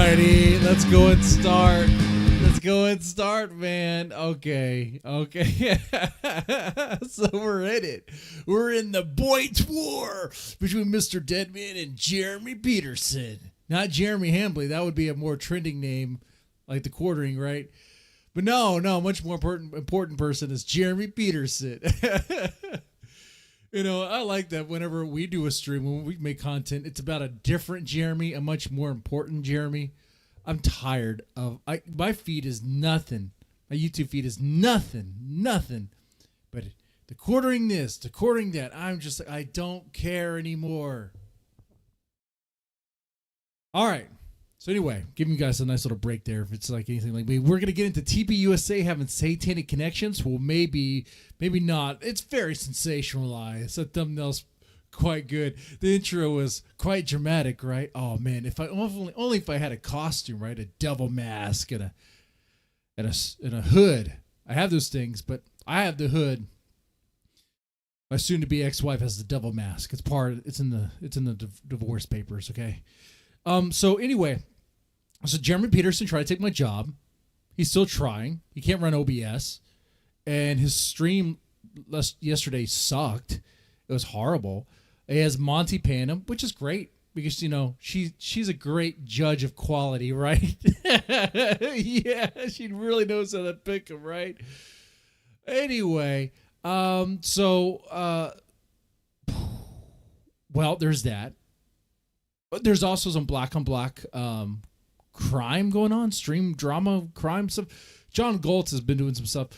righty, let's go and start. Let's go and start, man. Okay. So we're in it. We're in the Boyd's War between Mr. Deadman and Jeremy Peterson. Not Jeremy Hambley. That would be a more trending name, like the quartering, right? But no, much more important person is Jeremy Peterson. You know, I like that whenever we do a stream, when we make content, it's about a different Jeremy, a much more important Jeremy. I'm tired of, my feed is nothing. My YouTube feed is nothing. But the quartering this, the quartering that, I'm just like, I don't care anymore. All right. So anyway, giving you guys a nice little break there. If it's like anything like me, we're going to get into TPUSA having satanic connections. Well, maybe not. It's very sensationalized. The thumbnail's quite good. The intro was quite dramatic, right? Oh man, if I only if I had a costume, right? A devil mask and a hood. I have those things, but I have the hood. My soon-to-be ex-wife has the devil mask. It's in the divorce papers, okay? So anyway, so Jeremy Peterson tried to take my job. He's still trying. He can't run OBS, and his stream yesterday sucked. It was horrible. He has Monty paying him, which is great because, you know, she's a great judge of quality, right? Yeah, she really knows how to pick him, right? Anyway, well, there's that. But there's also some black on black crime going on, stream drama, crime stuff. John Galt has been doing some stuff.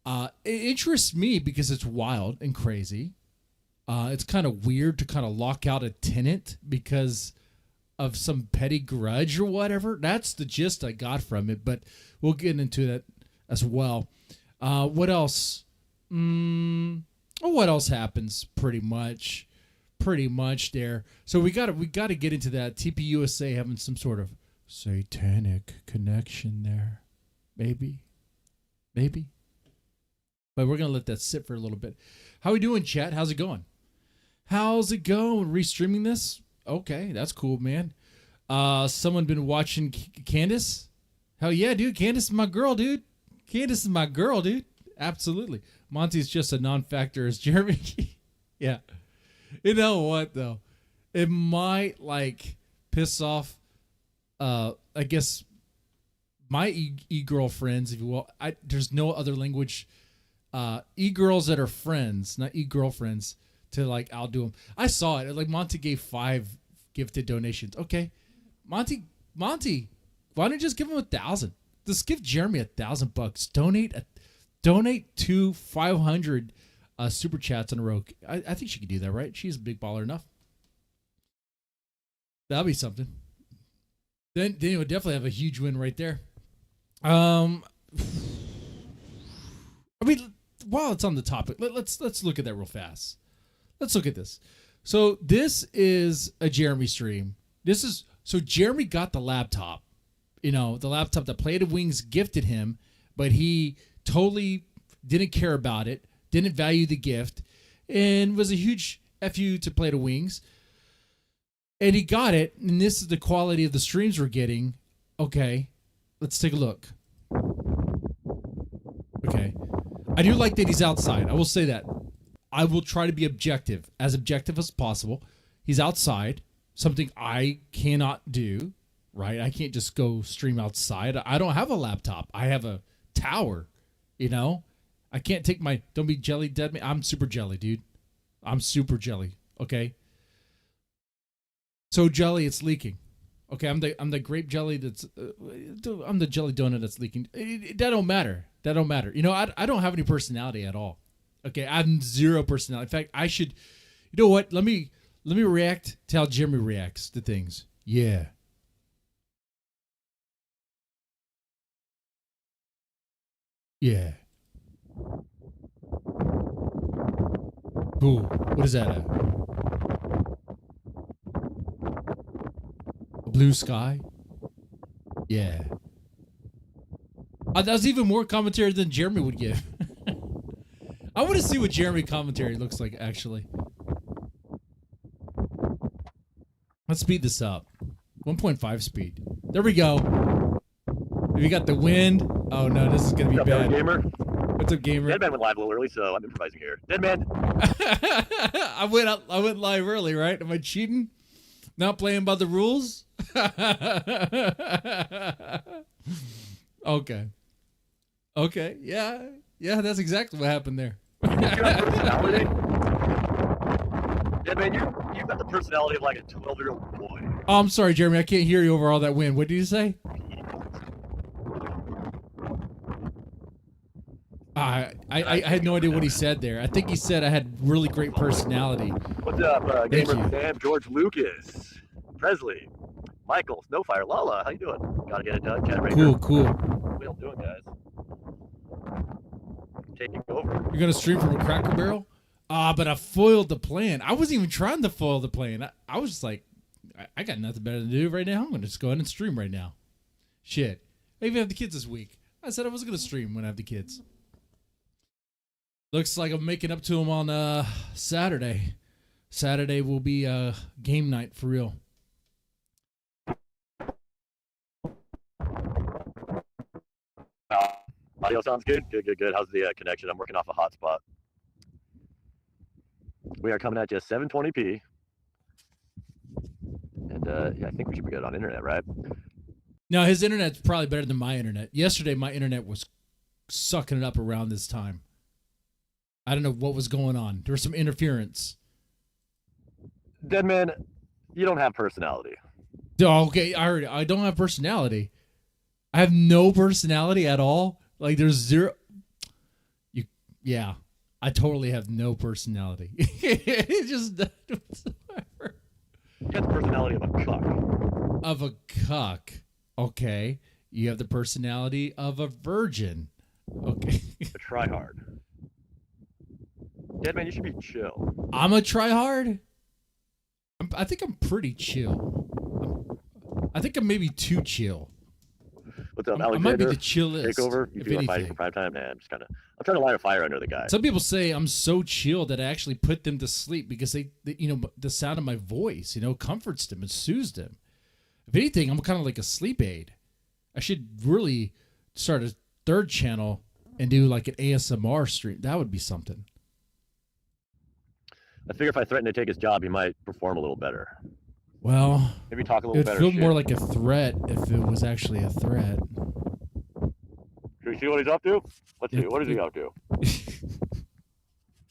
It interests me because it's wild and crazy. It's kind of weird to kind of lock out a tenant because of some petty grudge or whatever. That's the gist I got from it, but we'll get into that as well. What else? What else happens? Pretty much there. So we got to get into that. TPUSA having some sort of satanic connection there. Maybe. But we're going to let that sit for a little bit. How we doing, chat? How's it going? Restreaming this? Okay, that's cool, man. Someone been watching Candace? Hell yeah, dude. Candace is my girl, dude. Absolutely. Monty's just a non-factor as Jeremy. Yeah. You know what, though? It might, piss off, I guess, my e-girlfriends, if you will. There's no other language. E-girls that are friends, not e-girlfriends, to, outdo them. I saw it. Monty gave 5 gifted donations. Okay. Monty, why don't you just give him 1,000? Just give Jeremy $1,000. Donate to 500 super chats in a row. I think she could do that, right? She's a big baller enough. That'll be something. Then you would definitely have a huge win right there. While it's on the topic, let's look at that real fast. Let's look at this. So this is a Jeremy stream. So Jeremy got the laptop. You know, the laptop that Play of Wings gifted him, but he totally didn't care about it. Didn't value the gift, and was a huge FU to Play of Wings. And he got it, and this is the quality of the streams we're getting. Okay, let's take a look. Okay, I do like that he's outside. I will say that. I will try to be objective as possible. He's outside, something I cannot do, right? I can't just go stream outside. I don't have a laptop. I have a tower, you know? I can't take don't be jelly dead me. I'm super jelly, dude. I'm super jelly. Okay. So jelly, it's leaking. Okay. I'm the grape jelly that's, I'm the jelly donut that's leaking. That don't matter. You know, I don't have any personality at all. Okay. I have 0 personality. In fact, I should, you know what? Let me react to how Jeremy reacts to things. Yeah. Yeah. Ooh, what is that? A blue sky? Yeah. That was even more commentary than Jeremy would give. I want to see what Jeremy commentary looks like, actually. Let's speed this up. 1.5 speed. There we go. We got the wind. Oh no, this is gonna be bad. Gamer? What's up, gamer? Deadman went live a little early, so I'm improvising here. Deadman. I went live early, right? Am I cheating? Not playing by the rules? Okay. Okay. Yeah. Yeah, that's exactly what happened there. Deadman, you've got the personality of like a 12-year-old boy. Oh, I'm sorry, Jeremy. I can't hear you over all that wind. What did you say? I had no idea what he said there. I think he said I had really great personality. What's up, gamer Sam, George Lucas, Presley, Michael, Snowfire, Lala? How you doing? Gotta get it done, Chad Raker. Cool. What are you doing, guys? Taking over. You're gonna stream from a Cracker Barrel? But I foiled the plan. I wasn't even trying to foil the plan. I was just like, I got nothing better to do right now. I'm gonna just go ahead and stream right now. Shit. I even have the kids this week. I said I was gonna stream when I have the kids. Looks like I'm making up to them on Saturday. Saturday will be game night for real. Audio sounds good. Good. How's the connection? I'm working off a hotspot. We are coming at you 720p. And yeah, I think we should be good on internet, right? No, his internet's probably better than my internet. Yesterday, my internet was sucking it up around this time. I don't know what was going on. There was some interference. Deadman, you don't have personality. Oh, okay, I don't have personality. I have no personality at all. Like there's zero. Yeah, I totally have no personality. It just whatsoever. You got the personality of a cuck. Of a cuck. Okay. You have the personality of a virgin. Okay. A tryhard. Deadman, you should be chill. I'm a tryhard. I think I'm pretty chill. I think I'm maybe too chill. What's up, I might be the chillest. Takeover. You feel like fighting for prime time, man. I'm trying to light a fire under the guy. Some people say I'm so chill that I actually put them to sleep because they the sound of my voice, comforts them and soothes them. If anything, I'm kind of like a sleep aid. I should really start a third channel and do like an ASMR stream. That would be something. I figure if I threaten to take his job, he might perform a little better. Well, maybe talk a little better. It would feel more like a threat if it was actually a threat. Can we see what he's up to? Let's see. What is he up to?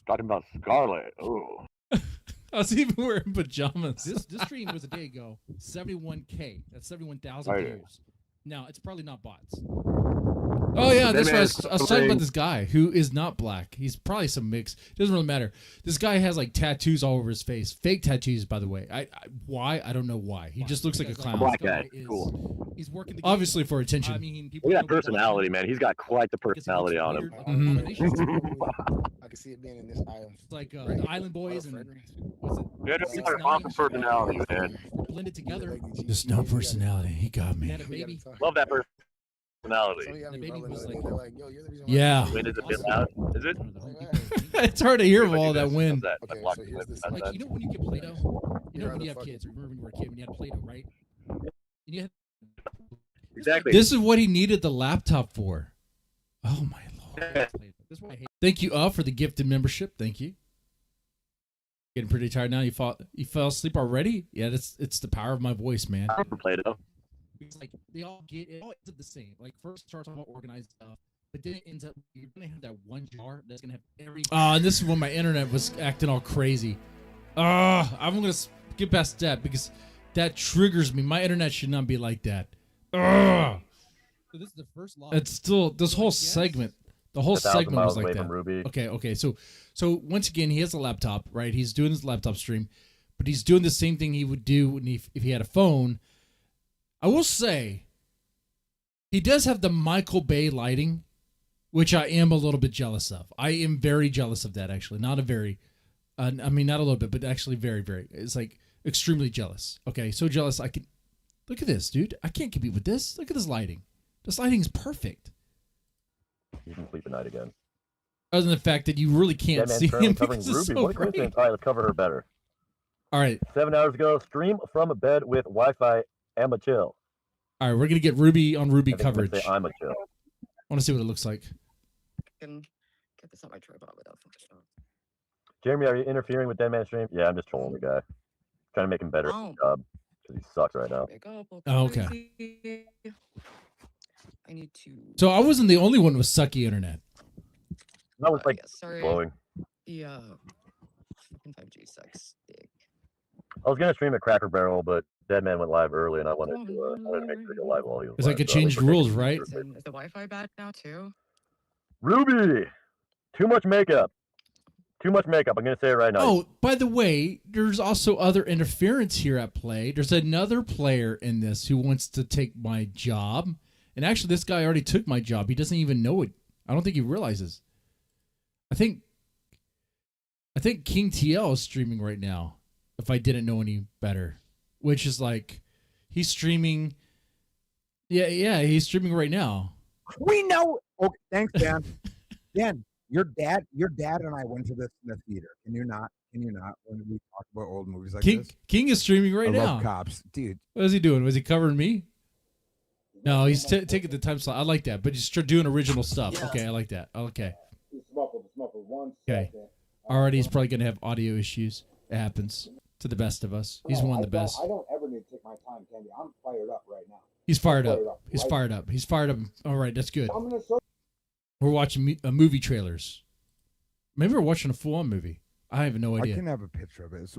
Talking about Scarlet. Ooh. I was even wearing pajamas. This stream was a day ago. 71K. That's 71,000 views. Now, it's probably not bots. Oh, yeah, that's right. I was talking about this guy who is not black. He's probably some mix. It doesn't really matter. This guy has, like, tattoos all over his face. Fake tattoos, by the way. Why? I don't know why. He just looks like a clown. A black guy. Cool. He's working obviously for attention. I mean, look at that personality, man. He's got quite the personality on him. I can see it being in this island. It's like the Island Boys and... Yeah, he's got an awesome personality, man. Blended together. Just no personality. He got me. Love that personality. The baby was like, yeah. Wind is a bit loud. Is it? It's hard to hear with all that wind. Okay, so here's this like, when you get Play-Doh? When you have kids, remember when you were a kid when you had Play-Doh, right? And you had... Exactly. This is what he needed the laptop for. Oh my lord. This is why I hate... Thank you, for the gifted membership. Thank you. Getting pretty tired now. You fell asleep already? Yeah, it's the power of my voice, man. Play-Doh. It's like they all get it all ends up the same. Like first starts off organized stuff, but then it ends up you're gonna have that one jar that's gonna have every. And this is when my internet was acting all crazy. I'm gonna get past that because that triggers me. My internet should not be like that. So this is the first log. It's still this whole segment. The whole segment was like that. Okay. So once again, he has a laptop, right? He's doing his laptop stream, but he's doing the same thing he would do if he had a phone. I will say, he does have the Michael Bay lighting, which I am a little bit jealous of. I am very jealous of that, actually. Not a little bit, but actually very, very. It's like extremely jealous. Okay, so jealous I can... Look at this, dude. I can't compete with this. Look at this lighting. This lighting is perfect. You can sleep at night again. Other than the fact that you really can't see him because it's so bright. All right, let's cover her better. All right. 7 hours ago, stream from a bed with Wi-Fi. Emma chill. All right, we're gonna get Ruby on Ruby I think I'm gonna coverage. say I'm a chill. I want to see what it looks like. I can get this on my tripod without fucking up. Jeremy, are you interfering with Deadman stream? Yeah, I'm just trolling the guy. Trying to make him better at his job. Because he sucks right now. Wake up, Oh, okay. crazy. I need to. So I wasn't the only one with sucky internet. That was like yeah, sorry. blowing. Yeah. Fucking 5G sucks. Dick. I was gonna stream at Cracker Barrel, but Deadman went live early, and I wanted to make sure he go live while he was It's live. like it So I changed protected rules, him. right? Is the Wi-Fi bad now too? Ruby, too much makeup. Too much makeup. I'm gonna say it right now. Oh, by the way, there's also other interference here at play. There's another player in this who wants to take my job. And actually, this guy already took my job. He doesn't even know it. I don't think he realizes. I think King TL is streaming right now, if I didn't know any better. Which is like, he's streaming. Yeah, he's streaming right now. We know. Oh, thanks, Dan. Dan, your dad and I went to this in the theater. Can you not? When we talk about old movies like this, King is streaming right I now. love Cops, dude. What is he doing? Was he covering me? No, he's taking the time slot. I like that, but he's doing original stuff. Yeah. Okay, I like that. Okay. Okay. Already, he's probably gonna have audio issues. It happens to the best of us. He's one of the best. I don't ever need to take my time, Candy. I'm fired up right now. He's fired up. He's fired up. He's fired up. All right, that's good. We're watching movie trailers. Maybe we're watching a full-on movie. I have no idea. I can have a picture of it.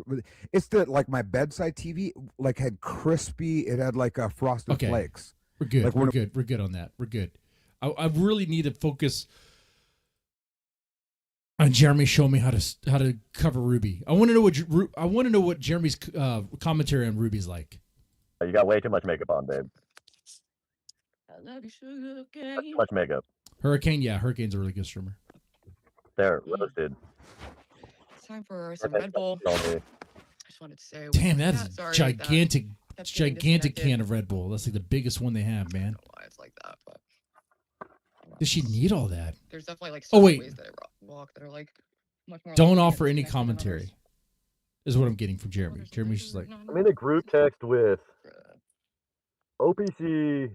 It's the like my bedside TV like had crispy. It had like a frosted flakes. We're good. Like we're good. We're good on that. We're good. I really need to focus on Jeremy showing me how to cover Ruby. I want to know what Jeremy's commentary on Ruby's like. You got way too much makeup on, babe. That's too much makeup. Hurricane, yeah, Hurricane's a really good streamer. There, roasted. It's time for some Red Bull. I just wanted to say. Damn, that's gigantic can of Red Bull. That's like the biggest one they have, man. I don't know why it's like that, but. Does she need all that? There's definitely like ways that I walk that are like much more. Don't offer any commentary. Is what I'm getting from Jeremy. Jeremy's just like. I'm in a group text with OPC,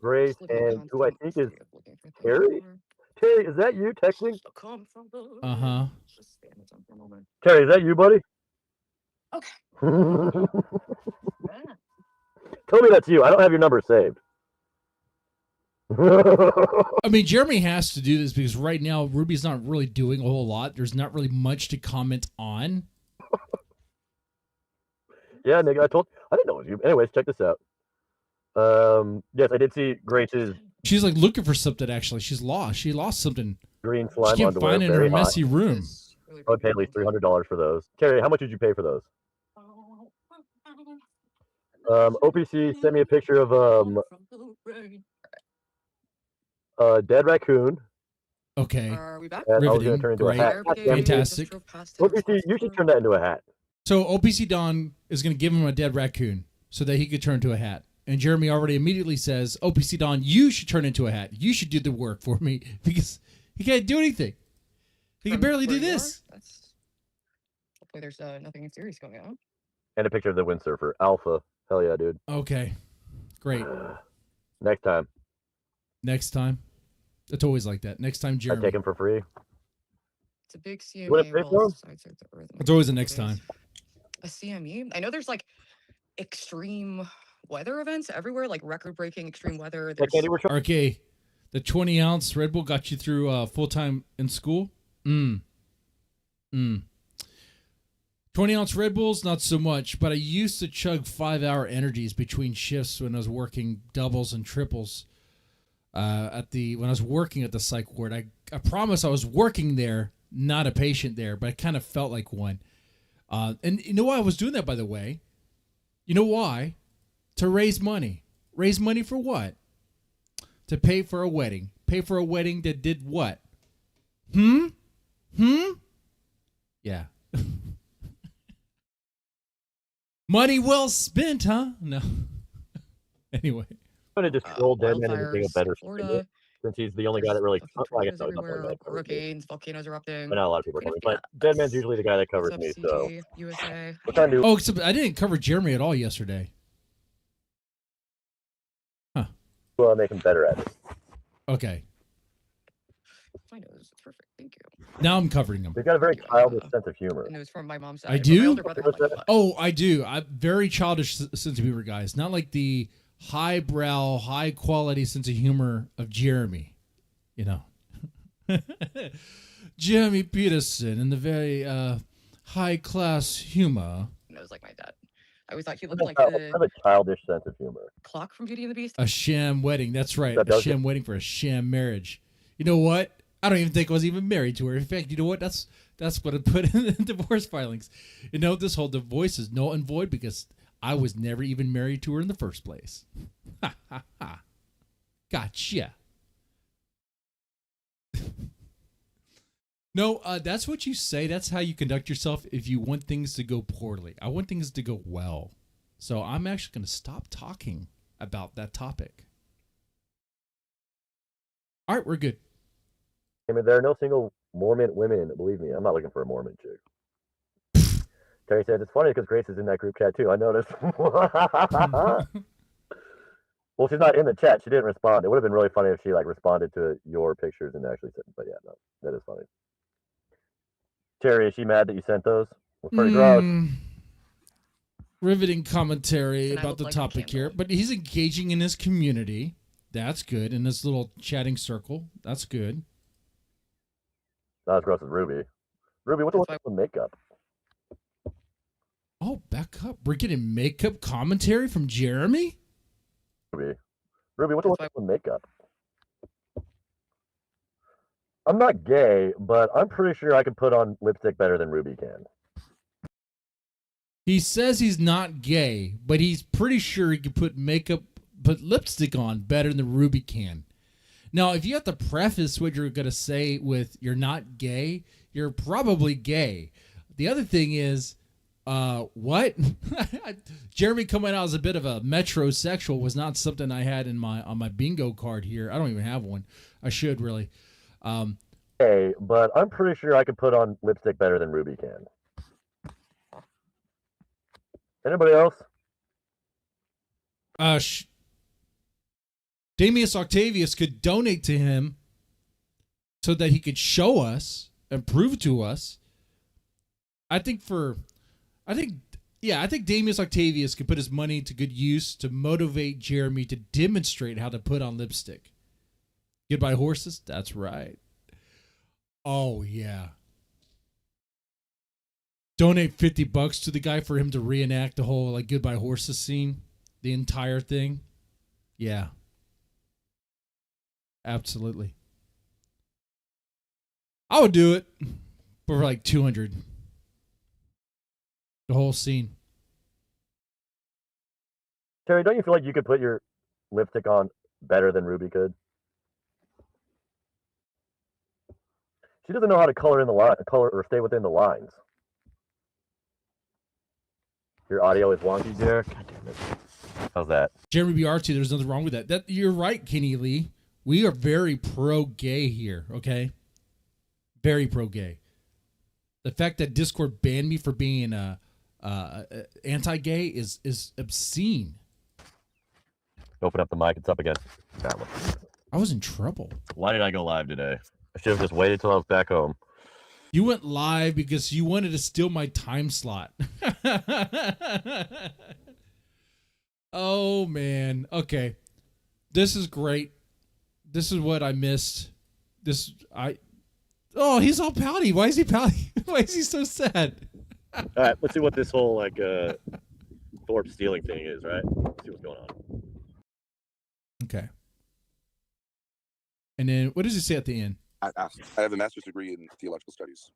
Grace, and who I think is Terry. Terry, is that you texting? Terry, is that you, buddy? Okay. Tell me that's you. I don't have your number saved. I mean, Jeremy has to do this because right now Ruby's not really doing a whole lot. There's not really much to comment on. Yeah, nigga, I didn't know it was you. Anyways, check this out. Yes, I did see Grace's. She's like looking for something. Actually, she's lost. She lost something. Green slime she can't underwear. find it in her messy room. I would pay at least $300 for those. Terry, how much did you pay for those? OPC sent me a picture of dead raccoon. Okay. Are we back? And I was going to turn into a hat. Fantastic. OPC, you should turn that into a hat. So OPC Don is going to give him a dead raccoon so that he could turn into a hat. And Jeremy already immediately says, OPC Don, you should turn into a hat. You should do the work for me because he can't do anything. He can barely do this. Hopefully there's nothing serious going on. And a picture of the windsurfer. Alpha. Hell yeah, dude. Okay. Great. Next time. Next time. It's always like that. Next time, Jeremy. I take him for free. It's a big CME. It's always the next time. A CME? I know there's like extreme weather events everywhere, like record-breaking extreme weather. RK, the 20-ounce Red Bull got you through full-time in school? 20-ounce Red Bulls, not so much, but I used to chug 5-hour energies between shifts when I was working doubles and triples when I was working at the psych ward. I promise I was working there, not a patient there, but I kind of felt like one. And you know why I was doing that, by the way? You know why? To raise money. Raise money for what? To pay for a wedding. Pay for a wedding that did what? Yeah. Money well spent, huh? No. Anyway. I'm going to just troll Deadman into being a better streamer, since he's the only guy that really... Hurricanes, volcanoes erupting. But not a lot of people are coming. But Deadman's usually the guy that covers me, so... USA. Oh, except I didn't cover Jeremy at all yesterday. make him better at it. Okay. My nose is perfect. Thank you. Now I'm covering him. He's got a very childish sense of humor. And it was from my mom's side. I but my do? older brother had, like, a lot. Oh, I do. I'm very childish sense of humor, guys. Not like the highbrow, high quality sense of humor of Jeremy. You know, Jeremy Peterson and the very high class humor. Nose like my dad. I always thought he looked I like have the a childish sense of humor. clock from Beauty and the Beast. A sham wedding. That's right. That A does sham wedding for a sham marriage. You know what? I don't even think I was even married to her. In fact, you know what? That's what I put in the divorce filings. You know, this whole divorce is null and void because I was never even married to her in the first place. Ha ha ha. Gotcha. No, that's what you say. That's how you conduct yourself if you want things to go poorly. I want things to go well. So I'm actually going to stop talking about that topic. All right, we're good. I mean, there are no single Mormon women. Believe me, I'm not looking for a Mormon chick. Terry says, it's funny because Grace is in that group chat too. I noticed. Well, she's not in the chat. She didn't respond. It would have been really funny if she like responded to your pictures and actually sent. But yeah, no, that is funny. Terry, is she mad that you sent those? It's pretty gross. Riveting commentary And I about look the like a topic here, candle. but he's engaging in his community. That's good. In this little chatting circle. That's good. Not as gross as Ruby. Ruby, what's That's the makeup? Oh, back up. We're getting makeup commentary from Jeremy? Ruby, what's That's the makeup? I'm not gay, but I'm pretty sure I can put on lipstick better than Ruby can. He says he's not gay, but he's pretty sure he can put lipstick on better than Ruby can. Now, if you have to preface what you're going to say with you're not gay, you're probably gay. The other thing is, what? Jeremy coming out as a bit of a metrosexual was not something I had on my bingo card here. I don't even have one. I should really. Hey, but I'm pretty sure I can put on lipstick better than Ruby can. Anybody else? Damius Octavius could donate to him so that he could show us and prove to us. I think Damius Octavius could put his money to good use to motivate Jeremy to demonstrate how to put on lipstick. Goodbye horses? That's right. Oh, yeah. Donate $50 to the guy for him to reenact the whole like goodbye horses scene. The entire thing. Yeah. Absolutely. I would do it for like 200. The whole scene. Terry, don't you feel like you could put your lipstick on better than Ruby could? She doesn't know how to color in the color or stay within the lines. Your audio is wonky, Derek. God damn it. How's that? Jeremy BRT, there's nothing wrong with that. That you're right, Kenny Lee. We are very pro-gay here, okay? Very pro-gay. The fact that Discord banned me for being anti-gay is obscene. Open up the mic. It's up again. I was in trouble. Why did I go live today? I should have just waited till I was back home. You went live because you wanted to steal my time slot. Oh, man. Okay. This is great. This is what I missed. Oh, he's all pouty. Why is he pouty? Why is he so sad? All right, let's see what this whole like Thorpe stealing thing is, right? Let's see what's going on. Okay. And then what does he say at the end? I have a master's degree in theological studies.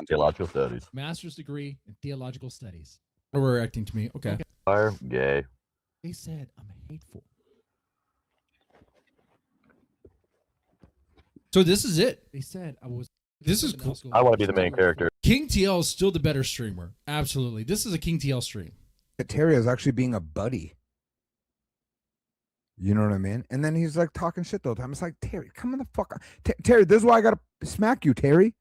Theological studies. Master's degree in theological studies. Overreacting to me. Okay. Fire gay. They said I'm hateful. So this is it. They said I was. This is cool. I want to be the main character. King TL is still the better streamer. Absolutely. This is a King TL stream. Terry is actually being a buddy. You know what I mean? And then he's like talking shit the whole time. It's like, Terry, come on the fuck on. Terry, this is why I gotta smack you, Terry.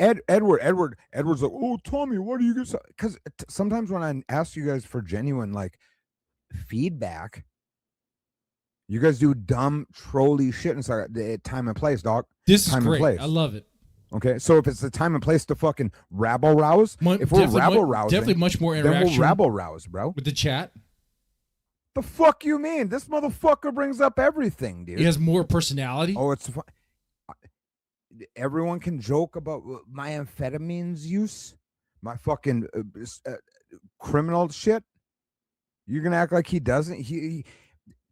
Edward's like, oh, Tommy, what do you get? Because sometimes when I ask you guys for genuine like feedback, You guys do dumb, trolly shit inside the time and place, dog. This Time is and great. place. I love it. Okay, so if it's the time and place to fucking rabble rouse, if we're rabble rousing, definitely much more then interaction we'll rabble rouse, bro. with the chat. The fuck you mean? This motherfucker brings up everything, dude. He has more personality. Oh, it's fun. Everyone can joke about my amphetamines use, my fucking criminal shit. You're gonna act like he doesn't.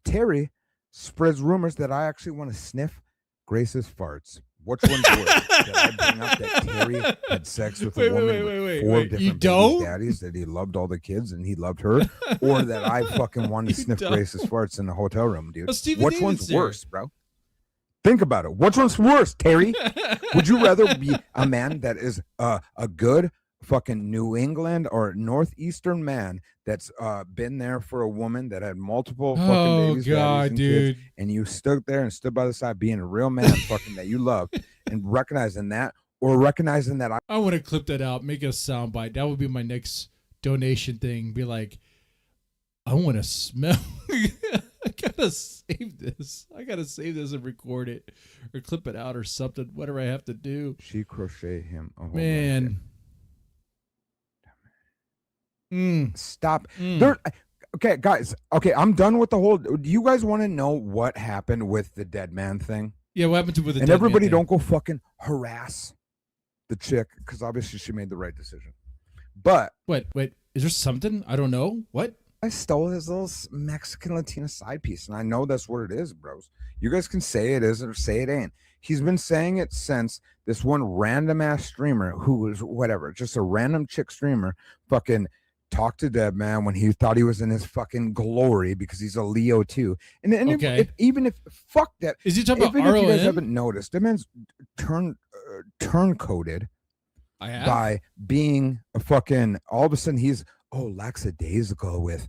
Terry spreads rumors that I actually want to sniff Grace's farts. Which one's worse? Did I bring up that Terry had sex with a woman with four different baby daddies, that he loved all the kids and he loved her, or that I fucking wanted to sniff Grace's farts in the hotel room, dude? Which one's worse, bro? Think about it. Which one's worse, Terry? Would you rather be a man that is a good fucking New England or Northeastern man that's been there for a woman that had multiple fucking babies, daddies, and dude, kids, and you stood there and stood by the side being a real man fucking that you love, and recognizing that, or recognizing that I want to clip that out, make a soundbite. That would be my next donation thing. Be like, I want to smell. I gotta save this. I gotta save this and record it, or clip it out, or something. Whatever I have to do. She crochet him. Man. Stop. Okay, guys. Okay, I'm done with the whole. Do you guys want to know what happened with the dead man thing? Yeah, what happened with the and dead everybody man don't go fucking harass the chick, because obviously she made the right decision. But wait, is there something I don't know? What? I stole his little Mexican Latina side piece, and I know that's what it is, bros. You guys can say it isn't or say it ain't. He's been saying it since this one random ass streamer who was whatever, just a random chick streamer, fucking talked to Dead Man when he thought he was in his fucking glory because he's a Leo too. And okay. Even if fuck that, is he talking about if you guys ROM? haven't noticed, Dead Man's turncoated by being a fucking. All of a sudden he's lackadaisical with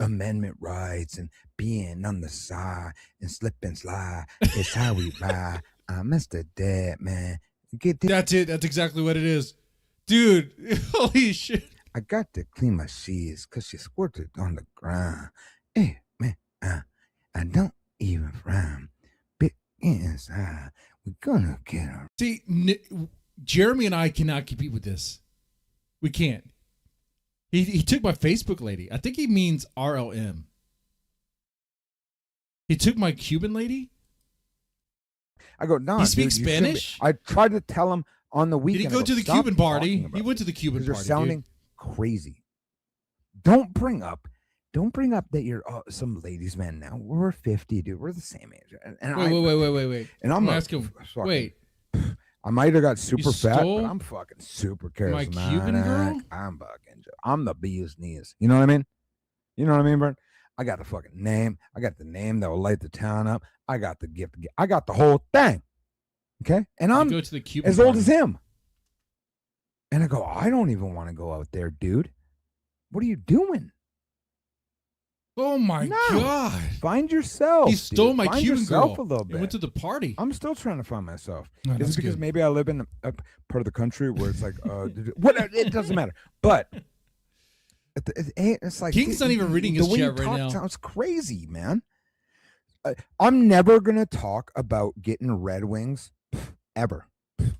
amendment rights and being on the side and slip and slide. It's how we ride. I'm Mr. Dead Man. That's it. That's exactly what it is, dude. Holy shit. I got to clean my sheets because she squirted on the ground. Hey, man, I don't even frown. Big inside. We're gonna get her. See, Jeremy and I cannot compete with this. We can't. He took my Facebook lady. I think he means RLM. He took my Cuban lady. I go, no. He speaks Spanish? I tried to tell him on the weekend. Did he go to the Cuban party? He went to the Cuban party. You're sounding crazy. Don't bring up that you're some ladies' man now. We're 50, dude. We're the same age. And wait. And I'm asking. Wait. I might have got super fat, but I'm fucking super charismatic. My Cuban girl? I'm the bee's knees. You know what I mean? You know what I mean, Bert? I got the fucking name. I got the name that will light the town up. I got the gift. I got the whole thing. Okay? And I'm go to the Cuban as old as him. And I go, I don't even want to go out there, dude. What are you doing? Oh my God. Find yourself. He stole my Find Cuban yourself girl. a little bit. He went to the party. I'm still trying to find myself. No, Is it because good. maybe I live in a part of the country where it's like, what? It doesn't matter. But it's like King's not even reading his the way chat you right talk now. Sounds crazy, man. I'm never gonna talk about getting Red Wings ever.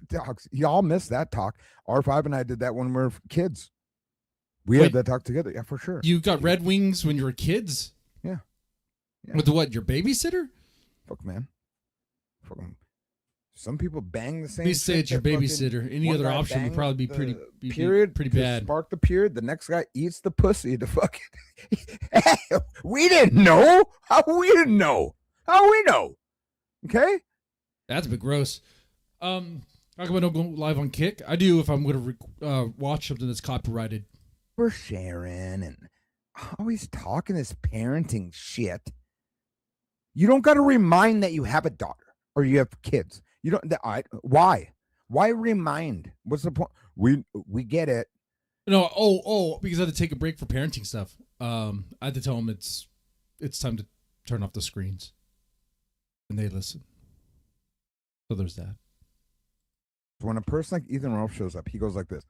Dogs, y'all missed that talk. R5 and I did that when we were kids. We had that talk together. Yeah, for sure. You got Red Wings when you were kids? Yeah. With what? Your babysitter? Fuck, man. Fucking. Some people bang the same. Please say it's your babysitter. Any other option would probably be pretty bad. Spark the period. The next guy eats the pussy to fucking. We didn't know. How we didn't know? How we know? Okay. That's a bit gross. How come I don't go live on Kick? I do if I'm going to watch something that's copyrighted. We're sharing and always talking this parenting shit. You don't got to remind that you have a daughter or you have kids. You don't. Why? Why remind? What's the point? We get it. No. Because I had to take a break for parenting stuff. I had to tell them it's time to turn off the screens, and they listen. So there's that. When a person like Ethan Ralph shows up, he goes like this.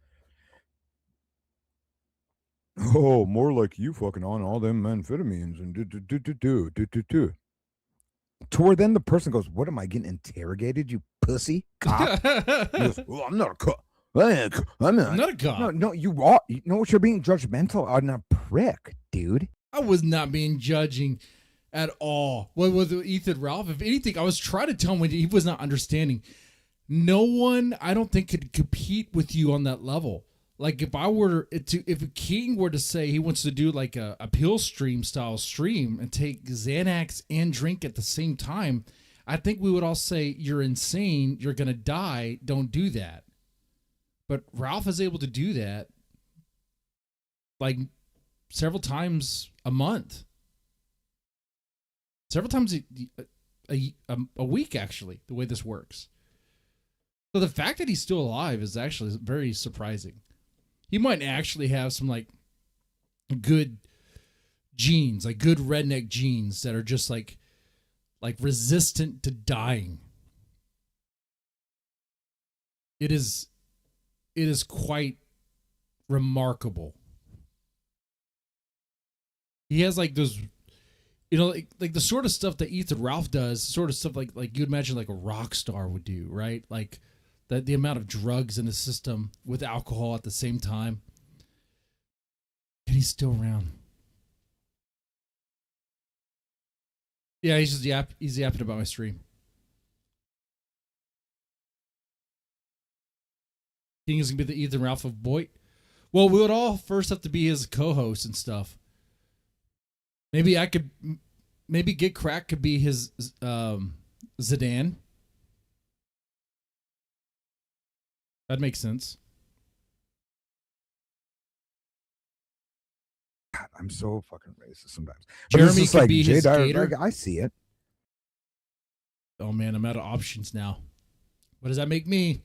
Oh, more like you fucking on all them amphetamines and do. To where then the person goes, "What am I getting interrogated? You pussy cop." He goes, "Well, I'm not a cop. I'm not a cop. No, you are. You know what? You're being judgmental on a prick, dude. I was not being judging at all. What was Ethan Ralph? If anything, I was trying to tell him he was not understanding. No one, I don't think, could compete with you on that level. Like if if King were to say he wants to do like a pill stream style stream and take Xanax and drink at the same time, I think we would all say, you're insane. You're going to die. Don't do that. But Ralph is able to do that like several times a month. Several times a week, actually, the way this works. So the fact that he's still alive is actually very surprising. He might actually have some like good genes, like good redneck genes that are just like resistant to dying. It is quite remarkable. He has like those, like the sort of stuff that Ethan Ralph does, sort of stuff like you'd imagine like a rock star would do, right? Like the amount of drugs in the system with alcohol at the same time. And he's still around. Yeah, he's yapping about my stream. King is gonna be the Ethan Ralph of Boyd. Well, we would all first have to be his co-host and stuff. Maybe Get Crack could be his Zidane. That makes sense. God, I'm so fucking racist sometimes. Jeremy could be his Gator. I see it. Oh man, I'm out of options now. What does that make me?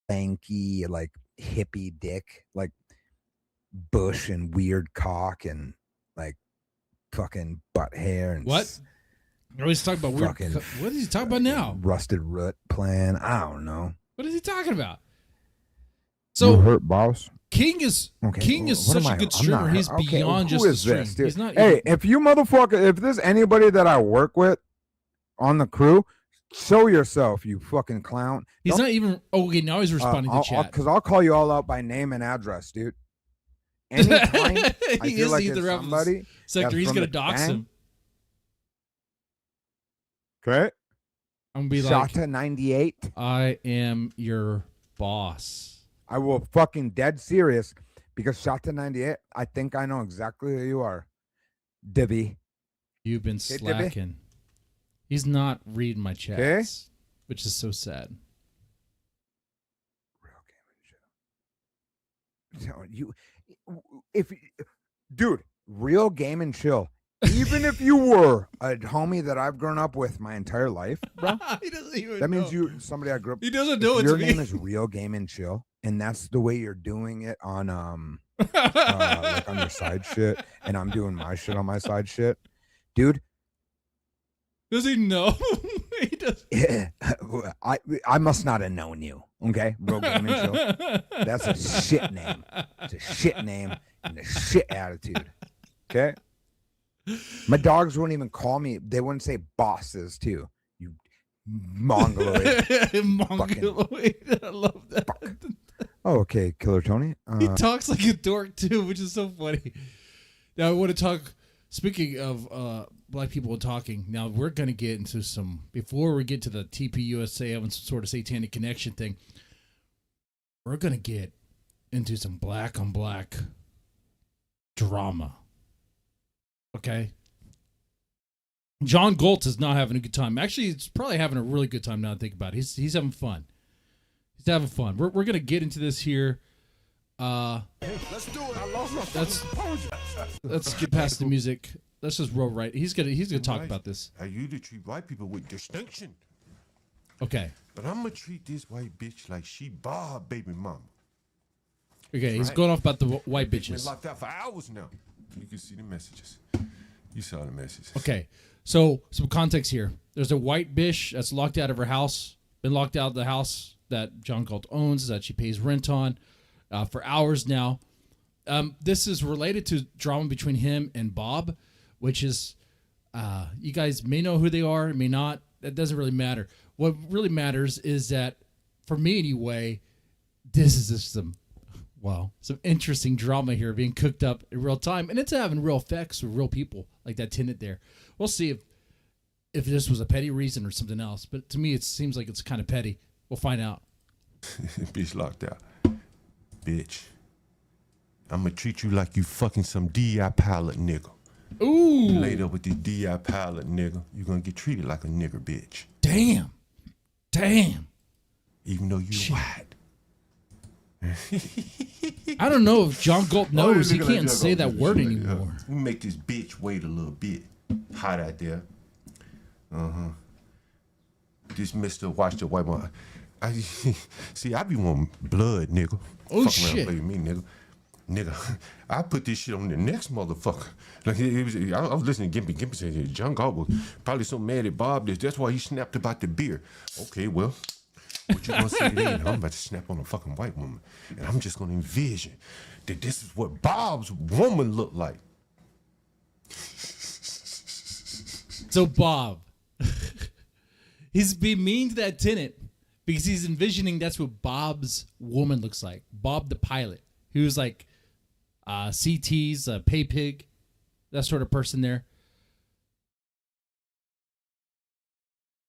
Lanky, like hippie dick, like bush and weird cock and like fucking butt hair and what? I always talk about weird. What is he talking about now? Rusted root plan. I don't know. What is he talking about? So you hurt, boss. King is such a good streamer. He's beyond just a stream. He's not. Hey, if you motherfucker, if there's anybody that I work with on the crew, show yourself, you fucking clown. He's not even. Oh, okay, now he's responding to chat. Because I'll call you all out by name and address, dude. Anytime I feel like it's somebody sector, he's gonna dox him. Okay. I'm gonna be Shota like, 98. I am your boss. I will fucking dead serious because Shota 98. I think I know exactly who you are, Divvy. You've been slacking. He's not reading my chats, which is so sad. Real game and chill. Dude, real game and chill. Even if you were a homie that I've grown up with my entire life, bro, he doesn't even that means know. you somebody I grew up. He doesn't know your name is Real Game and Chill, and that's the way you're doing it on like on your side shit, and I'm doing my shit on my side shit, dude. Does he know? He does. Yeah, I must not have known you. Okay, Real Game and Chill. That's a shit name. It's a shit name and a shit attitude. Okay. My dogs wouldn't even call me. They wouldn't say bosses too. You mongoloid. Mongoloid. I love that. Fuck. Oh, okay, Killer Tony. He talks like a dork too, which is so funny. Now I want to talk. Speaking of black people talking, now we're going to get into some. Before we get to the TPUSA having some sort of satanic connection thing, we're going to get into some black on black drama. Okay. John Galt is not having a good time. Actually, he's probably having a really good time now to think about it. He's having fun. He's having fun. We're gonna get into this here. Let's do it. Let's get past the music. Let's just roll right. He's gonna talk about this. I usually treat white people with distinction. Okay. But I'm gonna treat this white bitch like she Bob baby mama. Okay, he's going off about the white bitches. Been locked out for hours now. You can see the messages. You saw the messages. Okay, so some context here. There's a white bitch that's locked out of her house. Been locked out of the house that John Galt owns, that she pays rent on for hours now. This is related to drama between him and Bob, which is you guys may know who they are, may not. That doesn't really matter. What really matters is that, for me anyway, this is just some interesting drama here being cooked up in real time, and it's having real effects with real people like that tenant there. We'll see if this was a petty reason or something else, but to me it seems like it's kind of petty. We'll find out. Bitch locked out. Bitch. I'm gonna treat you like you fucking some DI pilot nigga. Ooh. You laid up with this DI pilot nigga, you're gonna get treated like a nigger, bitch. Damn. Even though you white. I don't know if John Galt knows he can't say that word anymore. We make this bitch wait a little bit. Hot out there. This Mr. Watch the White one. See, I be wanting blood, nigga. Oh, Fuck shit. around, play with me, nigga. I put this shit on the next motherfucker. Like I was listening to Gimpy say John Galt was probably so mad at Bob. That's why he snapped about the beer. Okay, well, what you gonna say today? I'm about to snap on a fucking white woman, and I'm just gonna envision that this is what Bob's woman looked like. So Bob, he's being mean to that tenant because he's envisioning that's what Bob's woman looks like. Bob the pilot, who's like CT's pay pig, that sort of person there.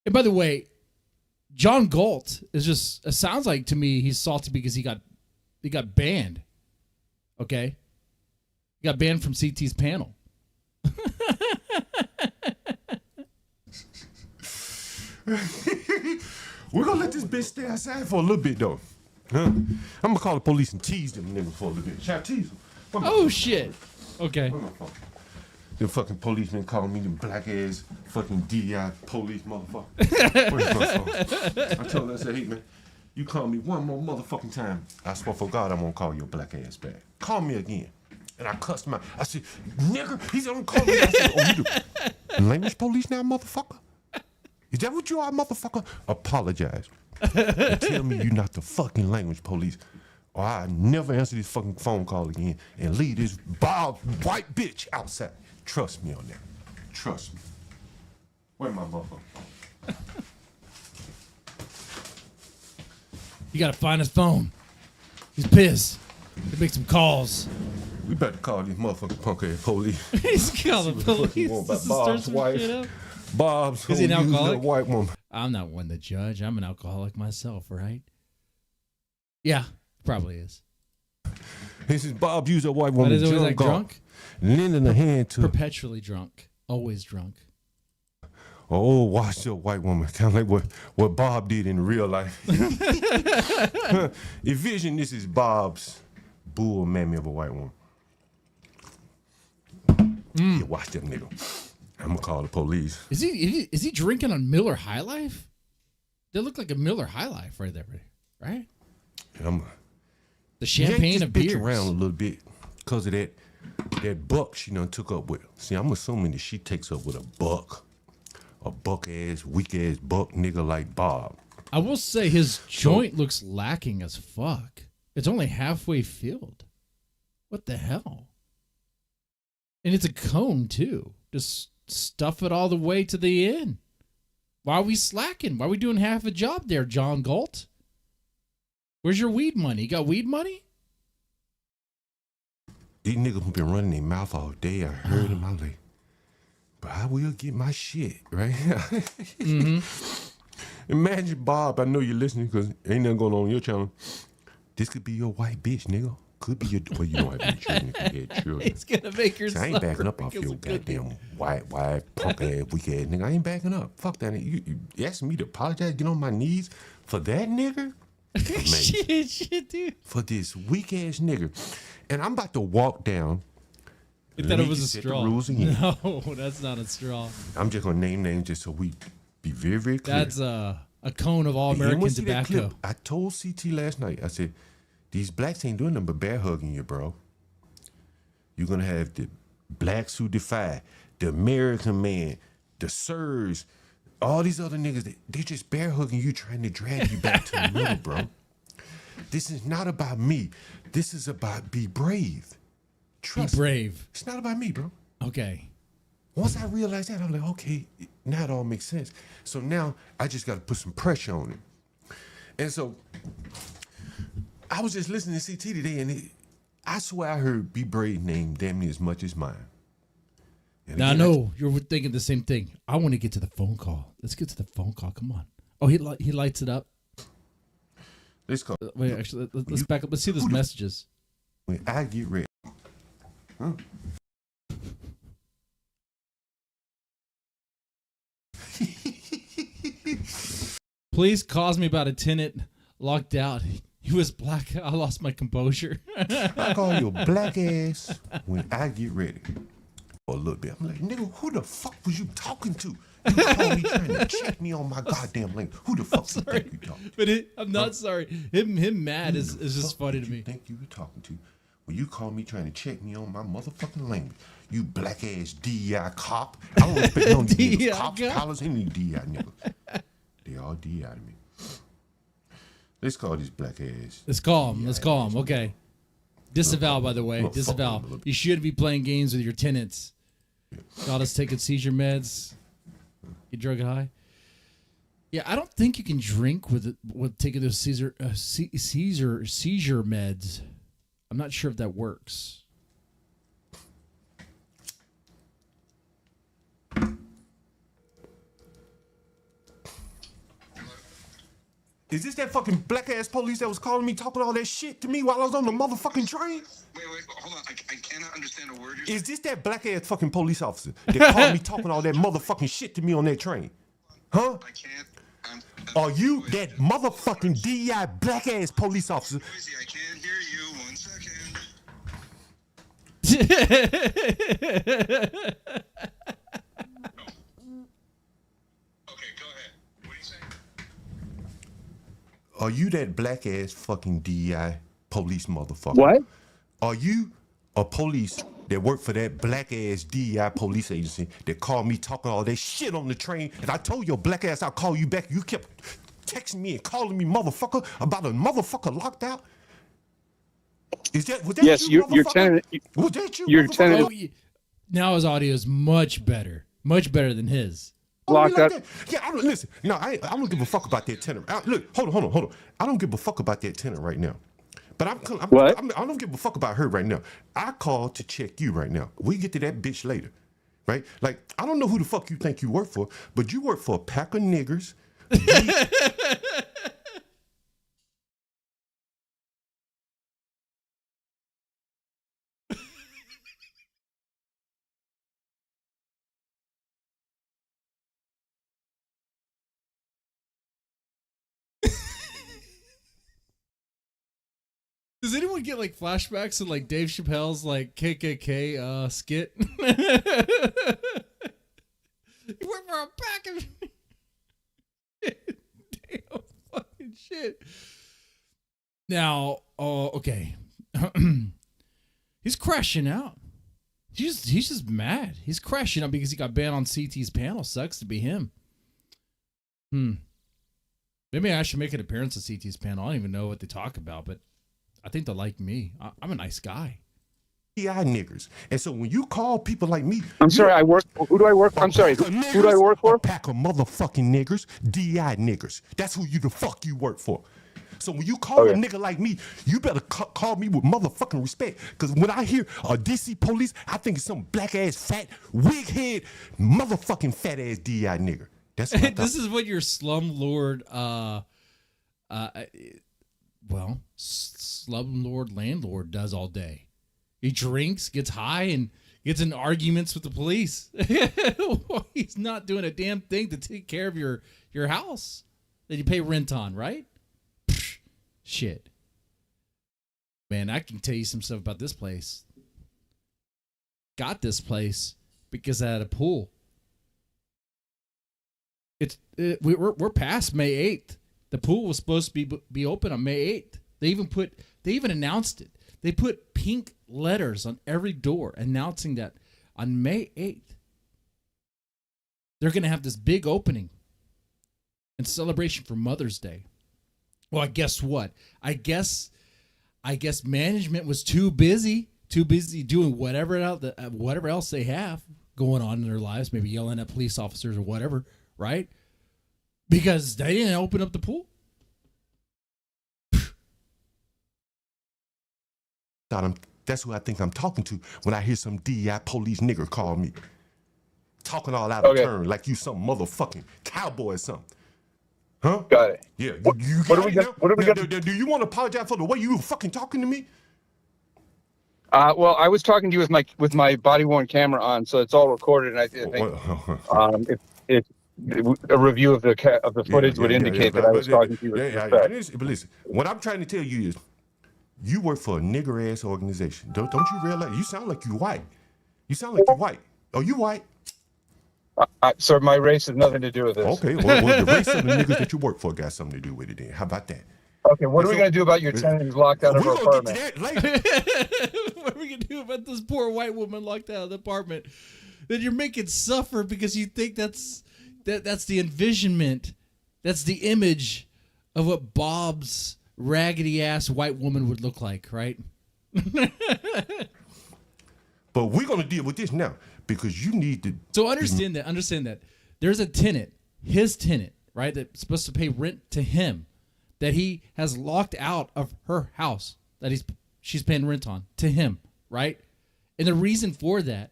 And by the way, John Galt is just, it sounds like to me he's salty because he got banned. Okay? He got banned from CT's panel. We're gonna let this bitch stay outside for a little bit though. Huh? I'm gonna call the police and tease them niggas for a little bit. Shout tease them. Oh shit. Okay. The fucking policeman calling me the black ass fucking DI police motherfucker. Where's my phone? I told him, I said, hey man, you call me one more motherfucking time, I swear for God I won't call your black ass back. Call me again. And I cussed him out. I said, nigga, he's gonna call me. I said, oh, you the language police now, motherfucker? Is that what you are, motherfucker? Apologize. And tell me you're not the fucking language police, or I never answer this fucking phone call again and leave this Bob white bitch outside. Trust me on that. Trust me. Where's my motherfucker? You gotta find his phone. He's pissed. He make some calls. We better call these motherfucking punk ass police. He's calling the police. Want This about is Bob's some wife. shit up. Bob's Is he an who used a alcoholic? white woman. I'm not one to judge. I'm an alcoholic myself, right? Yeah, probably is. This is Bob used a white But woman. is always like Galt, drunk? lending a hand to. Perpetually drunk. Always drunk. Oh, watch your white woman. Kind of like what Bob did in real life. Envision this is Bob's bull mammy of a white woman. You watch them nigga. I'm gonna call the police. Is he drinking on Miller High Life? They look like a Miller High Life right there, right? And I'm The champagne of bitch beers. around a little bit because of that buck she done took up with. See, I'm assuming that she takes up with a buck ass, weak ass buck nigga like Bob. I will say his joint looks lacking as fuck. It's only halfway filled. What the hell? And it's a cone too. Just stuff it all the way to the end. Why are we slacking? Why are we doing half a job there, John Galt? Where's your weed money? You got weed money? These niggas have been running their mouth all day. I heard them all day. But I will get my shit, right? Mm-hmm. Imagine, Bob, I know you're listening because ain't nothing going on your channel. This could be your white bitch, nigga. Could be your, well, you know I be children if you had children. It's gonna make her So I ain't backing up off because your of good goddamn white, punk ass, weak ass nigga. I ain't backing up. Fuck that. You asking me to apologize, get on my knees for that nigga? Amazing. shit, dude. For this weak ass nigga. And I'm about to walk down. I Let thought me it was a just set the straw. rules again. No, that's not a straw. I'm just gonna name names just so we be very, very clear. That's a cone of all And American when see that tobacco. clip, I told CT last night, I said, these blacks ain't doing nothing but bear hugging you, bro. You're gonna have the blacks who defy, the American man, the Sirs, all these other niggas, they just bear hugging you, trying to drag you back to the middle, bro. This is not about me. This is about be brave. Trust Be me. brave. It's not about me, bro. Okay. once I realized that, I'm like, okay, now it all makes sense. So now I just got to put some pressure on it. And so I was just listening to CT today, and I swear I heard B. Braid's name damn near as much as mine. And Now, again, no, you're thinking the same thing. I want to get to the phone call. Let's get to the phone call. Come on. Oh, he lights it up. Let's go. Wait, actually, let's back up. Let's see those messages. When I get ready. Huh? Police calls me about a tenant locked out. He was black. I lost my composure. I call you a black ass when I get ready. For a little bit. I'm like, nigga, who the fuck was you talking to? You call me trying to check me on my goddamn link. Who the fuck you think you talking to? But I'm not sorry. Him mad is just funny to me. Think you were talking to when you call me trying to check me on my motherfucking language? You black ass DEI cop. I don't respect no DEI cops, cop? collars, any DEI niggas. They all DEI to me. Let's call this black ass. Let's call him. Let's call him. Okay. Disavow, by the way. Look, fuck Disavow. him. You shouldn't be playing games with your tenants. Got us taking seizure meds. Get drug high. Yeah, I don't think you can drink with taking those seizure meds. I'm not sure if that works. Is this that fucking black ass police that was calling me, talking all that shit to me while I was on the motherfucking train? Wait, hold on. I cannot understand a word you're saying. Is this that black ass fucking police officer that called me talking all that motherfucking shit to me on that train? Huh? I can't. Are you that motherfucking DEI black ass police officer? Noisy, I can't hear you. 1 second. Okay, go ahead. What are you saying? Are you that black ass fucking DEI police motherfucker? What? Are you a police that work for that black ass DEI police agency that called me talking all that shit on the train? And I told your black ass I'll call you back. You kept texting me and calling me motherfucker about a motherfucker locked out? Was that Yes, you, your motherfucker? tenant. Was that you, Your motherfucker? tenant- Oh, now his audio is much better than his. Locked up. Yeah, listen. No, I don't give a fuck about that tenant. Look, hold on. I don't give a fuck about that tenant right now. But I don't give a fuck about her right now. I called to check you right now. We get to that bitch later, right? Like, I don't know who the fuck you think you work for, but you work for a pack of niggers. Does anyone get like flashbacks of like Dave Chappelle's like KKK skit? You work for a pack of damn fucking shit. Now, okay, he's crashing out. He's just mad. He's crashing out because he got banned on CT's panel. Sucks to be him. Maybe I should make an appearance at CT's panel. I don't even know what they talk about, but I think they like me. I'm a nice guy. DI niggers. And so when you call people like me, I'm sorry, who do I work for? I'm sorry, who do I work for? A pack of motherfucking niggers, DI niggers. That's who the fuck you work for. So when you call a nigga like me, you better call me with motherfucking respect. Because when I hear DC police, I think it's some black ass, fat, wig head, motherfucking fat ass DI nigger. That's what I thought. This is what your slumlord, slumlord landlord does all day. He drinks, gets high, and gets in arguments with the police. He's not doing a damn thing to take care of your house that you pay rent on, right? Psh, shit. Man, I can tell you some stuff about this place. Got this place because I had a pool. We're past May 8th. The pool was supposed to be open on May 8th. They even announced it. They put pink letters on every door announcing that on May 8th they're going to have this big opening in celebration for Mother's Day. Well, I guess what? I guess management was too busy doing whatever else they have. going on in their lives, maybe yelling at police officers or whatever, right? Because they didn't open up the pool. That's who I think I'm talking to when I hear some DEI police nigger call me. Talking all out of turn like you some motherfucking cowboy or something. Huh? Got it. Yeah. What are we gonna? Do you want to apologize for the way you were fucking talking to me? Well, I was talking to you with my body worn camera on, so it's all recorded, and I think if a review of the footage would indicate that I was talking to you. But listen, what I'm trying to tell you is, you work for a nigger ass organization. Don't you realize? You sound like you white. You sound like you white. Are you white? Sir, my race has nothing to do with this. Okay, well, the race of the niggas that you work for got something to do with it then. How about that? Okay, what are we going to do about your tenant who's locked out of her apartment? What are we going to do about this poor white woman locked out of the apartment that you're making suffer because you think that's the envisionment, that's the image of what Bob's raggedy ass white woman would look like, right? But we're going to deal with this now because you need to. So understand that. There's a tenant, his tenant, right, that's supposed to pay rent to him, that he has locked out of her house that she's paying rent on to him, right? And the reason for that,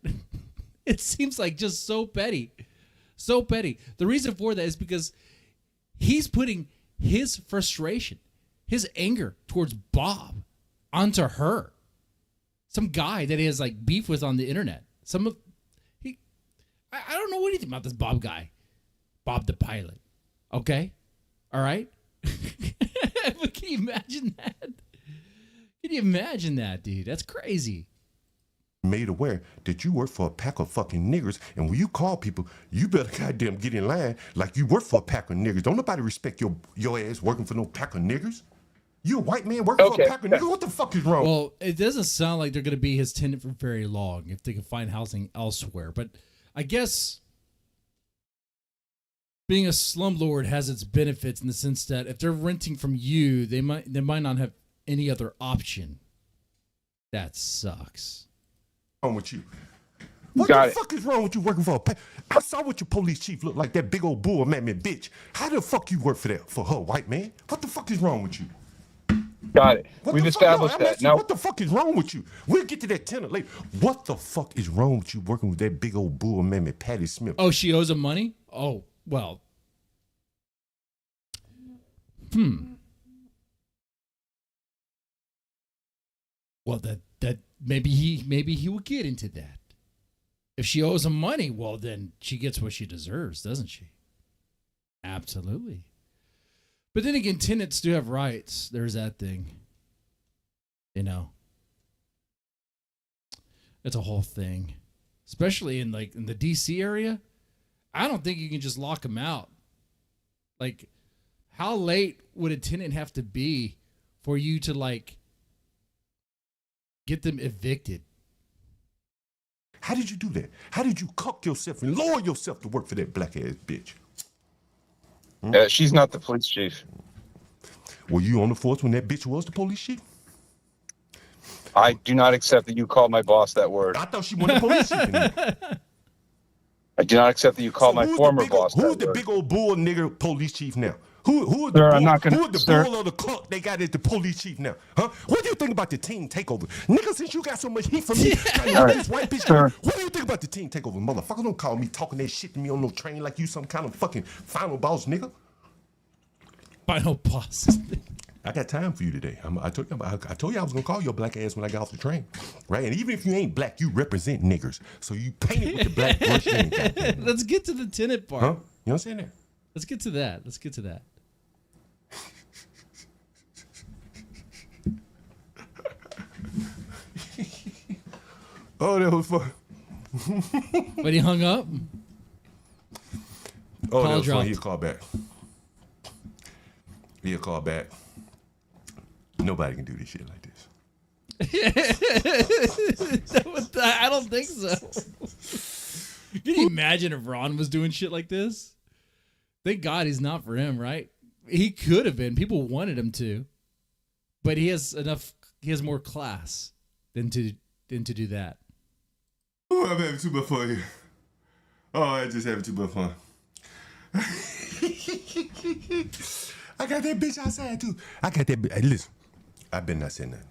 it seems like just so petty. So petty. The reason for that is because he's putting his frustration, his anger towards Bob onto her. Some guy that he has like beef with on the internet. I don't know anything about this Bob guy. Bob the pilot. Okay? All right? But can you imagine that? Can you imagine that, dude? That's crazy. Made aware that you work for a pack of fucking niggers, and when you call people, you better goddamn get in line like you work for a pack of niggers. Don't nobody respect your ass working for no pack of niggers. You a white man working for a pack of niggers? What the fuck is wrong? Well, it doesn't sound like they're going to be his tenant for very long if they can find housing elsewhere. But I guess being a slumlord has its benefits in the sense that if they're renting from you, they might not have any other option. That sucks. Wrong with you? What the fuck is wrong with you working for a pack? I saw what your police chief looked like, that big old bull mammoth bitch. How the fuck you work for her, white man? What the fuck is wrong with you? Got it. We've established that. Now, what the fuck is wrong with you? We'll get to that tenant later. What the fuck is wrong with you working with that big old bull mammoth Patty Smith? Oh, she owes him money? Oh, well. Well, that maybe he will get into that. If she owes him money, well, then she gets what she deserves, doesn't she? Absolutely. But then again, tenants do have rights. There's that thing. You know. It's a whole thing. Especially in the DC area. I don't think you can just lock them out. Like, how late would a tenant have to be for you to get them evicted? How did you do that? How did you cuck yourself and lower yourself to work for that black ass bitch? She's not the police chief. Were you on the force when that bitch was the police chief? I do not accept that you called my boss that word. I thought she was the police chief. I do not accept that you called my former boss that word. Who's the big old bull nigger police chief now? Who is the Sir, bull, I'm not gonna, who is the sir. bull of the clock they got as the police chief now? Huh? What do you think about the team takeover? Nigga, since you got so much heat from me, this white bitch, Sir. what do you think about the team takeover? Motherfucker, don't call me talking that shit to me on no train like you some kind of fucking final boss nigga. Final boss. I got time for you today. I told you I was gonna call your black ass when I got off the train, right? And even if you ain't black, you represent niggers. So you paint it with the black brush. Let's get to the tenant part. Huh? You know what I'm saying there? Let's get to that. Oh, that was fun. But he hung up. Oh, that was dropped. fun. He'll call back. Nobody can do this shit like this. I don't think so. Can you imagine if Ron was doing shit like this? Thank God he's not for him, right? He could have been. People wanted him to. But he has more class than to do that. Oh, I'm having too much fun here. Oh, I just having too much fun. I got that bitch outside too. I got that bitch. Hey, listen, I better not say nothing.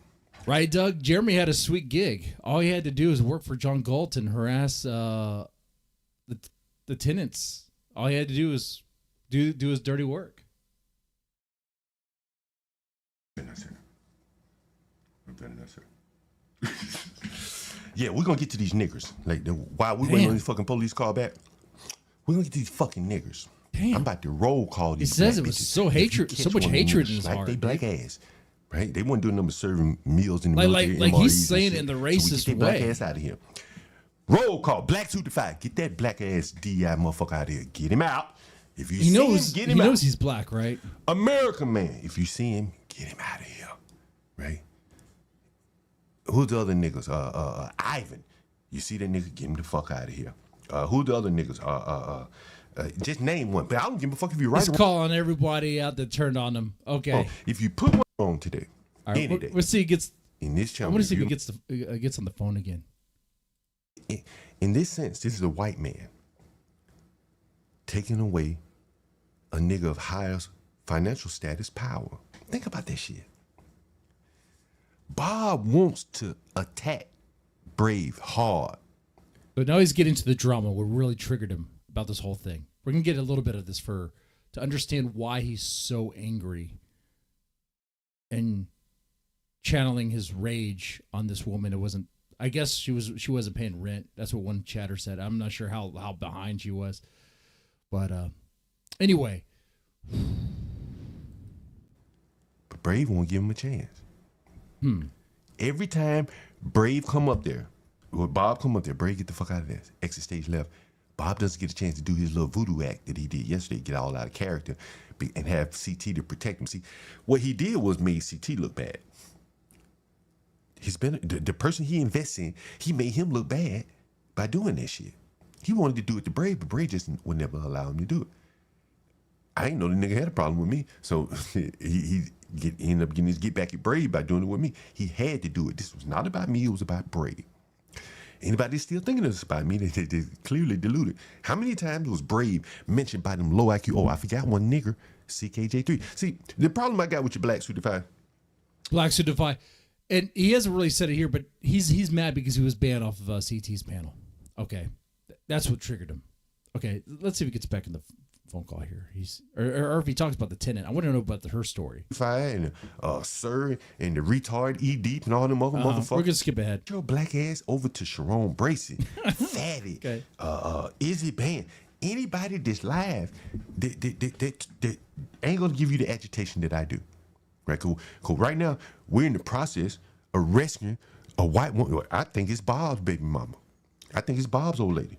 Right, Doug? Jeremy had a sweet gig. All he had to do was work for John Galt and harass the tenants. All he had to do was do his dirty work. I better not say. Yeah, we're gonna get to these niggers. Like, while we waiting on these fucking police call back, we're gonna get to these fucking niggers. Damn. I'm about to roll call these. It says it was bitches. so hatred, so much hatred in his heart. They black ass, right? They weren't doing nothing but serving meals in the like military. he's saying it in the racist so we get that way. black ass out of here. Roll call, black suit to five. Get that black ass DI motherfucker out of here. Get him out. If you see him, get him out. He knows he's black, right? American man. If you see him, get him out of here, right? Who's the other niggas? Ivan. You see that nigga? Get him the fuck out of here. Who the other niggas? Just name one. But I don't give a fuck if you're right. He's calling everybody out that turned on him. Okay. If you put one on today, All right, any day, let's see. He gets in this channel. I want to see if he gets on the phone again. In this sense, this is a white man taking away a nigga of highest financial status power. Think about that shit. Bob wants to attack Brave hard. But now he's getting to the drama. What really triggered him about this whole thing. We're gonna get a little bit of this to understand why he's so angry and channeling his rage on this woman. It wasn't. I guess she wasn't paying rent. That's what one chatter said. I'm not sure how behind she was, but anyway. But Brave won't give him a chance. Every time Brave come up there, or Bob come up there, Brave get the fuck out of there. Exit stage left. Bob doesn't get a chance to do his little voodoo act that he did yesterday, get all out of character, and have CT to protect him. See, what he did was made CT look bad. He's been the person he invests in. He made him look bad by doing that shit. He wanted to do it to Brave, but Brave just would never allow him to do it. I ain't know the nigga had a problem with me, so he ended up getting his get back at Brave by doing it with me. He had to do it. This was not about me. It was about Brave. Anybody still thinking this about me, they clearly deluded. How many times was Brave mentioned by them low IQ? Oh, I forgot one nigger, CKJ3. See, the problem I got with your Black Suitify. Black Suitify. And he hasn't really said it here, but he's mad because he was banned off of CT's panel. Okay. That's what triggered him. Okay, let's see if he gets back in the phone call here. Or if he talks about the tenant. I want to know about her story. And Sir and the retard E Deep and all them other motherfuckers. We're gonna skip ahead. Your black ass over to Sharon Bracey, Fatty, okay. Izzy Band. Anybody that's live, that ain't gonna give you the agitation that I do. Right? Cool. Right now, we're in the process of rescuing a white woman. I think it's Bob's baby mama. I think it's Bob's old lady.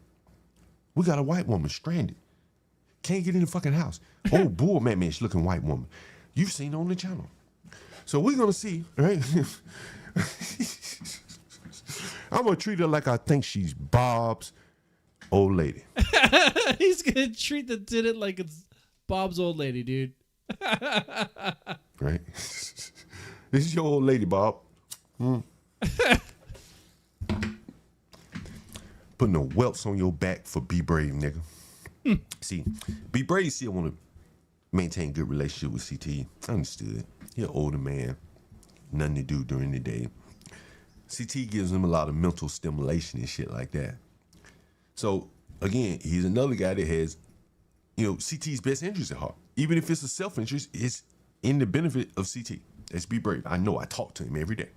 We got a white woman stranded. Can't get in the fucking house. Oh, bull man-ish looking white woman. You've seen her on the channel. So we're going to see, right? I'm going to treat her like I think she's Bob's old lady. He's going to treat the tenant like it's Bob's old lady, dude. Right? This is your old lady, Bob. Putting the welts on your back for Be Brave, nigga. See, Be Brave still want to maintain good relationship with CT. I understood. He's an older man. Nothing to do during the day. CT gives him a lot of mental stimulation and shit like that. So, again, he's another guy that has, CT's best interest at heart. Even if it's a self-interest, it's in the benefit of CT. Let's Be Brave. I know. I talk to him every day.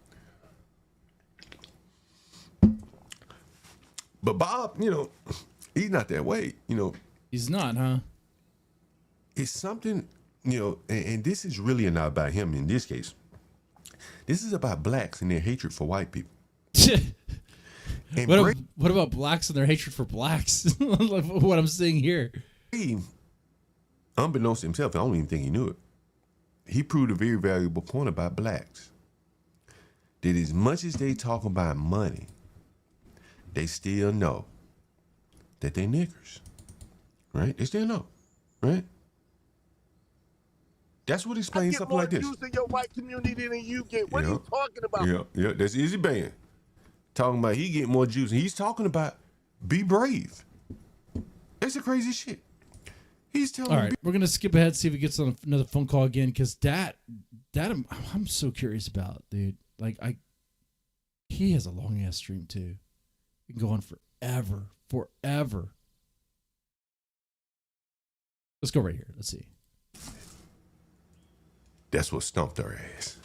But Bob, he's not that way. He's not, huh? It's something, and this is really not about him in this case. This is about blacks and their hatred for white people. What about blacks and their hatred for blacks? What I'm seeing here. Unbeknownst to himself, I don't even think he knew it. He proved a very valuable point about blacks. That as much as they talk about money, they still know that they niggers. Right? They still know. Right? That's what explains something like this. I get more juice in your white community than you get. What are you talking about? Yeah. That's Izzy Band. Talking about he get more juice. And he's talking about Be Brave. That's the crazy shit. He's telling All right, we're gonna skip ahead, see if he gets on another phone call again, because that I'm so curious about, dude. Like he has a long ass stream too. It can go on forever. Let's go right here. Let's see. That's what stumped our ass.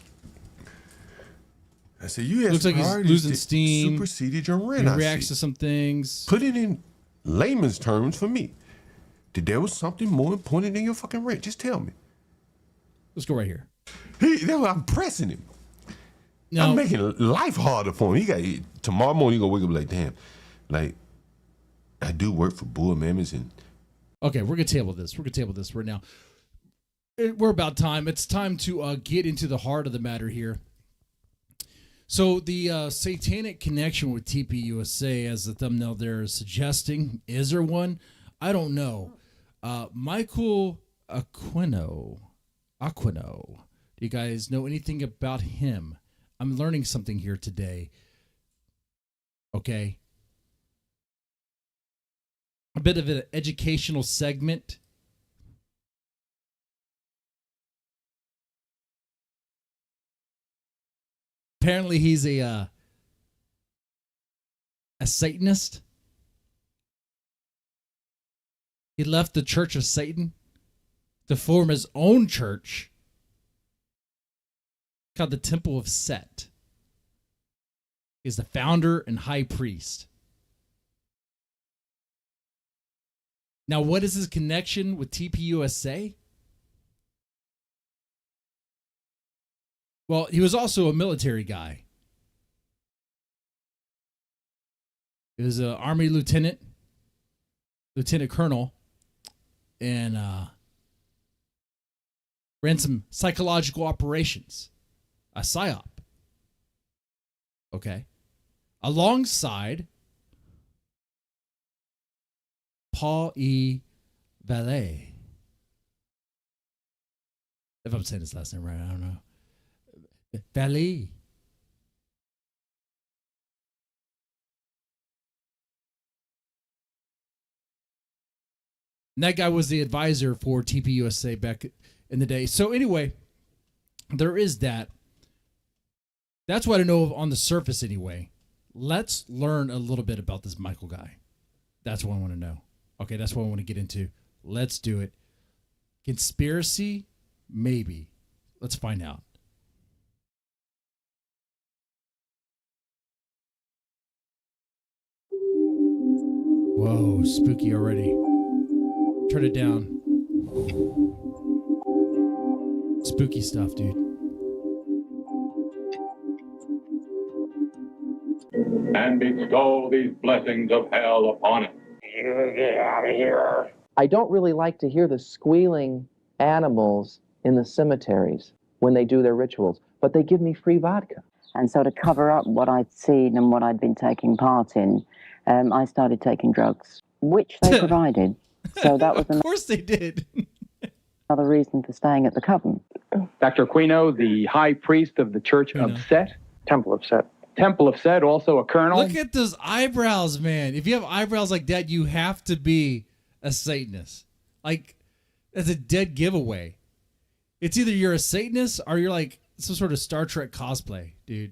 I said, you looks like he's losing steam. Superseded your rent. He reacts to some things. Put it in layman's terms for me. That there was something more important than your fucking rent. Just tell me. Let's go right here. I'm pressing him. No. I'm making life harder for him. He got tomorrow morning. He gonna wake up like, damn, like I do work for Bull Mammoths and. Okay, we're gonna table this. We're gonna table this right now. We're about time. It's time to get into the heart of the matter here. So the satanic connection with TPUSA, as the thumbnail there is suggesting, is there one? I don't know. Michael Aquino. Do you guys know anything about him? I'm learning something here today. Okay. A bit of an educational segment. Apparently he's a Satanist. He left the Church of Satan to form his own church called the Temple of Set. He's the founder and high priest. Now, what is his connection with TPUSA? Well, he was also a military guy. He was an Army lieutenant colonel, and ran some psychological operations, a PSYOP. Okay. Alongside Paul E. Vallely. If I'm saying his last name right, I don't know. Vallely. And that guy was the advisor for TPUSA back in the day. So anyway, there is that. That's what I know of on the surface anyway. Let's learn a little bit about this Michael guy. That's what I want to know. Okay, that's what I want to get into. Let's do it. Conspiracy? Maybe. Let's find out. Whoa, spooky already. Turn it down. Spooky stuff, dude. And bestow these blessings of hell upon it. Get out of here. I don't really like to hear the squealing animals in the cemeteries when they do their rituals, but they give me free vodka. And so to cover up what I'd seen and what I'd been taking part in, I started taking drugs, which they provided. So that was of course they did. Another reason for staying at the coven. Dr. Aquino, the high priest of the Church of Set, Temple of Set, also a colonel. Look at those eyebrows, man. If you have eyebrows like that, you have to be a Satanist. Like, that's a dead giveaway. It's either you're a Satanist or you're like some sort of Star Trek cosplay, dude.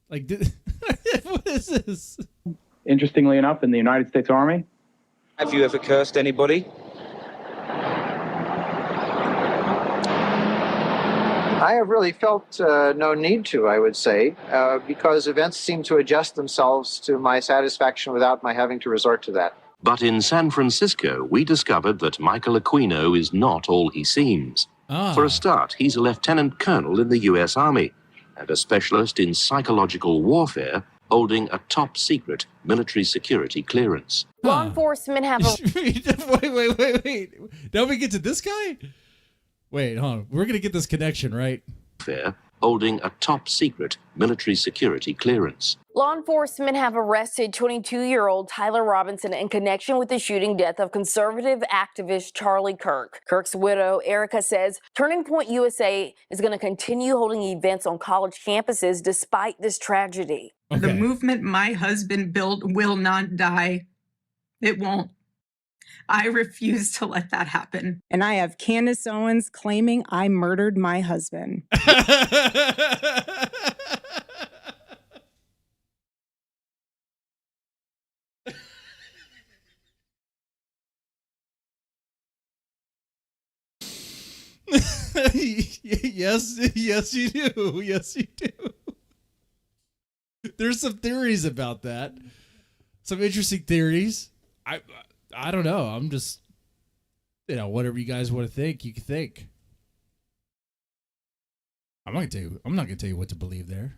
Like, what is this? Interestingly enough, in the United States Army. Have you ever cursed anybody? I have really felt no need to, I would say, because events seem to adjust themselves to my satisfaction without my having to resort to that. But in San Francisco, we discovered that Michael Aquino is not all he seems. For a start, he's a lieutenant colonel in the U.S. Army and a specialist in psychological warfare, holding a top-secret military security clearance. Law enforcement have a... Wait. Now we get to this guy? Wait, hold on. We're going to get this connection, right? Holding a top-secret military security clearance. Law enforcement have arrested 22-year-old Tyler Robinson in connection with the shooting death of conservative activist Charlie Kirk. Kirk's widow, Erica, says Turning Point USA is going to continue holding events on college campuses despite this tragedy. Okay. The movement my husband built will not die. It won't. I refuse to let that happen. And I have Candace Owens claiming I murdered my husband. Yes, you do. Yes, you do. There's some theories about that. Some interesting theories. I don't know. I'm just, whatever you guys want to think, you can think. I'm not gonna tell you what to believe there.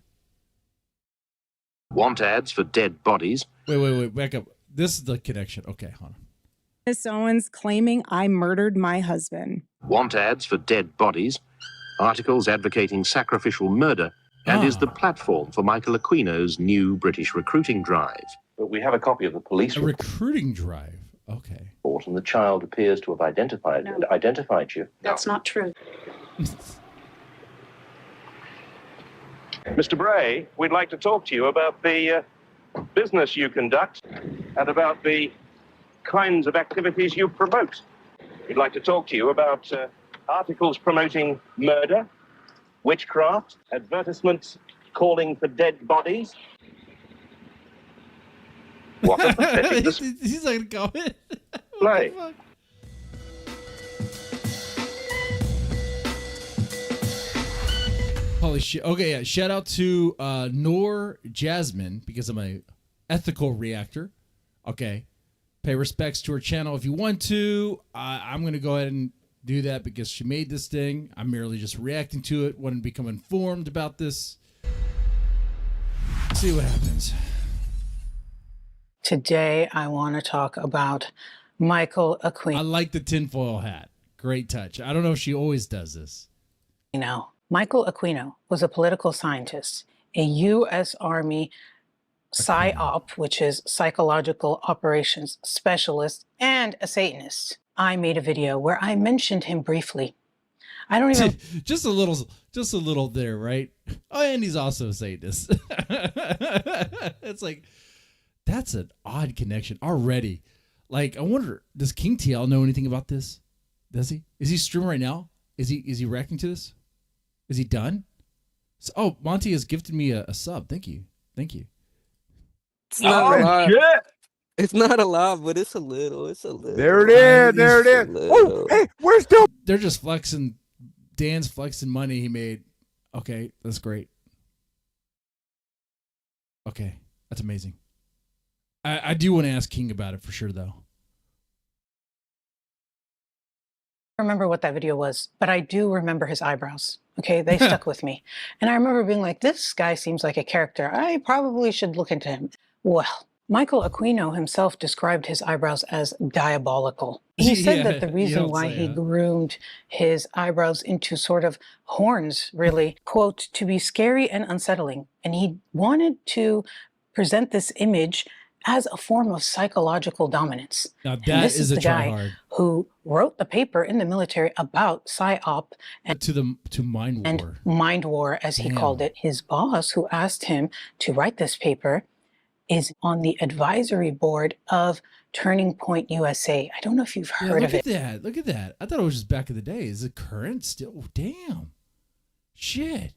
Want ads for dead bodies. Wait, back up. This is the connection. Okay, hold on. Candace Owens claiming I murdered my husband. Want ads for dead bodies. Articles advocating sacrificial murder. And is the platform for Michael Aquino's new British recruiting drive. But we have a copy of the police report, recruiting drive. Okay. and the child appears to have identified you. That's not true. Mr. Bray, we'd like to talk to you about the business you conduct and about the kinds of activities you promote. We'd like to talk to you about articles promoting murder, witchcraft, advertisements calling for dead bodies. What a pathetic He's not gonna comment. display. Holy shit. Okay, yeah. Shout out to Noor Jasmine because I'm a ethical reactor. Okay. Pay respects to her channel if you want to. I'm going to go ahead and do that because she made this thing. I'm merely just reacting to it. Want to become informed about this. See what happens. Today, I want to talk about Michael Aquino. I like the tinfoil hat. Great touch. I don't know if she always does this. Michael Aquino was a political scientist, a U.S. Army PSYOP, which is Psychological Operations Specialist, and a Satanist. I made a video where I mentioned him briefly. I don't even... just a little there, right? Oh, and he's also a Satanist. It's like, that's an odd connection already. Like, I wonder, does King TL know anything about this? Does he? Is he streaming right now? Is he reacting to this? Is he done? Oh, Monty has gifted me a sub. Thank you. It's not a lot. It's not a lot, but it's a little. There it is. Oh, hey, where's Del? They're just flexing. Dan's flexing money he made. Okay, that's great. Okay, that's amazing. I do want to ask King about it for sure, though. I remember what that video was, but I do remember his eyebrows. Okay, they stuck with me. And I remember being like, this guy seems like a character. I probably should look into him. Well, Michael Aquino himself described his eyebrows as diabolical. He said that the reason why he groomed his eyebrows into sort of horns, really, quote, to be scary and unsettling. And he wanted to present this image as a form of psychological dominance. Now that this is the a guy tryhard. who wrote the paper in the military about PSYOP and to mind war. And mind war, as he called it. His boss, who asked him to write this paper, is on the advisory board of Turning Point USA. I don't know if you've heard of it. Look at that. I thought it was just back in the day. Is it current still? Oh, damn. Shit.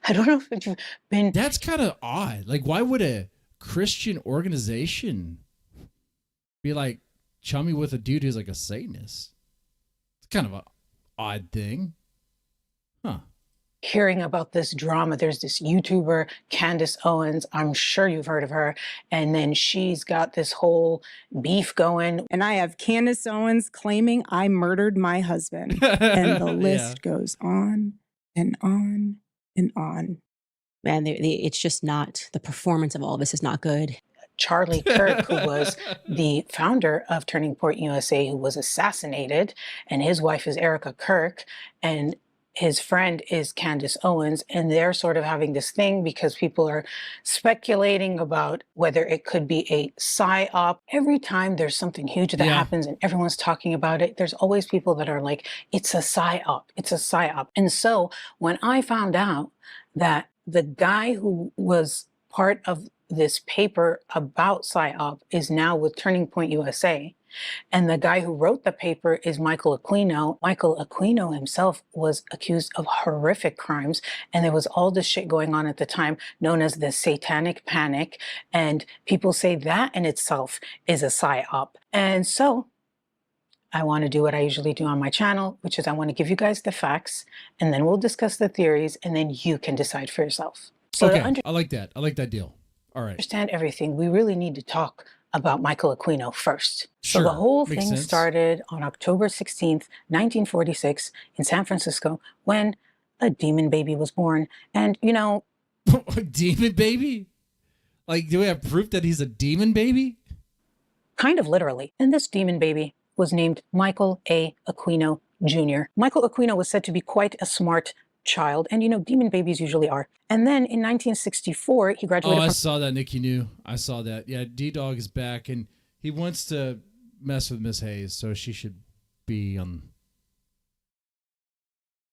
I don't know if you've been... That's kind of odd. Like, why would a Christian organization be like chummy with a dude who's like a Satanist? It's kind of an odd thing. Huh. Hearing about this drama, there's this YouTuber, Candace Owens. I'm sure you've heard of her. And then she's got this whole beef going. And I have Candace Owens claiming I murdered my husband. And the list goes on and on and on. Man, it's just not, the performance of all this is not good. Charlie Kirk, who was the founder of Turning Point USA, who was assassinated, and his wife is Erica Kirk, and his friend is Candace Owens, and they're sort of having this thing because people are speculating about whether it could be a PSYOP. Every time there's something huge that happens and everyone's talking about it, there's always people that are like, it's a PSYOP, it's a PSYOP. And so when I found out that the guy who was part of this paper about PSYOP is now with Turning Point USA. And the guy who wrote the paper is Michael Aquino. Michael Aquino himself was accused of horrific crimes. And there was all this shit going on at the time known as the Satanic Panic. And people say that in itself is a PSYOP. And so I want to do what I usually do on my channel, which is I want to give you guys the facts, and then we'll discuss the theories, and then you can decide for yourself. So okay, I like that. I like that deal. All right. Understand everything. We really need to talk about Michael Aquino first. Sure. So the whole Makes thing sense. started on October 16th, 1946 in San Francisco when a demon baby was born. And, you know... A demon baby? Like, do we have proof that he's a demon baby? Kind of literally. And this demon baby was named Michael A. Aquino Jr. Michael Aquino was said to be quite a smart child, and you know, demon babies usually are. And then in 1964, he graduated I from... saw that, Nick. You knew. I saw that. Yeah, D-Dog is back, and he wants to mess with Miss Hayes, so she should be on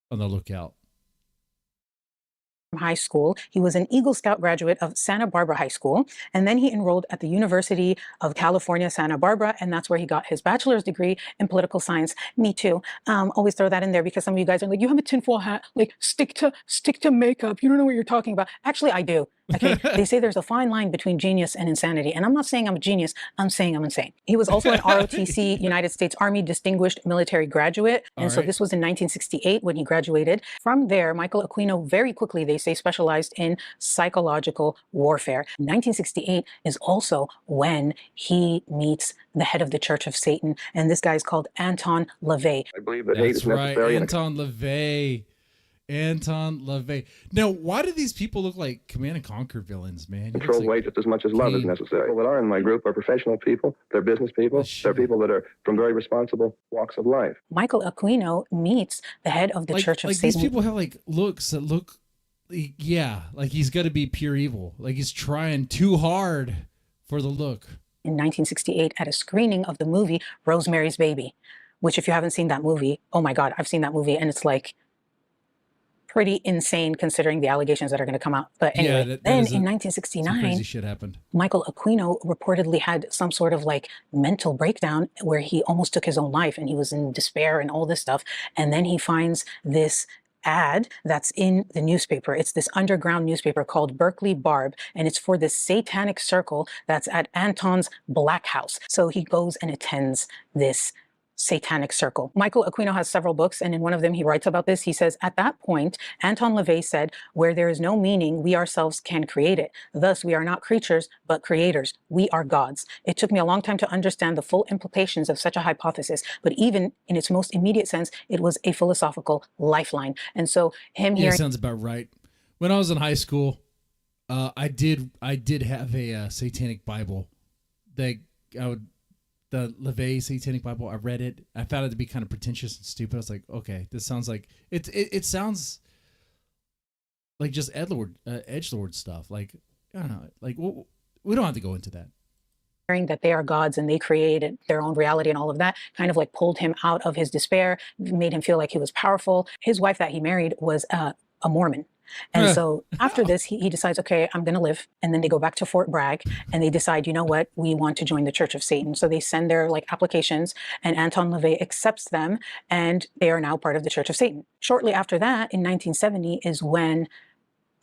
the lookout. High school. He was an Eagle Scout graduate of Santa Barbara High School, and then he enrolled at the University of California, Santa Barbara, and that's where he got his bachelor's degree in political science. Me too. Always throw that in there because some of you guys are like, you have a tinfoil hat, like stick to makeup. You don't know what you're talking about. Actually, I do. Okay, they say there's a fine line between genius and insanity, and I'm not saying I'm a genius. I'm saying I'm insane. He was also an ROTC, United States Army Distinguished Military Graduate, and so this was in 1968 when he graduated. From there, Michael Aquino very quickly, they say, specialized in psychological warfare. 1968 is also when he meets the head of the Church of Satan, and this guy is called Anton LaVey. I believe that hate That's is right, necessary. Anton LaVey. Anton LaVey. Now, why do these people look like Command and Conquer villains, man? Control weight just as much as love is necessary. People that are in my group are professional people. They're business people. They're people that are from very responsible walks of life. Michael Aquino meets the head of the Church of Satan. These people have like looks that look, yeah, like he's got to be pure evil. Like he's trying too hard for the look. In 1968 at a screening of the movie Rosemary's Baby, which if you haven't seen that movie, oh my God, I've seen that movie and it's like pretty insane considering the allegations that are going to come out. But anyway, then in 1969, crazy shit happened. Michael Aquino reportedly had some sort of like mental breakdown where he almost took his own life and he was in despair and all this stuff. And then he finds this ad that's in the newspaper. It's this underground newspaper called Berkeley Barb, and it's for this satanic circle that's at Anton's Black House. So he goes and attends this satanic circle. Michael Aquino has several books, and in one of them he writes about this. He says, at that point, Anton LaVey said, where there is no meaning, we ourselves can create it. Thus, we are not creatures, but creators. We are gods. It took me a long time to understand the full implications of such a hypothesis, but even in its most immediate sense, it was a philosophical lifeline. And so him hearing... sounds about right. When I was in high school, I did have a satanic Bible that the LaVey Satanic Bible. I read it. I found it to be kind of pretentious and stupid. I was like, okay, this sounds like it sounds like just edgelord stuff. Like, I don't know. Like, we don't have to go into that. That they are gods and they created their own reality and all of that kind of like pulled him out of his despair, made him feel like he was powerful. His wife that he married was a Mormon. And so after this, he decides, okay, I'm going to live. And then they go back to Fort Bragg and they decide, you know what, we want to join the Church of Satan. So they send their like applications and Anton LaVey accepts them and they are now part of the Church of Satan. Shortly after that, in 1970 is when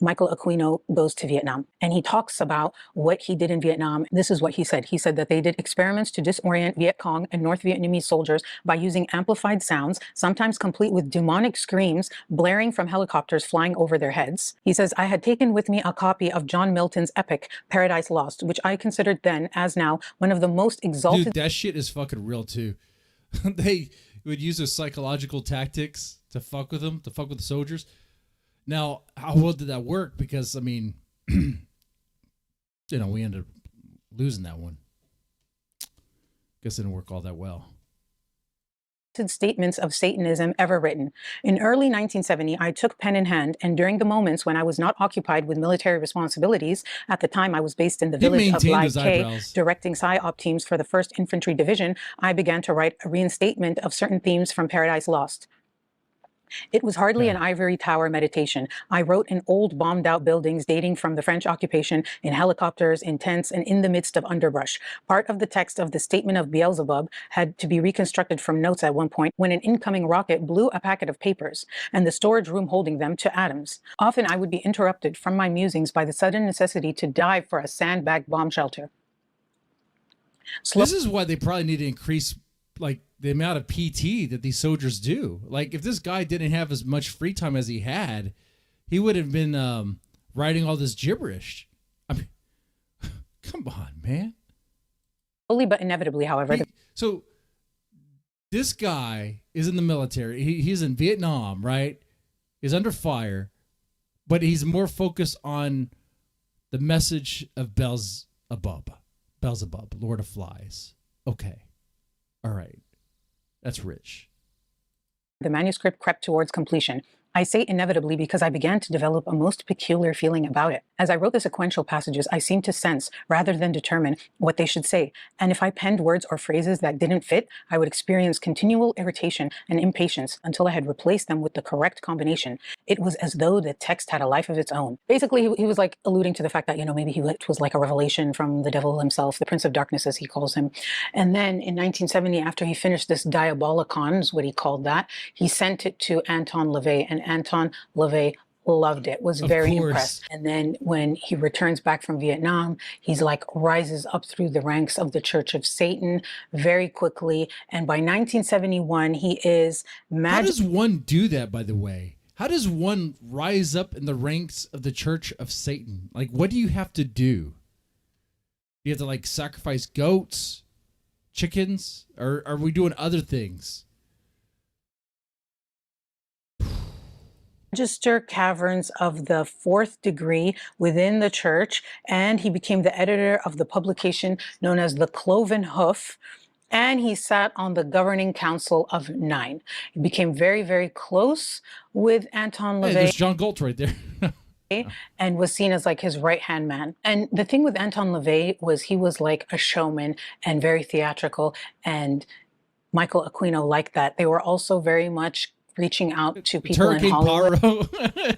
Michael Aquino goes to Vietnam and he talks about what he did in Vietnam. This is what he said. He said that they did experiments to disorient Viet Cong and North Vietnamese soldiers by using amplified sounds, sometimes complete with demonic screams blaring from helicopters flying over their heads. He says, I had taken with me a copy of John Milton's epic, Paradise Lost, which I considered then, as now, one of the most exalted... Dude, that shit is fucking real too. They would use those psychological tactics to fuck with them, to fuck with the soldiers. Now, how well did that work? Because, I mean, you know, we ended up losing that one. Guess it didn't work all that well. Statements of Satanism ever written. In early 1970, I took pen in hand, and during the moments when I was not occupied with military responsibilities, at the time I was based in the village of Live K, directing PSYOP teams for the 1st Infantry Division, I began to write a reinstatement of certain themes from Paradise Lost. It was hardly an ivory tower meditation. I wrote in old bombed out buildings dating from the French occupation, in helicopters, in tents, and in the midst of underbrush. Part of the text of the Statement of Beelzebub had to be reconstructed from notes at one point when an incoming rocket blew a packet of papers and the storage room holding them to atoms. Often I would be interrupted from my musings by the sudden necessity to dive for a sandbag bomb shelter. This is why they probably need to increase like the amount of PT that these soldiers do. Like if this guy didn't have as much free time as he had, he would have been writing all this gibberish. I mean, come on, man. Slowly but inevitably, however. So this guy is in the military. He's in Vietnam, right? He's under fire, but he's more focused on the message of Beelzebub, Lord of Flies. Okay. All right. That's rich. The manuscript crept towards completion. I say inevitably because I began to develop a most peculiar feeling about it. As I wrote the sequential passages, I seemed to sense, rather than determine, what they should say. And if I penned words or phrases that didn't fit, I would experience continual irritation and impatience until I had replaced them with the correct combination. It was as though the text had a life of its own. Basically, he was like alluding to the fact that, maybe it was like a revelation from the devil himself, the Prince of Darkness, as he calls him. And then in 1970, after he finished this Diabolicon, is what he called that, he sent it to Anton LaVey, and Anton LaVey loved it, was very impressed. And then when he returns back from Vietnam, he's like rises up through the ranks of the Church of Satan very quickly. And by 1971, he is How does one do that, by the way? How does one rise up in the ranks of the Church of Satan? Like, what do you have to do? You have to like sacrifice goats, chickens, or are we doing other things? Register caverns of the 4th degree within the church, and he became the editor of the publication known as the Cloven Hoof, and he sat on the governing council of 9. He became very, very close with Anton LaVey. Hey, there's John Galt right there. And was seen as like his right-hand man. And the thing with Anton LaVey was he was like a showman and very theatrical, and Michael Aquino liked that. They were also very much reaching out to people in Hollywood.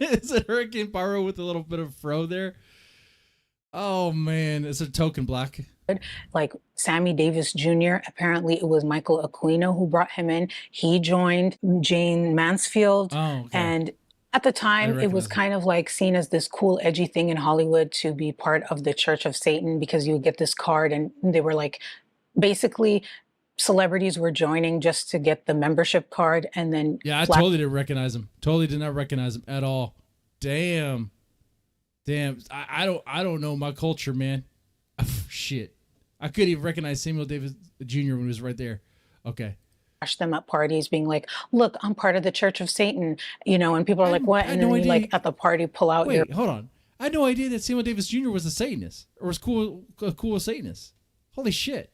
Is it Hurricane Pyro with a little bit of fro there? Oh man, it's a token black. Like Sammy Davis Jr., apparently it was Michael Aquino who brought him in. He joined Jane Mansfield. And at the time, it was kind of like seen as this cool, edgy thing in Hollywood to be part of the Church of Satan, because you would get this card and they were like, basically, celebrities were joining just to get the membership card, and then I totally didn't recognize him. Totally did not recognize him at all. Damn. I don't know my culture, man. Shit. I couldn't even recognize Samuel Davis Jr. when he was right there. Okay. Flash them at parties being like, look, I'm part of the Church of Satan, and people are like, what? And then you like at the party pull out your... Wait, hold on. I had no idea that Samuel Davis Jr. was a Satanist, or was a cool Satanist. Holy shit.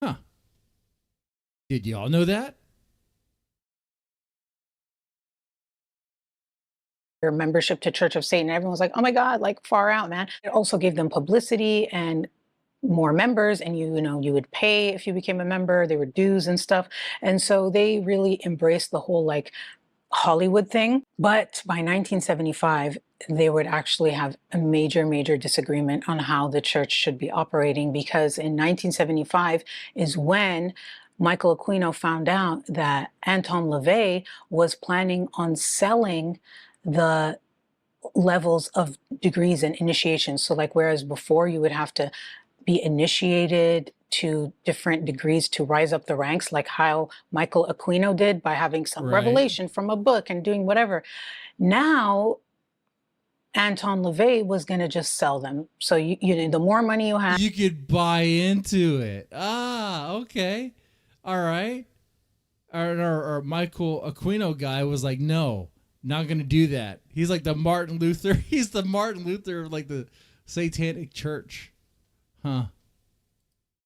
Huh. Did y'all know that? Your membership to Church of Satan. Everyone was like, oh my God, like far out, man. It also gave them publicity and more members, and you would pay if you became a member. There were dues and stuff. And so they really embraced the whole like Hollywood thing. But by 1975, they would actually have a major disagreement on how the church should be operating, because in 1975 is when Michael Aquino found out that Anton LaVey was planning on selling the levels of degrees and initiations. So like, whereas before you would have to be initiated to different degrees to rise up the ranks, like how Michael Aquino did by having some revelation from a book and doing whatever. Now, Anton LaVey was going to just sell them. So the more money you have, you could buy into it. Okay. All right. Our Michael Aquino guy was like, no, not going to do that. He's like the Martin Luther. He's the Martin Luther of like the Satanic Church. Huh.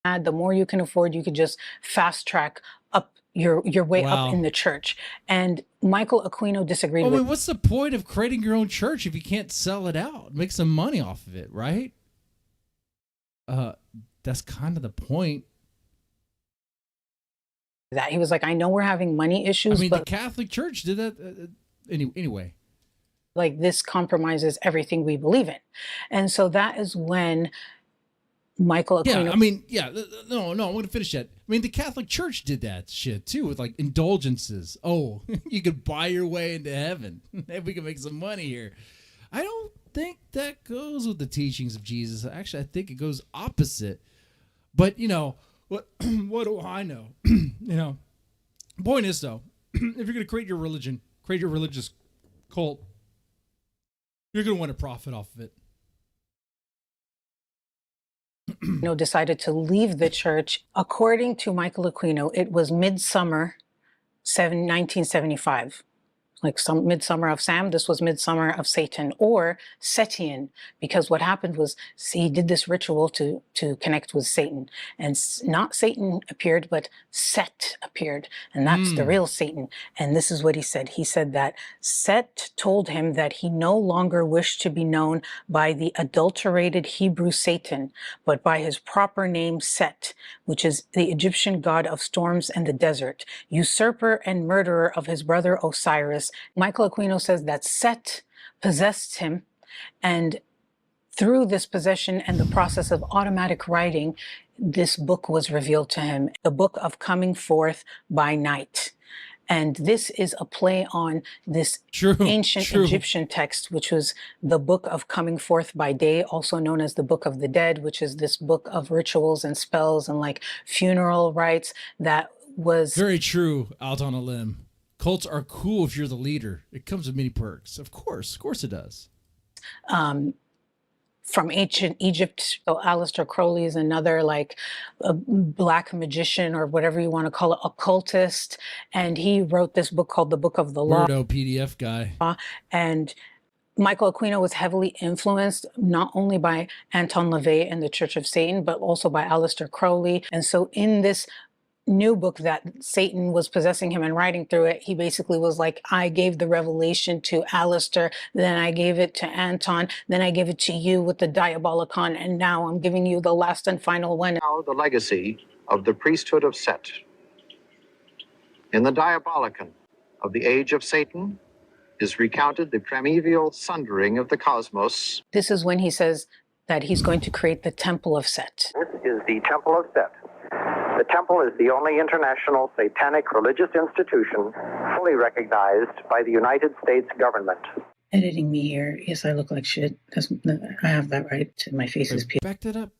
The more you can afford, you could just fast track up your way up in the church. And Michael Aquino disagreed with. What's the point of creating your own church if you can't sell it out, make some money off of it, right? That's kind of the point. that. He was like, I know we're having money issues, I mean, but the Catholic Church did that anyway. Like, this compromises everything we believe in. And so that is when Michael Aquino. Yeah, I mean, no, I'm going to finish that. I mean, the Catholic Church did that shit too with like indulgences. Oh, you could buy your way into heaven. If we can make some money here. I don't think that goes with the teachings of Jesus. Actually, I think it goes opposite. But, what do I know? Point is, though, if you're going to create your religion, create your religious cult, you're going to want to profit off of it. Decided to leave the church. According to Michael Aquino, it was midsummer 1975. Like some midsummer of Sam, this was midsummer of Satan, or Setian, because what happened was he did this ritual to connect with Satan, and not Satan appeared, but Set appeared, and that's the real Satan. And this is what he said. He said that Set told him that he no longer wished to be known by the adulterated Hebrew Satan, but by his proper name Set, which is the Egyptian god of storms and the desert, usurper and murderer of his brother Osiris. Michael Aquino says that Set possessed him, and through this possession and the process of automatic writing, this book was revealed to him, the Book of Coming Forth by Night. And this is a play on this ancient Egyptian text, which was the Book of Coming Forth by Day, also known as the Book of the Dead, which is this book of rituals and spells and like funeral rites that was... Very true, out on a limb. Cults are cool if you're the leader. It comes with many perks. Of course it does. From ancient Egypt, so Aleister Crowley is another like a black magician or whatever you want to call it, occultist. And he wrote this book called the Book of the Law. Weirdo PDF guy. And Michael Aquino was heavily influenced not only by Anton LaVey and the Church of Satan, but also by Aleister Crowley. And so in this new book that Satan was possessing him and writing through it, he basically was like, I gave the revelation to Aleister, then I gave it to Anton, then I gave it to you with the Diabolicon, and now I'm giving you the last and final one. Now the legacy of the priesthood of Set. In the Diabolicon of the age of Satan is recounted the primeval sundering of the cosmos. This is when he says that he's going to create the Temple of Set. This is the Temple of Set. The temple is the only international satanic religious institution fully recognized by the United States government. Editing me here. Yes, I look like shit. I have that right. My face is peeled. Back that up.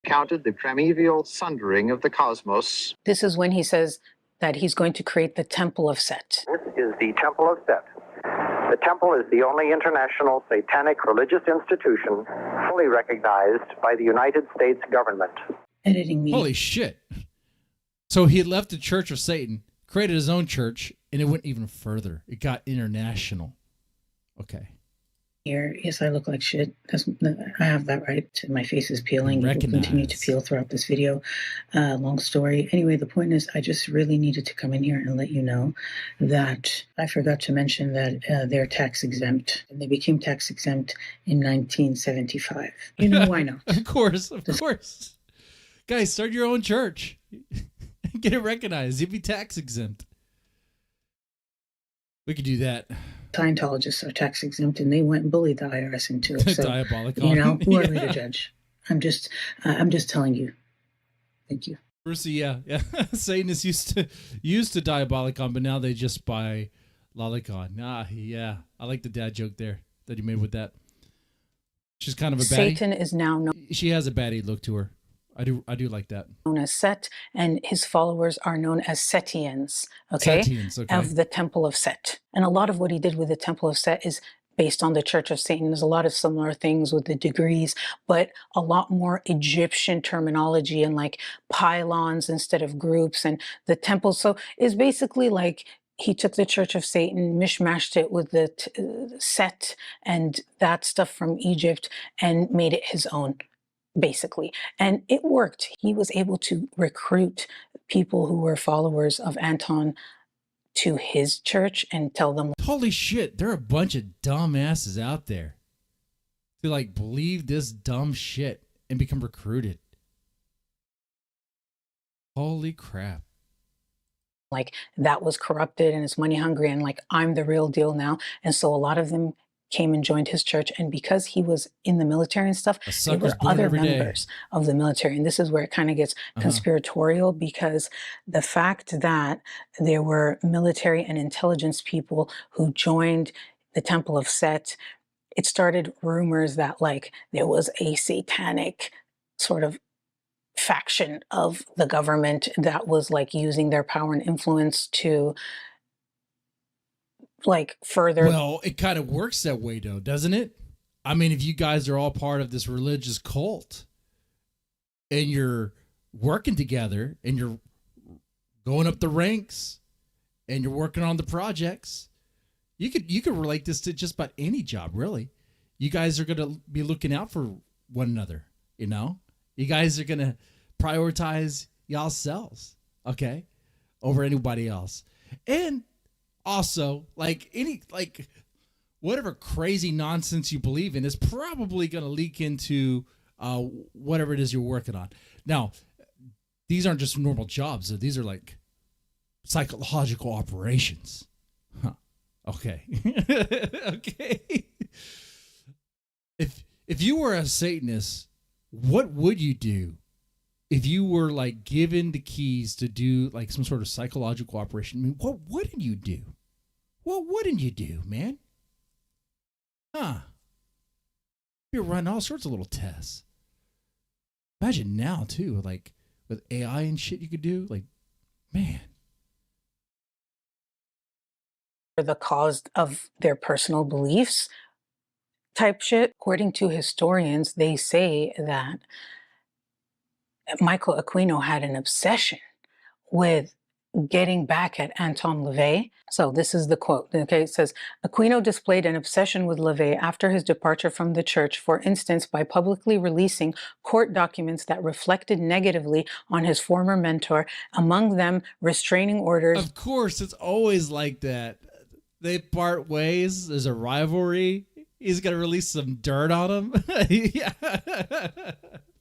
Counted the primeval sundering of the cosmos. This is when he says that he's going to create the Temple of Set. This is the Temple of Set. The temple is the only international satanic religious institution fully recognized by the United States government. Editing me. Holy shit. So he left the Church of Satan, created his own church, and it went even further. It got international. Okay. Here, yes, I look like shit. I have that right. My face is peeling. It will continue to peel throughout this video. Long story. Anyway, the point is, I just really needed to come in here and let you know that I forgot to mention that they're tax exempt. And they became tax exempt in 1975. You know why not? Of course. Guys, start your own church. Get it recognized. You'll be tax exempt. We could do that. Scientologists are tax exempt, and they went and bullied the IRS into it. So, Diabolical. Who are we to judge? I'm just telling you. Thank you. Brucey, yeah. Satanists used to Diabolicon, but now they just buy Lolicon. Yeah. I like the dad joke there that he made with that. She's kind of a baddie. Satan is now known. She has a baddie look to her. I do like that. Known as Set, and his followers are known as Setians, okay? Of the Temple of Set. And a lot of what he did with the Temple of Set is based on the Church of Satan. There's a lot of similar things with the degrees, but a lot more Egyptian terminology and like pylons instead of groups and the temple. So it's basically like he took the Church of Satan, mishmashed it with the Set and that stuff from Egypt and made it his own. Basically. And it worked. He was able to recruit people who were followers of Anton to his church and tell them, holy shit, there are a bunch of dumbasses out there who like believe this dumb shit and become recruited. Holy crap. Like that was corrupted and is money hungry and like I'm the real deal now. And so a lot of them came and joined his church, and because he was in the military and stuff, there were other members of the military, and this is where it kind of gets conspiratorial, because the fact that there were military and intelligence people who joined the Temple of Set, it started rumors that like there was a satanic sort of faction of the government that was like using their power and influence to like further. Well, it kind of works that way though, doesn't it? I mean, if you guys are all part of this religious cult and you're working together and you're going up the ranks and you're working on the projects, you could relate this to just about any job, really. You guys are going to be looking out for one another, you know? You guys are going to prioritize y'all selves, okay, over anybody else. And also, like whatever crazy nonsense you believe in is probably going to leak into whatever it is you're working on. Now, these aren't just normal jobs. These are like psychological operations. Huh. Okay. Okay. If you were a Satanist, what would you do if you were like given the keys to do like some sort of psychological operation? I mean, what wouldn't you do? What wouldn't you do, man? Huh? You're running all sorts of little tests. Imagine now too, like with AI and shit you could do. Like, man. The cause of their personal beliefs type shit. According to historians, they say that Michael Aquino had an obsession with getting back at Anton LaVey. So this is the quote. Okay, it says, Aquino displayed an obsession with LaVey after his departure from the church, for instance, by publicly releasing court documents that reflected negatively on his former mentor, among them restraining orders. Of course, it's always like that. They part ways. There's a rivalry. He's going to release some dirt on him. Yeah.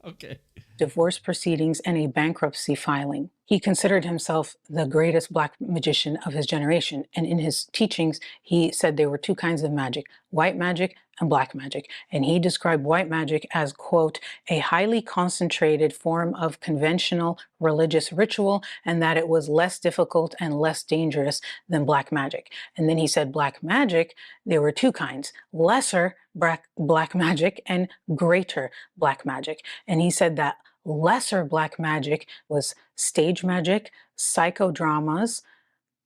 Okay. Divorce proceedings, and a bankruptcy filing. He considered himself the greatest black magician of his generation, and in his teachings, he said there were two kinds of magic, white magic and black magic. And he described white magic as, quote, a highly concentrated form of conventional religious ritual, and that it was less difficult and less dangerous than black magic. And then he said black magic, there were two kinds, lesser black magic and greater black magic. And he said that lesser black magic was stage magic, psychodramas,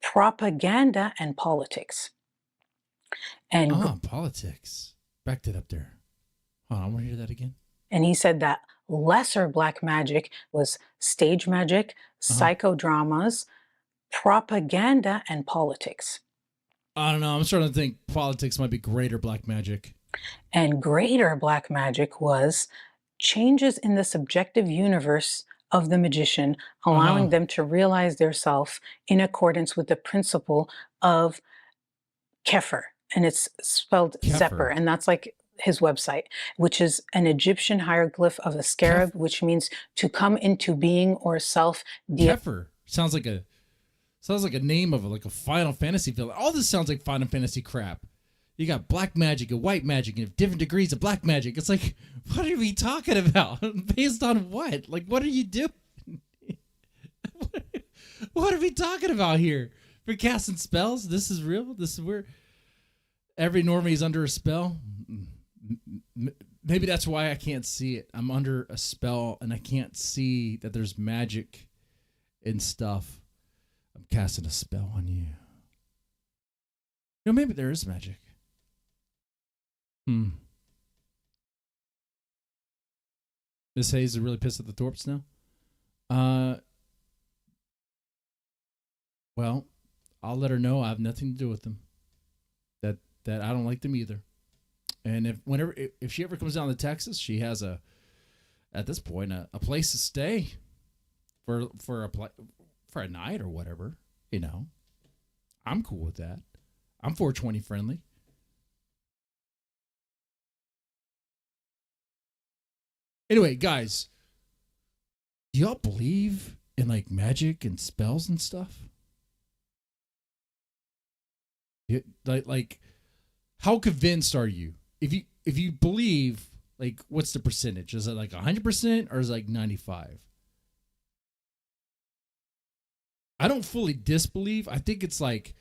propaganda, and politics. And politics. Backed it up there. Hold on, I want to hear that again. And he said that lesser black magic was stage magic, psychodramas, propaganda, and politics. I don't know. I'm starting to think politics might be greater black magic. And greater black magic was changes in the subjective universe of the magician, allowing them to realize their self in accordance with the principle of Kefir. And it's spelled Zephyr. And that's like his website, which is an Egyptian hieroglyph of a scarab, which means to come into being or self. Kefir sounds like a name of like a Final Fantasy villain. All this sounds like Final Fantasy crap. You got black magic and white magic and different degrees of black magic. It's like, what are we talking about? Based on what? Like, what are you doing? What are we talking about here? We're casting spells? This is real? This is where every normie is under a spell? Maybe that's why I can't see it. I'm under a spell and I can't see that there's magic and stuff. I'm casting a spell on you. You know, maybe there is magic. Miss Hayes is really pissed at the Thorpes now. Well, I'll let her know I have nothing to do with them. That I don't like them either. And if she ever comes down to Texas, she has at this point a place to stay for a night or whatever. You know, I'm cool with that. I'm 420 friendly. Anyway, guys, do y'all believe in like magic and spells and stuff? Like, how convinced are you? If you believe, like, what's the percentage? Is it like 100% or is it like 95? I don't fully disbelieve. I think it's like,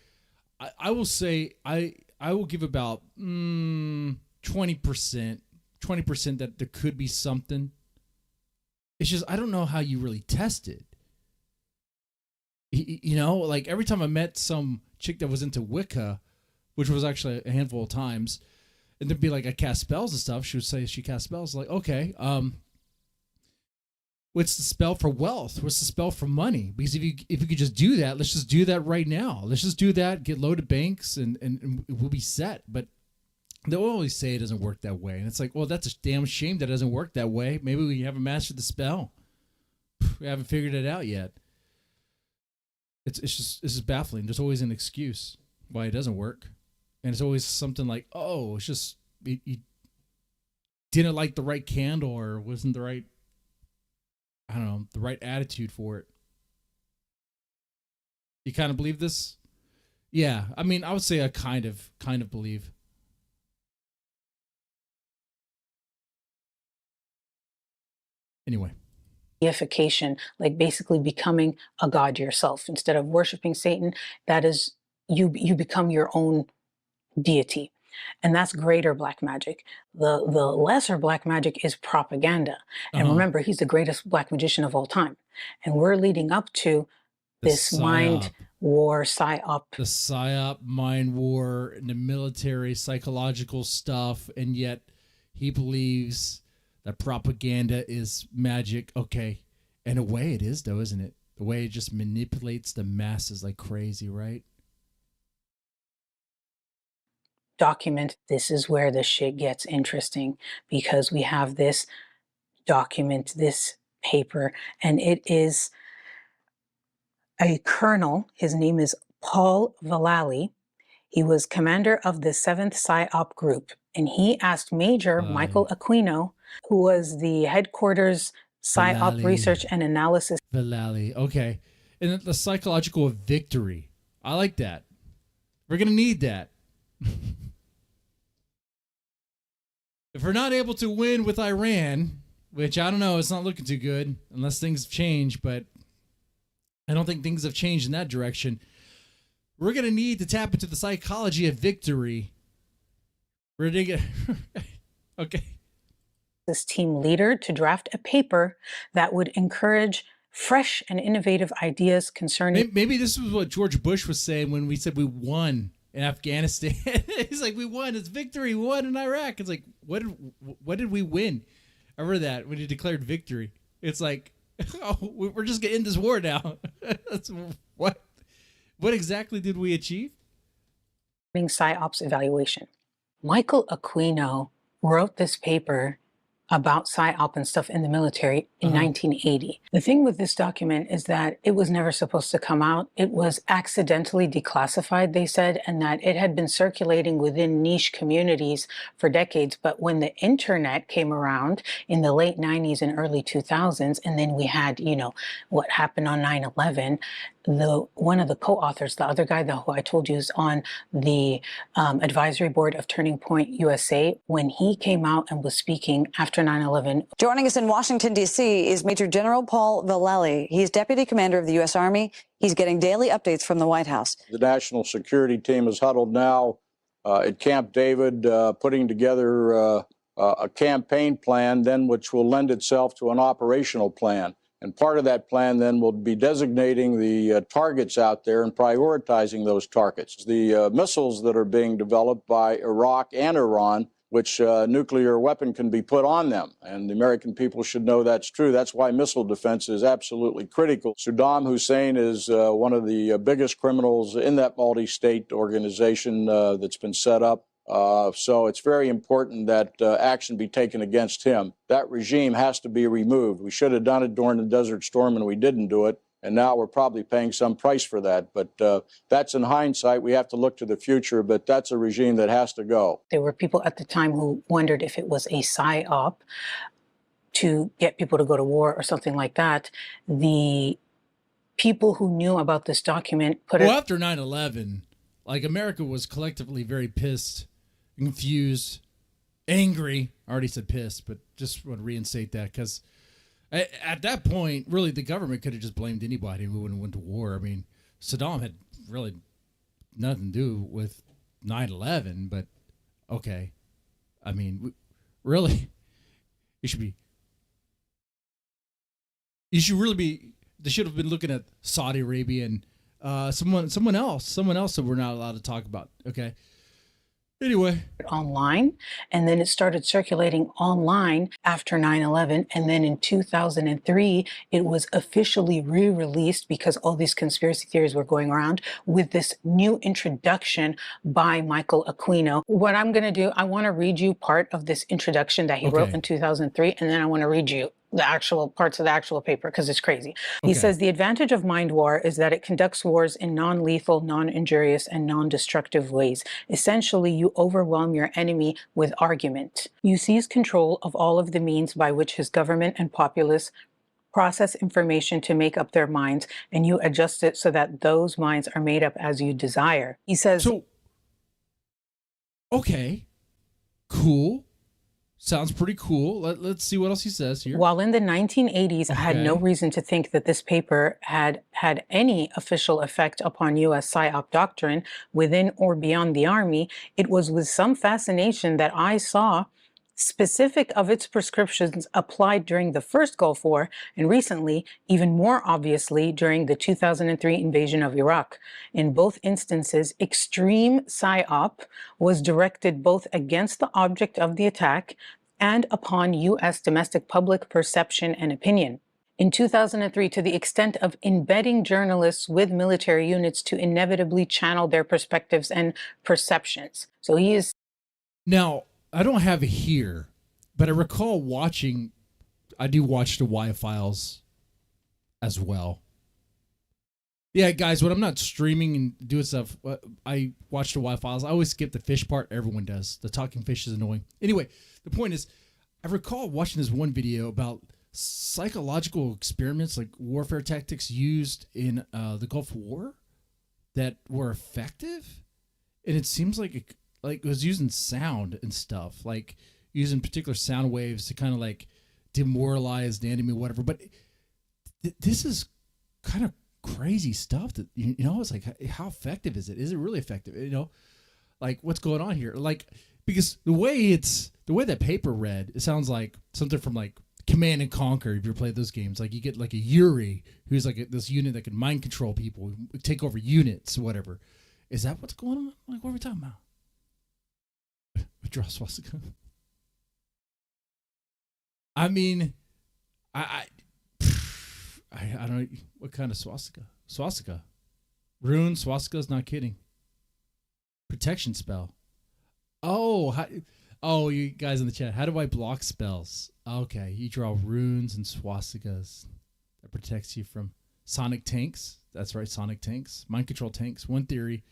I will say I will give about 20%, 20% that there could be something. It's just, I don't know how you really test it. You know, like every time I met some chick that was into Wicca, which was actually a handful of times, and there'd be like, I cast spells and stuff. She would say she cast spells. Like, okay, what's the spell for wealth? What's the spell for money? Because if you could just do that, let's just do that right now. Let's just do that, get loaded banks, and we'll be set. But they'll always say it doesn't work that way. And it's like, well, that's a damn shame that it doesn't work that way. Maybe we haven't mastered the spell. We haven't figured it out yet. It's just baffling. There's always an excuse why it doesn't work. And it's always something like, oh, it's just, you didn't light the right candle or wasn't the right, I don't know, the right attitude for it. You kind of believe this? Yeah. I mean, I would say I kind of believe. Anyway. Deification, like basically becoming a god yourself. Instead of worshiping Satan, that is, you become your own deity. And that's greater black magic. The lesser black magic is propaganda. And remember, he's the greatest black magician of all time. And we're leading up to this mind war, PSYOP. The PSYOP, mind war, and the military, psychological stuff. And yet he believes that propaganda is magic. Okay. In a way it is, though, isn't it? The way it just manipulates the masses like crazy, right? Document. This is where the shit gets interesting, because we have this document, this paper, and it is a colonel. His name is Paul Vallely. He was commander of the 7th PSYOP group, and he asked Major Michael Aquino, who was the headquarters PSYOP research and analysis. Vallely, okay. And the psychological victory. I like that. We're going to need that. If we're not able to win with Iran, which I don't know, it's not looking too good unless things change, but I don't think things have changed in that direction. We're going to need to tap into the psychology of victory. We're going to get... Okay. This team leader to draft a paper that would encourage fresh and innovative ideas concerning... Maybe this was what George Bush was saying when we said we won in Afghanistan. He's like, we won. It's victory. We won in Iraq. It's like, what did we win? I remember that when he declared victory. It's like, oh, we're just going to end this war now. That's what exactly did we achieve? PSYOP's evaluation. Michael Aquino wrote this paper about PSYOP and stuff in the military in 1980. The thing with this document is that it was never supposed to come out. It was accidentally declassified, they said, and that it had been circulating within niche communities for decades. But when the internet came around in the late 90s and early 2000s, and then we had, you know, what happened on 9/11, one of the co-authors, the other guy who I told you is on the advisory board of Turning Point USA, when he came out and was speaking after 9/11. Joining us in Washington, D.C. is Major General Paul Vallely. He's Deputy Commander of the U.S. Army. He's getting daily updates from the White House. The national security team is huddled now at Camp David, putting together a campaign plan, then which will lend itself to an operational plan. And part of that plan then will be designating the targets out there and prioritizing those targets. The missiles that are being developed by Iraq and Iran, which nuclear weapon can be put on them. And the American people should know that's true. That's why missile defense is absolutely critical. Saddam Hussein is one of the biggest criminals in that multi-state organization that's been set up. So it's very important that action be taken against him. That regime has to be removed. We should have done it during the Desert Storm, and we didn't do it. And now we're probably paying some price for that. But that's in hindsight. We have to look to the future, but that's a regime that has to go. There were people at the time who wondered if it was a PSYOP to get people to go to war or something like that. The people who knew about this document put Well, it after 9/11, like America was collectively very pissed, confused, angry. I already said pissed, but just want to reinstate that because at that point, really, the government could have just blamed anybody who wouldn't went to war. I mean, Saddam had really nothing to do with 9/11, but okay. I mean, really, you should really be. They should have been looking at Saudi Arabia and someone else that we're not allowed to talk about. Okay. Anyway, online, and then it started circulating online after 9/11, and then in 2003 it was officially re-released because all these conspiracy theories were going around with this new introduction by Michael Aquino. What I'm going to do, I want to read you part of this introduction that he wrote in 2003, and then I want to read you the actual parts of the actual paper because it's crazy. He says the advantage of mind war is that it conducts wars in non-lethal, non-injurious, and non-destructive ways. Essentially, you overwhelm your enemy with argument. You seize control of all of the means by which his government and populace process information to make up their minds, and you adjust it so that those minds are made up as you desire. He says, okay, cool. Sounds pretty cool. Let's see what else he says here. While in the 1980s, I had no reason to think that this paper had any official effect upon U.S. PSYOP doctrine within or beyond the Army, it was with some fascination that I saw specific of its prescriptions applied during the first Gulf War, and recently, even more obviously, during the 2003 invasion of Iraq. In both instances, extreme PSYOP was directed both against the object of the attack and upon U.S. domestic public perception and opinion. In 2003, to the extent of embedding journalists with military units to inevitably channel their perspectives and perceptions. So he is... Now, I don't have it here, but I recall watching, I do watch the Y Files as well. Yeah, guys, when I'm not streaming and doing stuff, I watch the Y Files. I always skip the fish part. Everyone does. The talking fish is annoying. Anyway, the point is, I recall watching this one video about psychological experiments, like warfare tactics used in the Gulf War that were effective. And it seems like it was using sound and stuff, like using particular sound waves to kind of like demoralize the enemy, whatever. But this is kind of crazy stuff that, you know, it's like, how effective is it? Is it really effective? You know, like what's going on here? Like, because the way that paper read, it sounds like something from like Command and Conquer. If you play those games, like you get like a Yuri, who's like this unit that can mind control people, take over units, whatever. Is that what's going on? Like, what are we talking about? Draw swastika. I mean, I don't know what kind of swastika. Swastika, rune swastika is not kidding. Protection spell. Oh, you guys in the chat. How do I block spells? Okay, you draw runes and swastikas that protects you from sonic tanks. That's right, sonic tanks, mind control tanks. One theory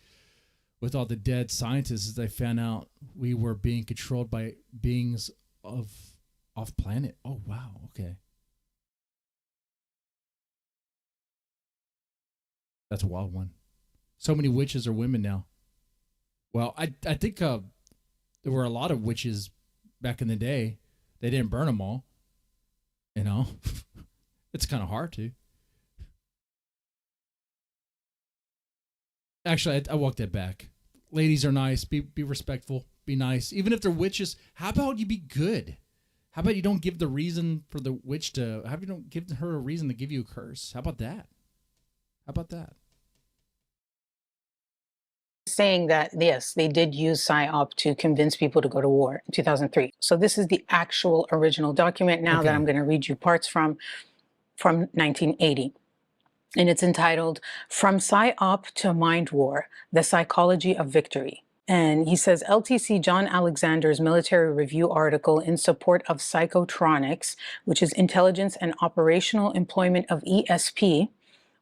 with all the dead scientists is they found out we were being controlled by beings off planet. Oh, wow. Okay. That's a wild one. So many witches are women now. Well, I think there were a lot of witches back in the day. They didn't burn them all. You know, it's kind of hard to. Actually, I walked that back. Ladies are nice. Be respectful. Be nice. Even if they're witches, how about you be good? How about you don't give the reason for the witch to... How about you don't give her a reason to give you a curse? How about that? How about that? Saying that, yes, they did use PSYOP to convince people to go to war in 2003. So this is the actual original document now that I'm going to read you parts from 1980. And it's entitled, From PSYOP to Mind War, The Psychology of Victory. And he says, LTC John Alexander's military review article in support of psychotronics, which is intelligence and operational employment of ESP,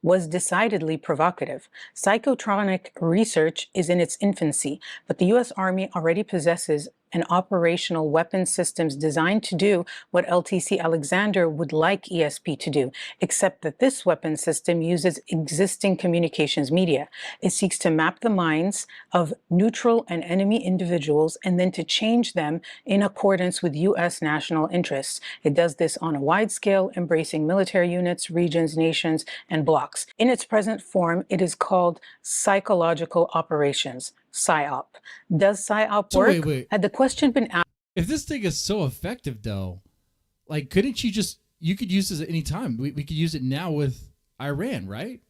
was decidedly provocative. Psychotronic research is in its infancy, but the U.S. Army already possesses and operational weapon systems designed to do what LTC Alexander would like ESP to do, except that this weapon system uses existing communications media. It seeks to map the minds of neutral and enemy individuals and then to change them in accordance with U.S. national interests. It does this on a wide scale, embracing military units, regions, nations, and blocks. In its present form, it is called psychological operations, PSYOP. Does PSYOP work? Wait. Had the question been asked? If this thing is so effective, though, like, couldn't you could use this at any time. We could use it now with Iran, right?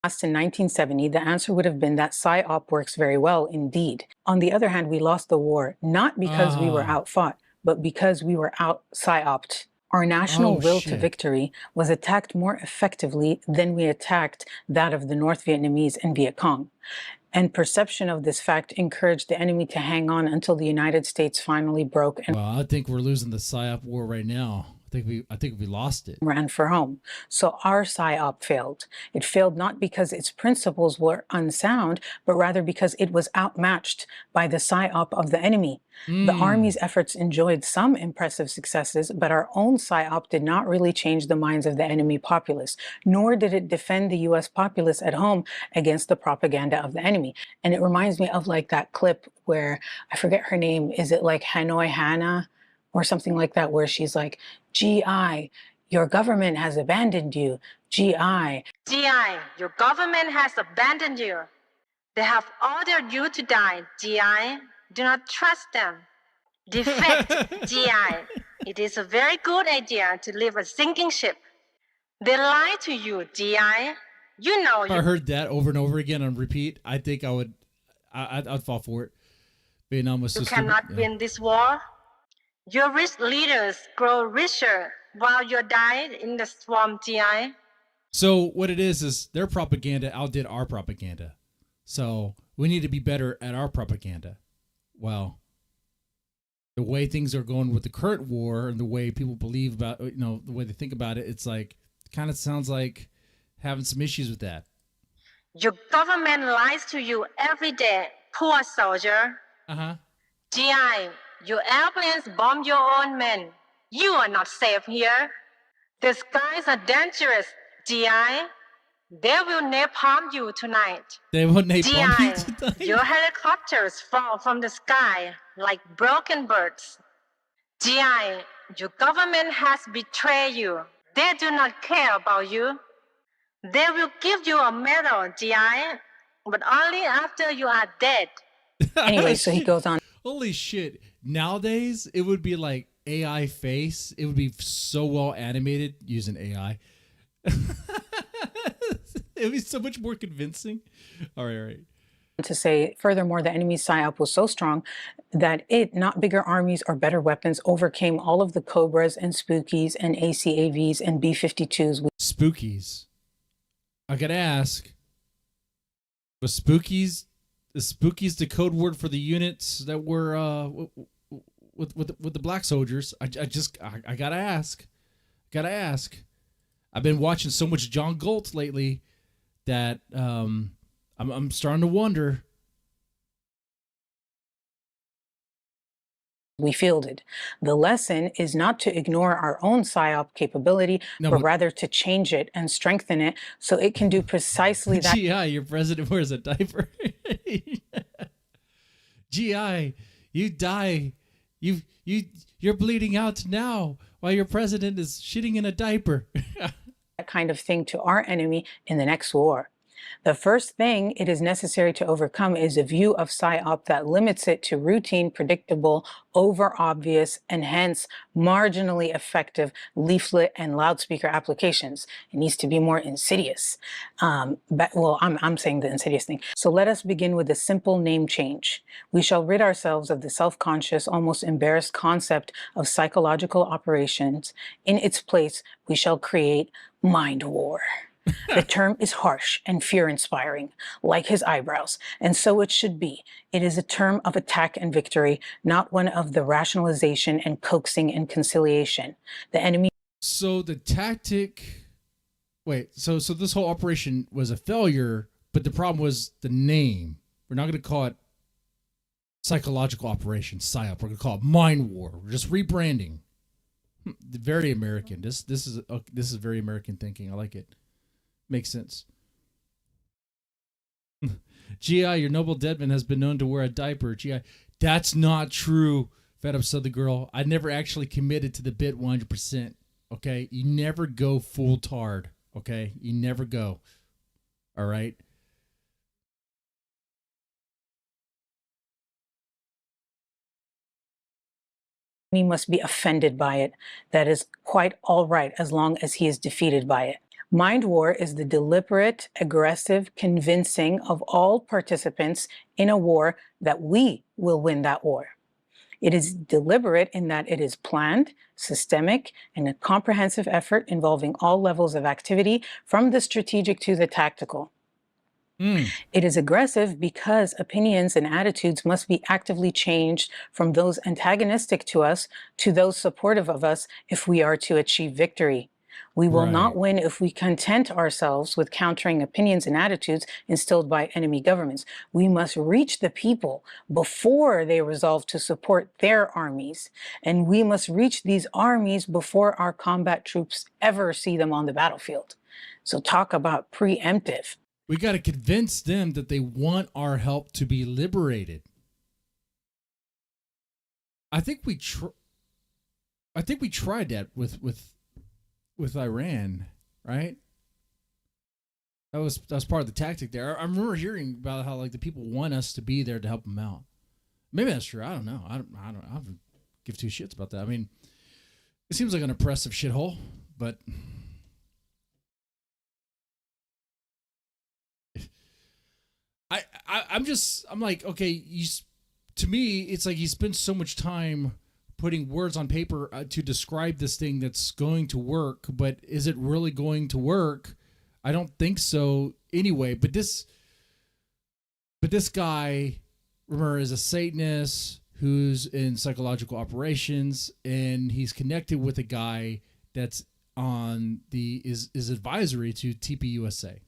Asked in 1970, the answer would have been that PSYOP works very well indeed. On the other hand, we lost the war not because we were outfought, but because we were out PSYOPed. Our national will to victory was attacked more effectively than we attacked that of the North Vietnamese and Viet Cong. And perception of this fact encouraged the enemy to hang on until the United States finally broke and I think we're losing the PSYOP war right now. I think we lost it. ran for home. So our PSYOP failed. It failed not because its principles were unsound, but rather because it was outmatched by the PSYOP of the enemy. The Army's efforts enjoyed some impressive successes, but our own PSYOP did not really change the minds of the enemy populace, nor did it defend the U.S. populace at home against the propaganda of the enemy. And it reminds me of like that clip where, I forget her name, is it like Hanoi Hannah or something like that, where she's like, GI, your government has abandoned you. GI. GI, your government has abandoned you. They have ordered you to die. GI, do not trust them. Defect, GI. It is a very good idea to leave a sinking ship. They lie to you, GI. You know. If I heard that over and over again on repeat, I think I'd fall for it. Vietnam was so You stupid. cannot win this war. Your rich leaders grow richer while you die in the swamp, GI. So what it is their propaganda outdid our propaganda. So we need to be better at our propaganda. Well, the way things are going with the current war and the way people believe about, the way they think about it, it's like, kind of sounds like having some issues with that. Your government lies to you every day, poor soldier. GI, your airplanes bomb your own men. You are not safe here. The skies are dangerous, GI. They will napalm you tonight. They will napalm you GI, tonight. your helicopters fall from the sky like broken birds. GI, your government has betrayed you. They do not care about you. They will give you a medal, GI, but only after you are dead. Anyway, so he goes on. Holy shit. Nowadays, it would be like AI face. It would be so well animated using AI. It would be so much more convincing. All right. To say, furthermore, the enemy's PSYOP was so strong that it, not bigger armies or better weapons, overcame all of the Cobras and Spookies and ACAVs and B-52s. Spookies. I gotta ask, was Spookies the code word for the units that were with the black soldiers? I gotta ask. I've been watching so much John Galt lately that I'm starting to wonder. We fielded. The lesson is not to ignore our own PSYOP capability, but rather to change it and strengthen it so it can do precisely that. GI, your president wears a diaper. GI, you die. You're bleeding out now while your president is shitting in a diaper. That kind of thing to our enemy in the next war. The first thing it is necessary to overcome is a view of PSYOP that limits it to routine, predictable, over-obvious, and hence marginally effective leaflet and loudspeaker applications. It needs to be more insidious. I'm saying the insidious thing. So let us begin with a simple name change. We shall rid ourselves of the self-conscious, almost embarrassed concept of psychological operations. In its place, we shall create mind war. The term is harsh and fear-inspiring, like his eyebrows, and so it should be. It is a term of attack and victory, not one of the rationalization and coaxing and conciliation. The enemy. So the tactic. Wait. So this whole operation was a failure, but the problem was the name. We're not going to call it psychological operation, PSYOP. We're gonna call it mind war. We're just rebranding. Very American. This is very American thinking. I like it. Makes sense. GI, your noble deadman has been known to wear a diaper. GI, that's not true. Fed up Southern girl. I never actually committed to the bit 100%. Okay, you never go full tard. Okay, you never go. All right. He must be offended by it. That is quite all right as long as he is defeated by it. Mind war is the deliberate, aggressive convincing of all participants in a war that we will win that war. It is deliberate in that it is planned, systemic, and a comprehensive effort involving all levels of activity, from the strategic to the tactical. It is aggressive because opinions and attitudes must be actively changed from those antagonistic to us to those supportive of us if we are to achieve victory. We will not win if we content ourselves with countering opinions and attitudes instilled by enemy governments. We must reach the people before they resolve to support their armies. And we must reach these armies before our combat troops ever see them on the battlefield. So talk about preemptive. We got to convince them that they want our help to be liberated. I think we tried that with Iran, right? That was part of the tactic there. I remember hearing about how like the people want us to be there to help them out. Maybe that's true. I don't know. I don't give two shits about that. I mean, it seems like an oppressive shithole, but I'm like, okay, to me, it's like he spends so much time putting words on paper to describe this thing that's going to work, but is it really going to work? I don't think so anyway. But this guy, remember, is a Satanist who's in psychological operations, and he's connected with a guy that's on is advisory to TPUSA.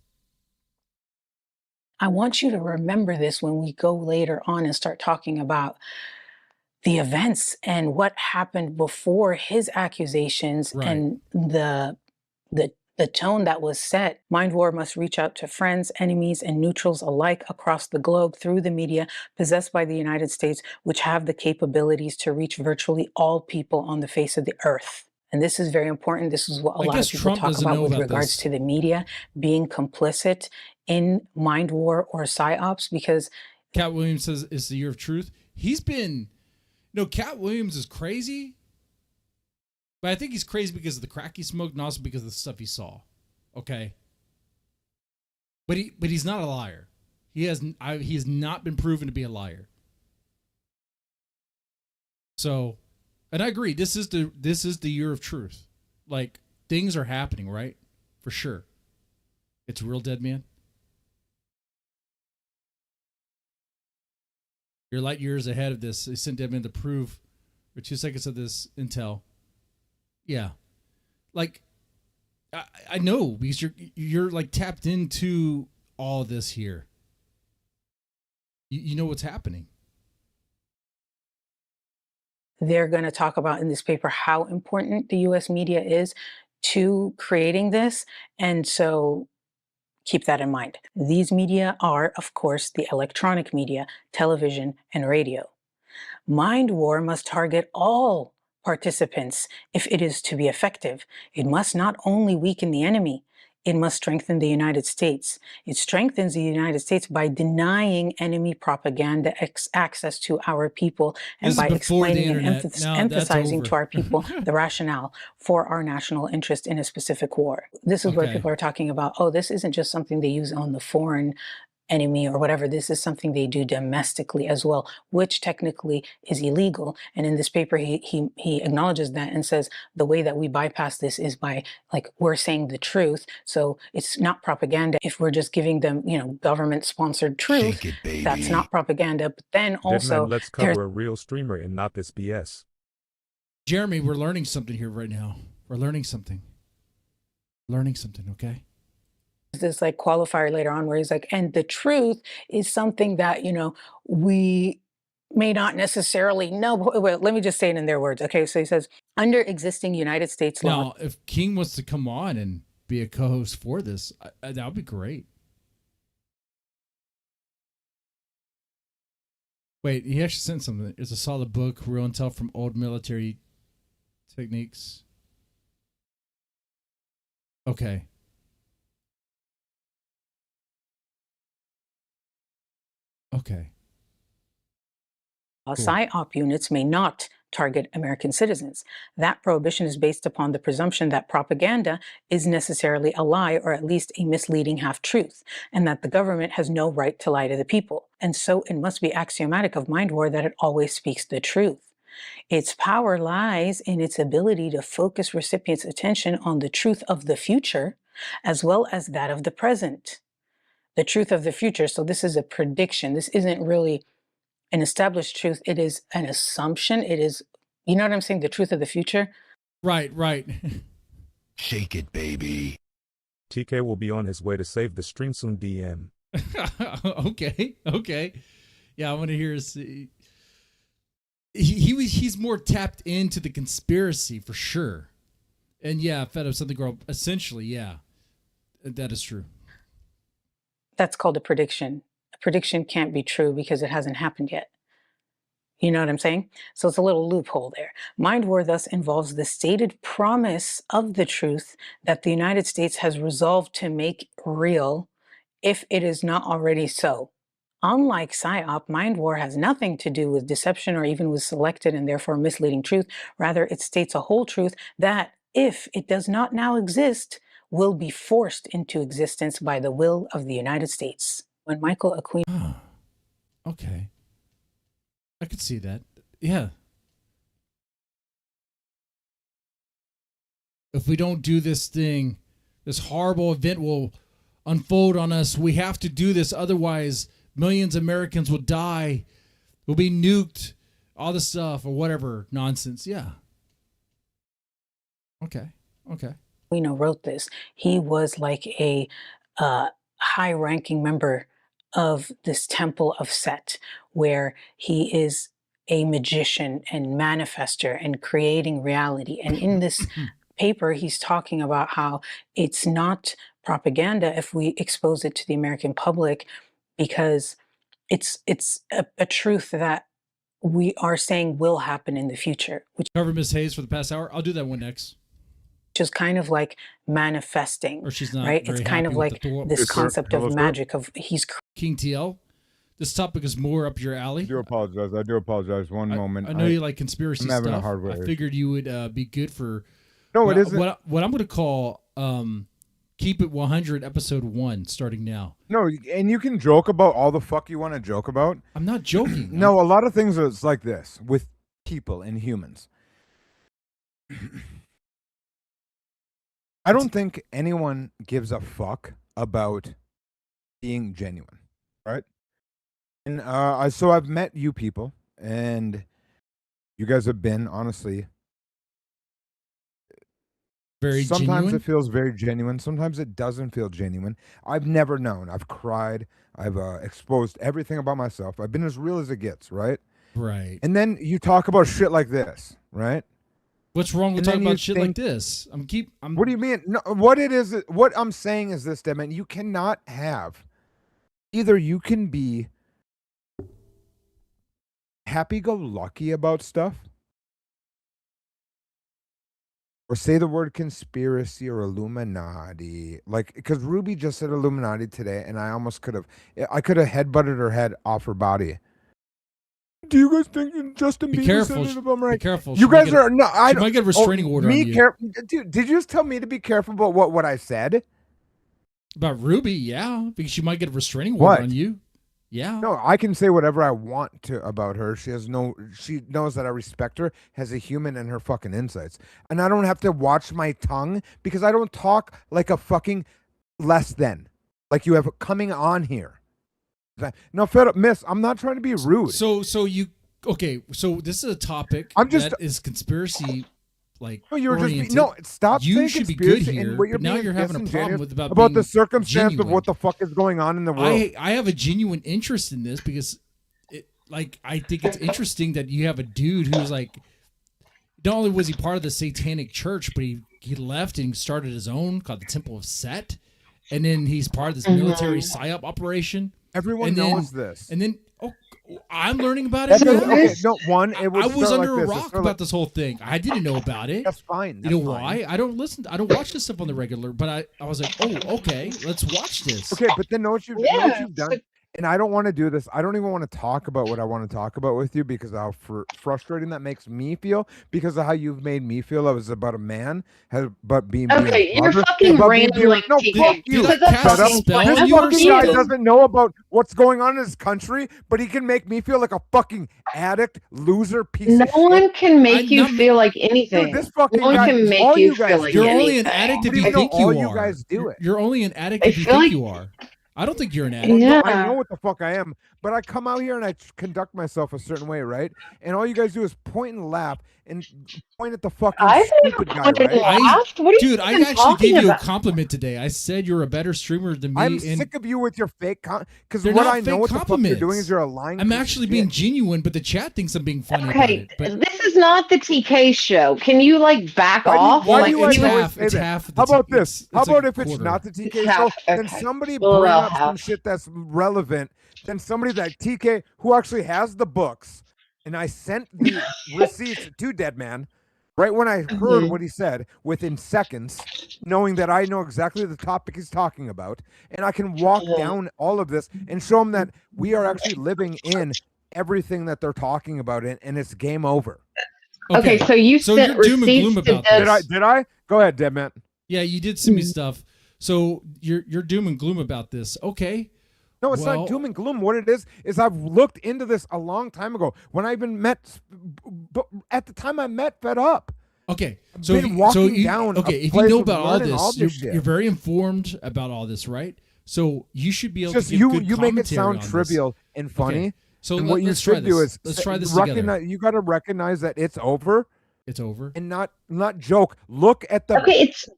I want you to remember this when we go later on and start talking about the events and what happened before his accusations and the tone that was set. Mind war must reach out to friends, enemies, and neutrals alike across the globe through the media possessed by the United States, which have the capabilities to reach virtually all people on the face of the earth. And this is very important. This is what a lot of people talk about with regards to the media being complicit in mind war or psyops, because Cat Williams says it's the year of truth. He's been, Cat Williams is crazy, but I think he's crazy because of the crack he smoked and also because of the stuff he saw. Okay. But he's not a liar. He has not been proven to be a liar. So, and I agree, this is the year of truth. Like, things are happening, right? For sure. It's real, dead man. You're light years ahead of this. They sent Deadman to prove for 2 seconds of this intel. Yeah. Like, I know, because you're like tapped into all this here. You know what's happening. They're going to talk about in this paper how important the U.S. media is to creating this. And so keep that in mind. These media are, of course, the electronic media, television, and radio. Mind war must target all participants if it is to be effective. It must not only weaken the enemy, it must strengthen the United States. It strengthens the United States by denying enemy propaganda access to our people and by explaining and emphasizing to our people the rationale for our national interest in a specific war. This is where people are talking about, oh, this isn't just something they use on the foreign enemy or whatever. This is something they do domestically as well, which technically is illegal. And in this paper, he acknowledges that and says the way that we bypass this is by, like, we're saying the truth. So it's not propaganda. If we're just giving them, government sponsored truth, that's not propaganda. But then also, let's cover a real streamer and not this BS. Jeremy, we're learning something here right now. We're learning something. Okay? This like qualifier later on where he's like, and the truth is something that, we may not necessarily know. Well, let me just say it in their words. Okay, so he says, under existing United States law. Now, if King wants to come on and be a co-host for this, that would be great. Wait, he actually sent something. It's a solid book, real intel from old military techniques. Okay. Okay. Cool. PSYOP units may not target American citizens. That prohibition is based upon the presumption that propaganda is necessarily a lie or at least a misleading half-truth, and that the government has no right to lie to the people. And so it must be axiomatic of mind war that it always speaks the truth. Its power lies in its ability to focus recipients' attention on the truth of the future as well as that of the present. The truth of the future. So this is a prediction. This isn't really an established truth. It is an assumption. It is, you know what I'm saying? The truth of the future. Right. Shake it, baby. TK will be on his way to save the stream soon, DM. Okay. Yeah, I want to hear his... He's more tapped into the conspiracy for sure. And yeah, fed up something girl, essentially, yeah. That is true. That's called a prediction. A prediction can't be true because it hasn't happened yet. You know what I'm saying? So it's a little loophole there. Mind war thus involves the stated promise of the truth that the United States has resolved to make real if it is not already so. Unlike PSYOP, mind war has nothing to do with deception or even with selected and therefore misleading truth. Rather, it states a whole truth that, if it does not now exist, will be forced into existence by the will of the United States. When Michael Aquino... Okay. I could see that. Yeah. If we don't do this thing, this horrible event will unfold on us. We have to do this, otherwise millions of Americans will die, will be nuked, all this stuff or whatever nonsense. Yeah. Okay. Aquino wrote this. He was like a high-ranking member of this temple of Set, where he is a magician and manifester and creating reality. And in this paper, he's talking about how it's not propaganda if we expose it to the American public, because it's a truth that we are saying will happen in the future. Which cover Ms. Hayes for the past hour. I'll do that one next. Which is kind of like manifesting, or she's not right? It's kind of like this concept of magic of he's King TL. This topic is more up your alley. I do apologize. One moment. I know you like conspiracy having stuff. A hard I figured you would be good for. No, it isn't. What I'm going to call Keep It 100 episode 1 starting now. No, and you can joke about all the fuck you want to joke about. I'm not joking. No, a lot of things are like this with people and humans. I don't think anyone gives a fuck about being genuine, right? And so I've met you people, and you guys have been, honestly, very sometimes genuine? It feels very genuine. Sometimes it doesn't feel genuine. I've never known. I've cried. I've exposed everything about myself. I've been as real as it gets, right? Right. And then you talk about shit like this, right? What's wrong with talking about shit like this? What do you mean? No, what I'm saying is this, Devin. You cannot have, either you can be happy-go-lucky about stuff, or say the word conspiracy or Illuminati. Like, because Ruby just said Illuminati today, and I almost could have headbutted her head off her body. Do you guys think Justin Bieber said it about Be careful. You guys are no. I might get a restraining order on you. Dude, did you just tell me to be careful about what I said about Ruby? Yeah, because she might get a restraining order on you. Yeah. No, I can say whatever I want to about her. She knows that I respect her as a human and her fucking insights, and I don't have to watch my tongue because I don't talk like a fucking less than, like you have coming on here. No, fed up, miss. I'm not trying to be rude. So this is a topic that is conspiracy, like oriented. Stop. You saying should be good conspiracy, here, and what but now you're having a problem with about being the circumstance genuine. of what the fuck is going on in the world. I have a genuine interest in this because like, I think it's interesting that you have a dude who's like, not only was he part of the Satanic Church, but he left and started his own called the Temple of Set, and then he's part of this military PSYOP operation. Everyone knows this, and then I'm learning about it. I was under a rock about this whole thing. I didn't know about it. That's fine. You know why? I don't watch this stuff on the regular, but I was like, oh, okay, let's watch this. Okay, but then know what you've done. And I don't want to do this. I don't even want to talk about what I want to talk about with you because of how frustrating that makes me feel because of how you've made me feel. I was about a man, but being you're fucking rambling. No, fuck you. This fucking guy doesn't know about what's going on in his country, but he can make me feel like a fucking addict, loser, piece of shit. No one can make you feel like anything. Dude, this fucking no one guy, can make you feel like You're anything. only an addict if you think you are. You guys do it. You're only an addict if you think you are. I don't think you're an addict. Yeah. I know what the fuck I am, but I come out here and I conduct myself a certain way, right? And all you guys do is point and laugh and point at the fucking stupid guy, right? Dude, I actually gave you a compliment today. I said you're a better streamer than me. I'm sick of you with your fake because what I know what the fuck you're doing is you're a lying. I'm actually being genuine, but the chat thinks I'm being funny about Okay, it. this is not the TK show. Can you back off? Why do you it's always half, say it's that? half How about this? How it's about like if it's quarter. not the TK It's show, half, then okay. somebody Well, bring I'll up some have. shit that's relevant, then somebody that TK who actually has the books, and I sent the receipts to Deadman right when I heard what he said within seconds, knowing that I know exactly the topic he's talking about, and I can walk down all of this and show him that we are actually living in everything that they're talking about, and it's game over. Okay, so you sent you're doom and gloom receipts to about this. Did I? Go ahead, Deadman. Yeah, you did send me stuff. So you're doom and gloom about this. Okay. No, it's not doom and gloom. What it is I've looked into this a long time ago when I even met, but at the time I met Fed Up. Okay, I've so been walking if you down know about all this, shit. you're very informed about all this, right? So you should be able Just to give good you make it commentary sound on this. trivial and funny. Okay. So and what you should do is let's try this recognize. together. You got to recognize that it's over. It's over, and not joke. Look at the. Okay, it's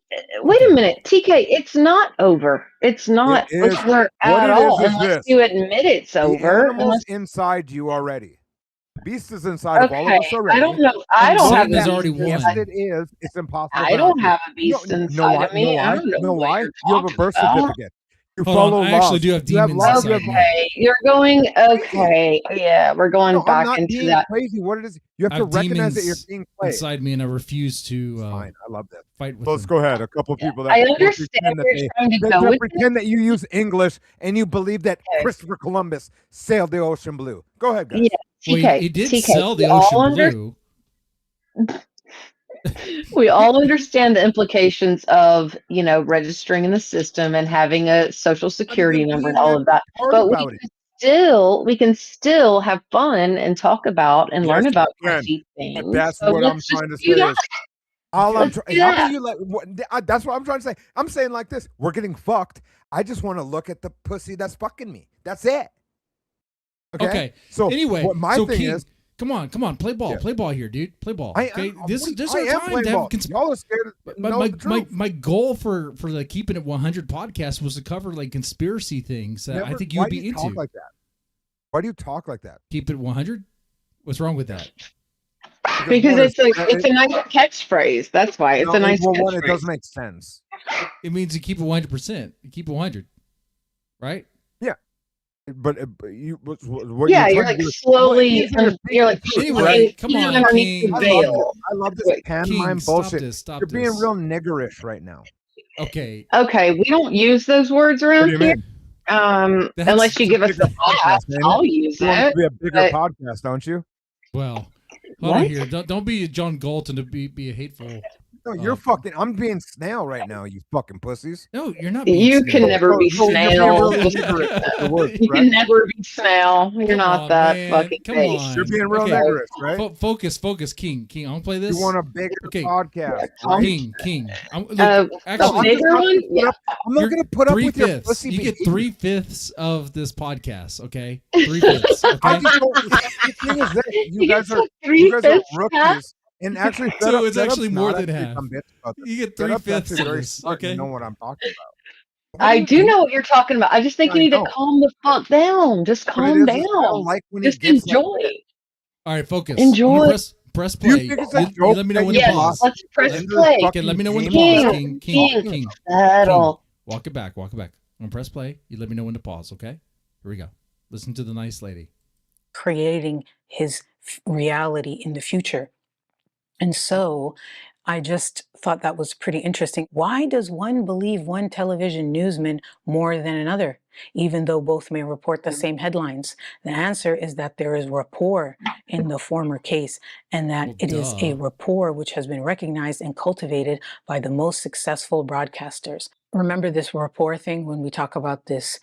wait a minute, TK. It's not over. It's not It is. over What at it all is unless this. you admit it's The over. animal's inside you already. The beast is inside of all of us Okay, already. I don't know. I don't have a Satan has beast already Yes, won. it is. It's impossible. I don't have a beast inside of me. I don't know what why? you're You have a talking birth about. certificate. You Hold on, follow I laws. actually do have You demons laws, inside you me. have- Okay, you're going. Okay, yeah, we're going No, I'm back not into being that. crazy. What it is, you have I to have recognize that you're demons being played. inside me, and I refuse to Fine, I love that. fight with Let's them. go ahead. A couple people that I that understand pretend that you're they- trying to that go that with pretend that you use English and you believe that Okay. Christopher Columbus sailed the ocean blue. Go ahead, guys. Yeah, Well, TK. he did TK, sell the we all ocean under- blue. We all understand the implications of, registering in the system and having a social security number and all of that. Hard But about it. we can still have fun and talk about and learn Yes, about you can. crazy But things. that's So what I'm let's just trying to do say that. is all I'm Let's trying. do How that. about you that's what I'm trying to say. I'm saying like this: we're getting fucked. I just want to look at the pussy that's fucking me. That's it. Okay. So anyway, what my thing King, is, come on, play ball here, dude. Play ball. Okay, this is I our am time playing to ball. have Y'all are scared. my goal for the Keeping It 100 podcast was to cover like conspiracy things that I think you would be into. Talk like that? Why do you talk like that? Keep it 100. What's wrong with that? Because it's a nice catchphrase. That's why it's a nice one, it catchphrase. doesn't make sense. It means you keep it 100%. You keep it 100, right? Yeah, but you. What Yeah, you're you're trying like to do is- slowly. You're like Anyway, come on, underneath King. the veil. I love this Wait, pantomime King, bullshit. stop You're being this. real niggerish right now. Okay. Okay, we don't use those words What around do you here. mean? Unless you give us the pass, ain't it? I'll use You want it it. to be a bigger but- podcast, don't you? Well, hold on here. Don't be John Galt and to be a hateful. No, you're fucking. I'm being snail right now. You fucking pussies. No, you're not. You can never be Oh, you're snail. being real niggerish. The word, You right? can never be snail. You're not on, that man. fucking Come base. on. You're being real Okay. niggerish, right? Focus, King. I'm gonna play this. You want a bigger podcast, Tom- right? King. Look, the actually, bigger one? Yeah. I'm not going to put up with your 3/5. pussy. You get behavior. 3/5 of this podcast. Okay, 3/5. Okay. I just don't. The thing is that you You guys get are three-fifths, rookies, and actually, So it's actually more than actually half. some bitch about this. You get Fed Up's 3/5 actually of very this. smart and Okay. know what I'm talking about. I do know what you're talking about. I just think you need to calm the fuck down. Just calm down. I don't like when he Just gets enjoy. All right, focus. Enjoy. I'm gonna press play. You let me know when to pause. Let's press play. Okay, let me know when to pause. King. Settle. Walk it back. I'm gonna press play. You let me know when to pause. Okay. Here we go. Listen to the nice lady. Creating his reality in the future. And so I just thought that was pretty interesting. Why does one believe one television newsman more than another, even though both may report the same headlines? The answer is that there is rapport in the former case, and that it is a rapport which has been recognized and cultivated by the most successful broadcasters. Remember this rapport thing when we talk about this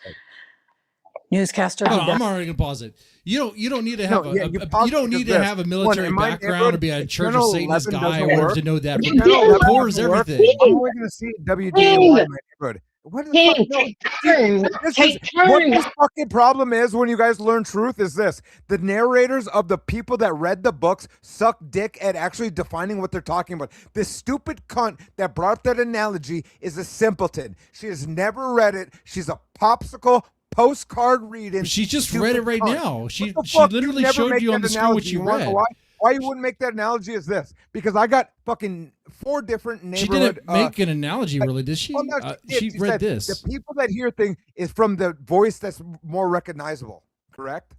newscaster? I'm already gonna pause it. You don't need to have you don't need to have a military background or be a Church of Satanist guy or whatever to know that. Rapport is everything. I'm only going to see WDAY in my neighborhood. What the fuck? What this fucking problem is when you guys learn truth is this: the narrators of the people that read the books suck dick at actually defining what they're talking about. This stupid cunt that brought up that analogy is a simpleton. She has never read it. She's a popsicle postcard reading. She just read it right now. She fuck? literally showed you on the screen what she read. Why you wouldn't make that analogy is this? Because I got fucking 4 different neighborhood. She didn't make an analogy, really, did she? Well, no, she read this. The people that hear things is from the voice that's more recognizable. Correct?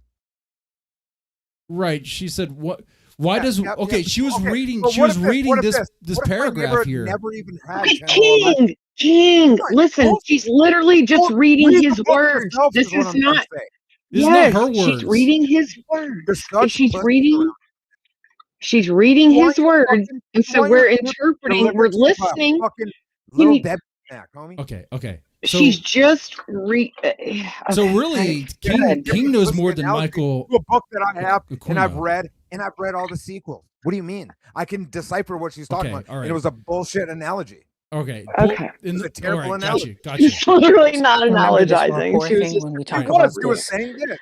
Right. She said what? Why does she was reading? She was reading this paragraph here. Never even had King, listen, she's literally just reading his words. This is not. Yes, her words. She's reading his words. She's reading his words, and so we're interpreting. We're listening. Okay. So, she's just So really, King knows more than Michael. A book that I have and I've read all the sequels. What do you mean? I can decipher what she's talking about. All right. And it was a bullshit analogy. Okay. It's a terrible analogy. Gotcha. She's literally not analogizing. She was just when we talk about she was saying this.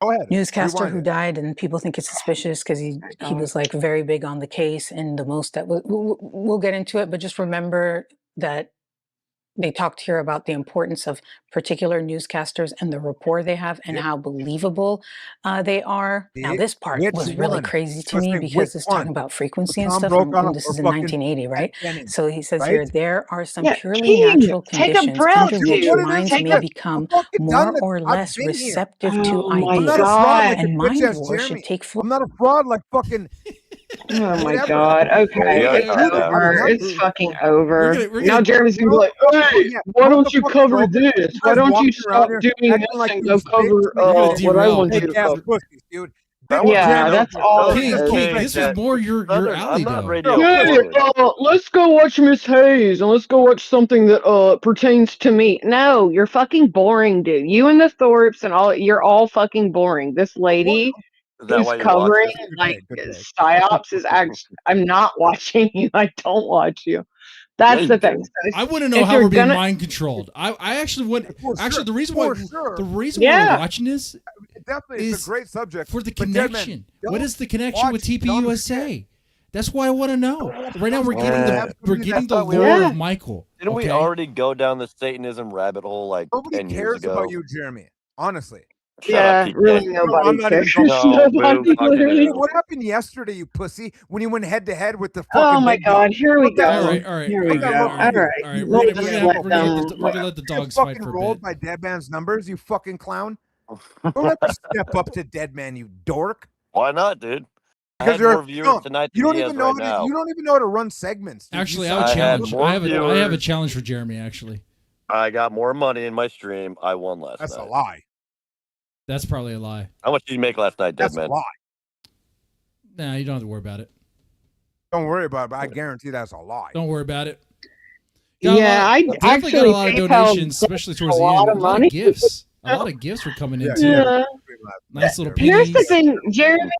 Go ahead. Newscaster who died, and people think it's suspicious because he was like very big on the case, and the most that we'll get into it, but just remember that they talked here about the importance of particular newscasters and the rapport they have and how believable they are. Now, this part was really crazy to me because it's talking about frequency and stuff. And this is in 1980, right? So he says here, there are some purely natural conditions under which minds may become more or less receptive to ideas. And mind war should take full. I'm not a fraud like fucking. Oh my God. Okay. It's over. It's fucking over. Now Jeremy's going to be like, hey, why don't you cover this? Why don't you stop doing this and go cover what I want you to cover? Yeah, that's all. King, this is more your alley, though. Hey, let's go watch Miss Hayes and let's go watch something that pertains to me. No, you're fucking boring, dude. You and the Thorpes and all, you're all fucking boring. This lady who's covering like PSYOPs is actually, I'm not watching you. I don't watch you. That's the thing. So I want to know how we're being mind controlled. I actually would. Actually, the reason why we're watching this definitely is a great subject for the connection. What is the connection with TPUSA? That's why I want to know. Right now, we're getting the lore of Michael. Didn't we already go down the Satanism rabbit hole like nobody 10 years cares ago? about you, Jeremy. Honestly. Really nobody cares. What happened yesterday, you pussy, when you went head to head with the fucking Oh my God, here we go. All right. Here we go. All right. We're gonna let the dogs fight for a bit. Rolled by Dead Man's numbers, you fucking clown. Don't let me step up to Dead Man, you dork. Why not, dude? Because you're more viewers tonight you don't than even he know has right now. you don't even know how to run segments. Dude. Actually, I have a challenge for Jeremy. Actually, I got more money in my stream. I won last night. That's a lie. That's probably a lie. How much did you make last night, Dead That's Man? a lie. Nah, you don't have to worry about it. Don't worry about it, but I guarantee that's a lie. Don't worry about it. I definitely got a lot of donations, especially towards the end. A lot of gifts. A lot of gifts were coming in too. Yeah. Nice little pennies. Here's the thing, Jeremy.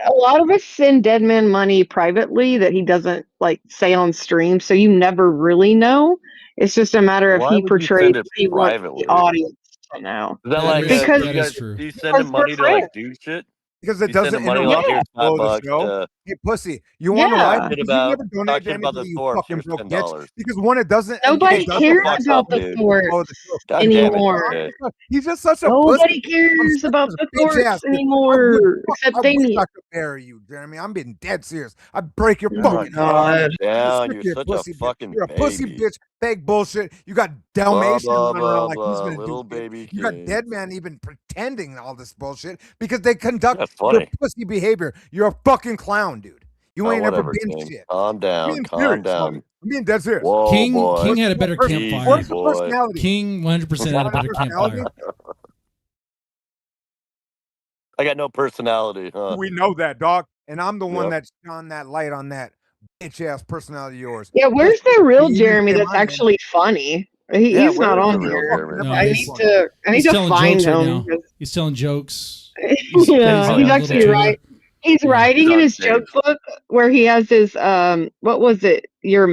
A lot of us send Dead Man money privately that he doesn't like say on stream, so you never really know. It's just a matter of he portrays he wants the audience to know. Is that like because do you send him money to like do shit? because it You doesn't sending money like interrupt here's the $5 show. to Hey, pussy, you want to lie? Shit Because you about never donate talk to shit about anybody, the you Thorpe. fucking Here's broke bitch. $10. Because when it doesn't, Nobody it doesn't cares fuck about up, the dude. Thorpes God damn it, anymore. TK. He's just such a Nobody pussy. cares about the Bitch ass. Thorpes anymore, I except wish Damien. I could bury you, Jeremy. I'm being dead serious. I'd break your Oh fucking head off. God. Down. Sick You're of your such a pussy bitch. fucking You're a pussy baby. bitch. Fake bullshit. You got Blah, Dalmatian blah, running around blah, like he's blah. gonna Little do shit. baby You got king. Dead Man even pretending all this bullshit because they conduct That's your funny. pussy behavior. You're a fucking clown, dude. You Oh, ain't ever whatever, been King. shit. Calm I'm down. being Calm serious, down. homie. I'm being dead serious. Whoa, King boy. had a better Easy, campfire. What's the boy. personality? King 100% had a better Personality? campfire. I got no personality, huh? We know that, dog. And I'm the one Yep. that shone that light on that bitch ass personality of yours. Yeah, where's the real You Jeremy say that's my name. actually funny? Yeah, He's not where is on the real here. Jeremy? No, I he's- need to He's telling find jokes right him. now. He's telling jokes. Yeah, he's he's little actually tour. right. He's Yeah. writing He's in on his stage. joke book where he has his what was it? Your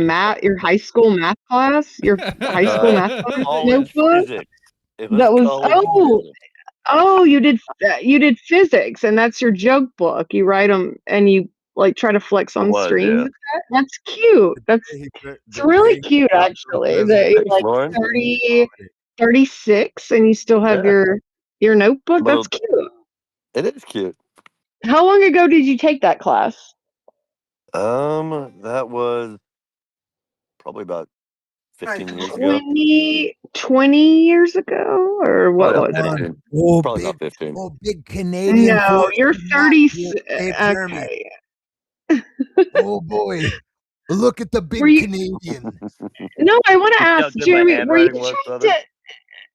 high school math class? Your high school math class College notebook? physics. It was That was college physics. you did physics, and that's your joke book. You write them and you like try to flex on was, streams. yeah. With that. That's cute. It's really cute actually. That you're like Lauren? 30, 36 and you still have Yeah. your notebook. Little- That's cute. It is cute. How long ago did you take that class? That was probably about 15 years ago. 20 years ago, or what Probably was about it? 15. Oh, Probably big, about 15. oh, big Canadian. No, force you're in that 30. Dave Jeremy. Okay. Oh boy, look at the big Were you- Canadian. No, I want to You see how ask good my Jeremy. Were you handwriting was, trying brother? to?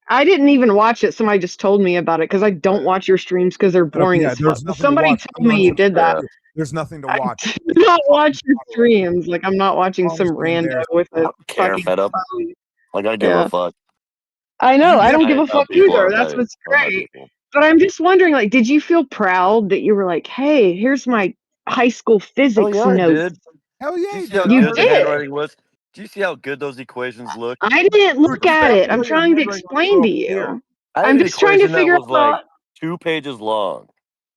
I didn't even watch it. Somebody just told me about it because I don't watch your streams because they're boring Yeah, as fuck. there's nothing to Somebody watch. told me you did that. There's nothing to I watch. do not watch your streams. Like I'm not watching some Honestly rando embarrassing. with I a don't care, fucking fed up. phone. Like, I give Yeah. a fuck. I know. I You don't give I a tell fuck people either. are That's my- what's are my great. people. But I'm just wondering, like, did you feel proud that you were like, hey, here's my high school physics yeah, I notes? did. Hell yeah, Do you he see how did. You good the did. handwriting was? Do you see how good those equations look? I didn't look Dude, at it. I'm your trying to handwriting explain to was you. clear. I had I'm an just trying to equation that figure was out. like 2 pages long.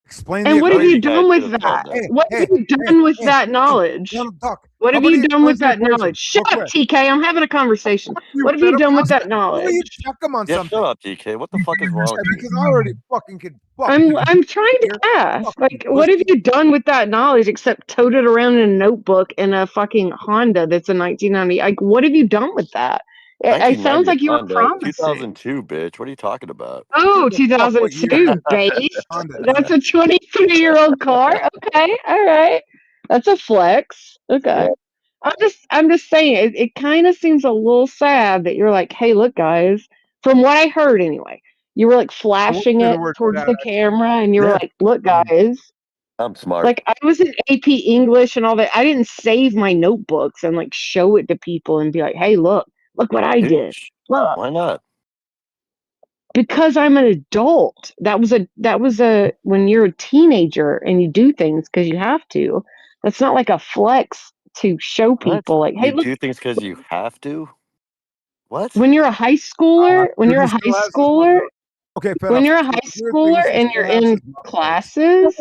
Explain the And what have equation. you guys done with should have called that? that. What have you done with that knowledge? Doc, What have how about you he done with explains the that equation knowledge? Shut real up, quick? TK. I'm having a conversation. What have fed you up? done with I'm that Why knowledge? don't you check him on Yeah, something? shut up, TK. What the fuck is wrong with you? Because I already fucking could. I'm trying to ask, like, what have you done with that knowledge except tote it around in a notebook in a fucking Honda that's a 1990? Like, what have you done with that? It sounds 1990 like you were Honda, promising. 2002, bitch. What are you talking about? Oh, What year 2002 base. That's a 23-year-old car. Okay, all right. That's a flex. Okay. I'm just saying it kind of seems a little sad that you're like, hey, look, guys. From what I heard, anyway, you were like flashing it towards the camera, and you were like, look, guys. I'm smart. Like I was in AP English and all that. I didn't save my notebooks and like show it to people and be like, hey, look what I did. Look. Why not? Because I'm an adult. That was a when you're a teenager and you do things because you have to. That's not like a flex to show people like, hey, You look. do things because you have to? What? When you're a high schooler, when you're a high schooler, when you're a high schooler and you're in classes,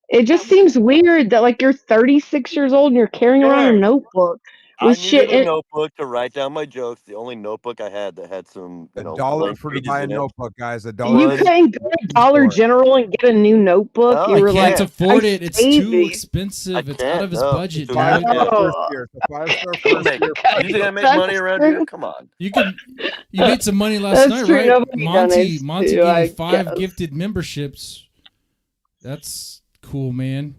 it just seems weird that like you're 36 years old and you're carrying around a notebook with I shit needed a in. notebook to write down my jokes. The only notebook I had that had some, $1 blank for to pages buy a in it. notebook, guys. You $1. couldn't go to Dollar General and get a new notebook. No, You were He can't like, afford I it. It's saved too these. expensive. It's can't, out of his no. budget, It's a dude. Don't make- You think I make money around here? Come on. You made some money last That's night, true. right? Nobody donates Monty to, gave I you 5 guess. gifted memberships. That's cool, man.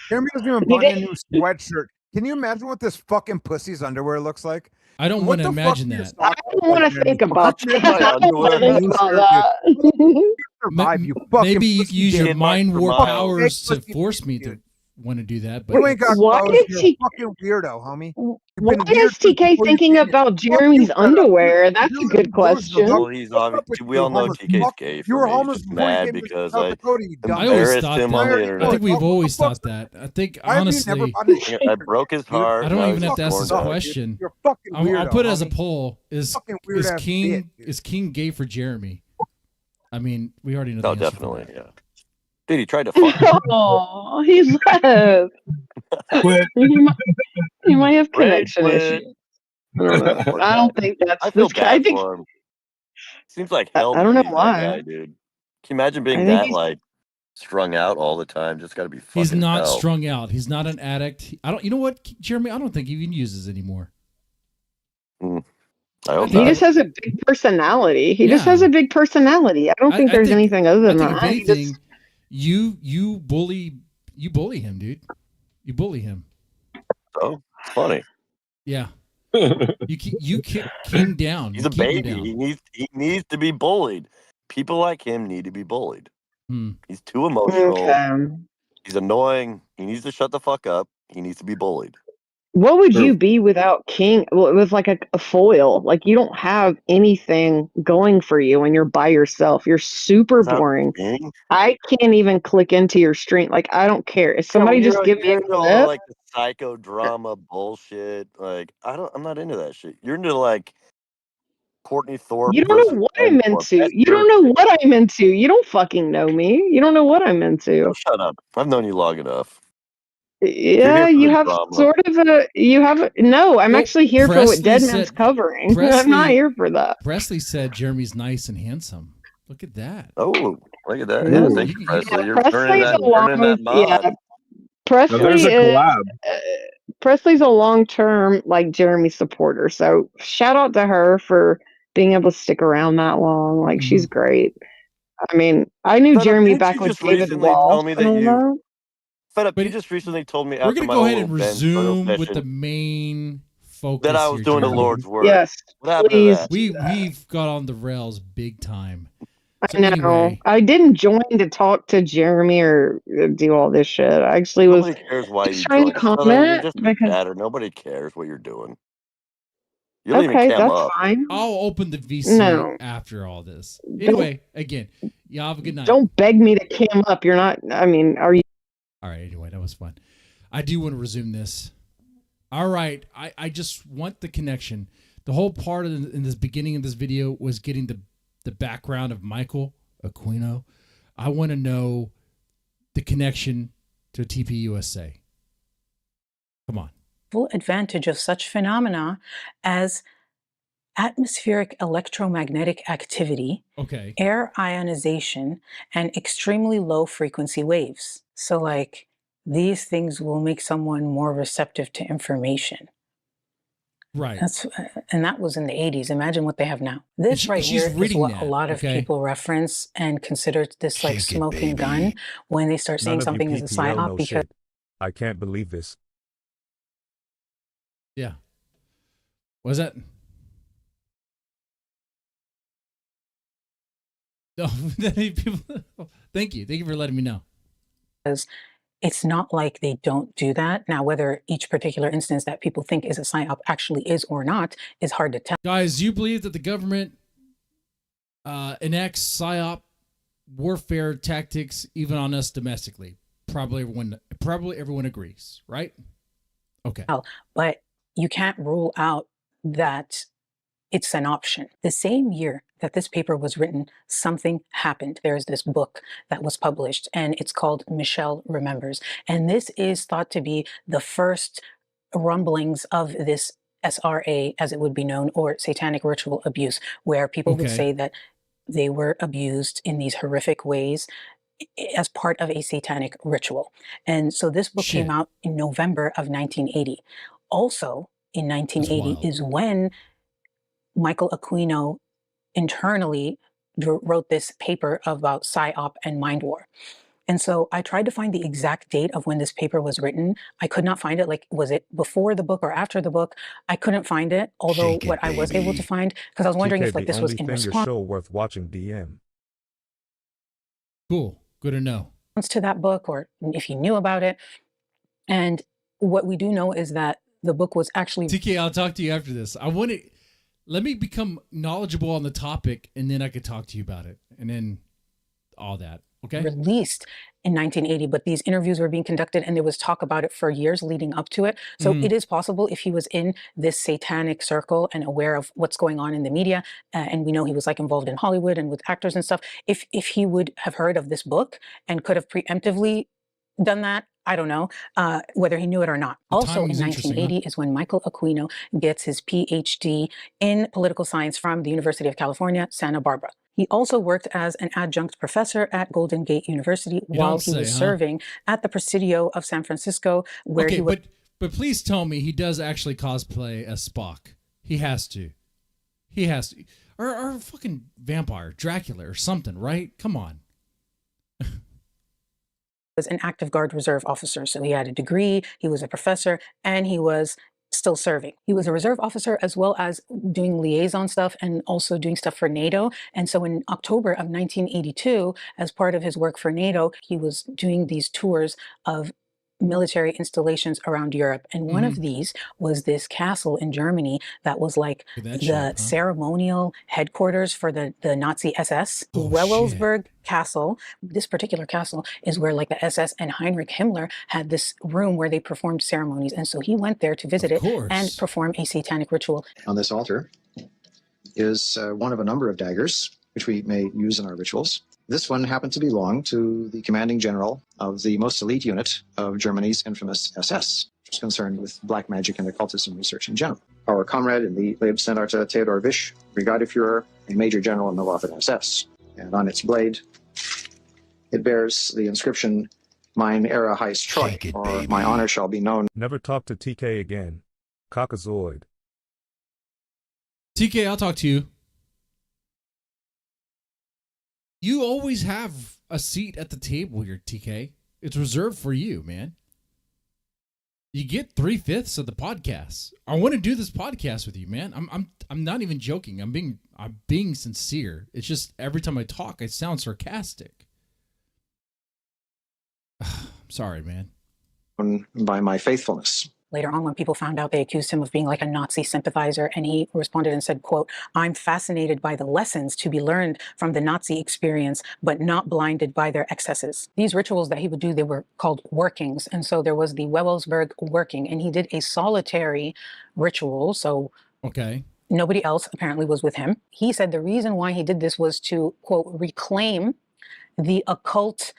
Jeremy doesn't even buy a new sweatshirt. Can you imagine what this fucking pussy's underwear looks like? I don't want to imagine that. I don't want to think about that. I don't want to think about that. Maybe you can use your Kid mind Mike warp for powers to pussy force me to want to do that. But You ain't got Why clothes. is You're a he- fucking weirdo, homie. Why is TK thinking about Jeremy's underwear? That's a good question. Well, he's obviously. We all know TK's gay. You were For me. He's homeless just before you mad came to because South I Dakota, you dumb I always embarrassed thought him on the that. internet. I think we've always thought that. I think honestly, I broke his heart. I don't now even he's have to ask this torn down. question. You're a fucking weirdo. I'll put it as a homie. poll: is weird ass King gay for Jeremy? I mean, we already know. Oh, the answer to definitely, that. yeah. Dude, he tried to fuck me. Oh, he's left. he might have connection issues. I don't know. I don't think that's I feel this guy. I bad think for him. Seems like hell I to don't know be that why. guy, dude. Can you imagine being I think that he's- like strung out all the time? Just got to be fucking He's not hell. strung out. He's not an addict. I don't. You know what, Jeremy? I don't think he even uses anymore. I hope He not. just has a big personality. He just Yeah. has a big personality. I don't think there's anything other than I think that. if He anything, just- you bully him, dude. You bully him. Oh, funny. Yeah. you kick King down. He's You a keep him baby. down. He needs to be bullied. People like him need to be bullied. Hmm. He's too emotional. Okay. He's annoying. He needs to shut the fuck up. He needs to be bullied. What would you be without King? Well, with like a foil. Like you don't have anything going for you when you're by yourself. You're super Without boring. King? I can't even click into your stream. Like I don't care. If somebody just give me a into all the, clip, like the psychodrama bullshit. Like I'm not into that shit. You're into like Courtney Thorpe. you don't versus know what Ben I'm Thorpe. into. That's You your don't know thing. what I'm into. You don't fucking know me. You don't know what I'm into. Oh, shut up. I've known you long enough. Yeah, here for you the have drama. sort of a. You have no. I'm Well, actually here for what Presley Dead Man's said- covering. I'm Presley- not here for that. Presley said Jeremy's nice and handsome. Look at that. Oh, look at that. Yeah. Yeah, thank you, Presley. You're Presley's turning that mod. yeah. Presley there's a is collab. Presley's a long-term like Jeremy supporter. So shout out to her for being able to stick around that long. Like she's great. I mean, I knew Fed up, Jeremy didn't back you with just David recently Wall. tell me that and you- all that. Fed up. You just recently told me We're after gonna my go whole ahead and Ben photo resume with the session main focus. that I was here, doing the Jeremy. Lord's work. Yes, What happened to please that? We've got on the rails big time. So I know. anyway, I didn't join to talk to Jeremy or do all this shit. I actually was Nobody cares why just you trying to joined. Southern, you're comment just a because chatter. Nobody cares what you're doing. You don't even okay, cam that's up. fine. I'll open the VC No. after all this. Anyway, again, y'all have a good night. Don't beg me to cam up. You're not. I mean, are you? All right. Anyway, that was fun. I do want to resume this. All right. I just want the connection. The whole part in this beginning of this video was getting the background of Michael Aquino. I want to know the connection to TPUSA. Come on. Full advantage of such phenomena as atmospheric electromagnetic activity, Okay. air ionization, and extremely low frequency waves. So like these things will make someone more receptive to information. Right. And that was in the 80s. Imagine what they have now. This she- right she's here is reading what that, a lot of okay? people reference and consider this like Shake it, smoking gun baby. when they start saying None of you something is a PTL psyop know because shit. I can't believe this. Yeah. What was that? No, people. Thank you. Thank you for letting me know. it's not like they don't do that. Now, whether each particular instance that people think is a psyop actually is or not is hard to tell. Guys, do you believe that the government enacts psyop warfare tactics even on us domestically? Probably everyone agrees, right? Okay. But you can't rule out that it's an option. The same year that this paper was written, something happened. There's this book that was published, and it's called Michelle Remembers. And this is thought to be the first rumblings of this SRA, as it would be known, or satanic ritual abuse, where people would Okay. say that they were abused in these horrific ways as part of a satanic ritual. And so this book came out in November of 1980. Also, in 1980 is when Michael Aquino internally wrote this paper about PSYOP and mind war. And so I tried to find the exact date of when this paper was written. I could not find it. Like, was it before the book or after the book? I couldn't find it. Although Shake it, what I was able to baby. find, because I was wondering TK, if like the this was only in thing your response show worth watching DM. Cool. Good to know. to that book, or if you knew about it. And what we do know is that the book was actually TK, I'll talk to you after this. Let me become knowledgeable on the topic, and then I could talk to you about it, and then all that. released in 1980, but these interviews were being conducted and there was talk about it for years leading up to it. So it is possible if he was in this satanic circle and aware of what's going on in the media, and we know he was like involved in Hollywood and with actors and stuff, if he would have heard of this book and could have preemptively done that, I don't know, whether he knew it or not. Also in 1980 is when Michael Aquino gets his PhD in political science from the University of California, Santa Barbara. He also worked as an adjunct professor at Golden Gate University while he was serving at the Presidio of San Francisco, where he was. But please tell me he does actually cosplay as Spock. He has to. He has to. Or a fucking vampire, Dracula or something, right? Come on. Was an active guard reserve officer. So he had a degree, he was a professor, and he was still serving. He was a reserve officer as well as doing liaison stuff and also doing stuff for NATO. And so in October of 1982, as part of his work for NATO, he was doing these tours of military installations around Europe. And one of these was this castle in Germany that was like the ceremonial headquarters for the Nazi SS. Wewelsburg Castle. This particular castle is where like the SS and Heinrich Himmler had this room where they performed ceremonies. And so he went there to visit it and perform a satanic ritual. On this altar is one of a number of daggers, which we may use in our rituals. This one happened to belong to the commanding general of the most elite unit of Germany's infamous SS, which was concerned with black magic and occultism research in general. Our comrade in the Leibstandarte Theodor Wisch, Brigadeführer, a major general in the Waffen SS. And on its blade, it bears the inscription, "Mine Ehre heißt Treu," or "My honor shall be known." Never talk to TK again. Cockazoid. TK, I'll talk to you. You always have a seat at the table here, TK. It's reserved for you, man. You get 3/5 of the podcast. I want to do this podcast with you, man. I'm not even joking. I'm being sincere. It's just every time I talk, I sound sarcastic. I'm sorry, man. By my faithfulness. Later on, when people found out, they accused him of being like a Nazi sympathizer, and he responded and said, quote, "I'm fascinated by the lessons to be learned from the Nazi experience, but not blinded by their excesses." These rituals that he would do, they were called workings. And so there was the Wewelsburg working, and he did a solitary ritual. So nobody else apparently was with him. He said the reason why he did this was to, quote, reclaim the occult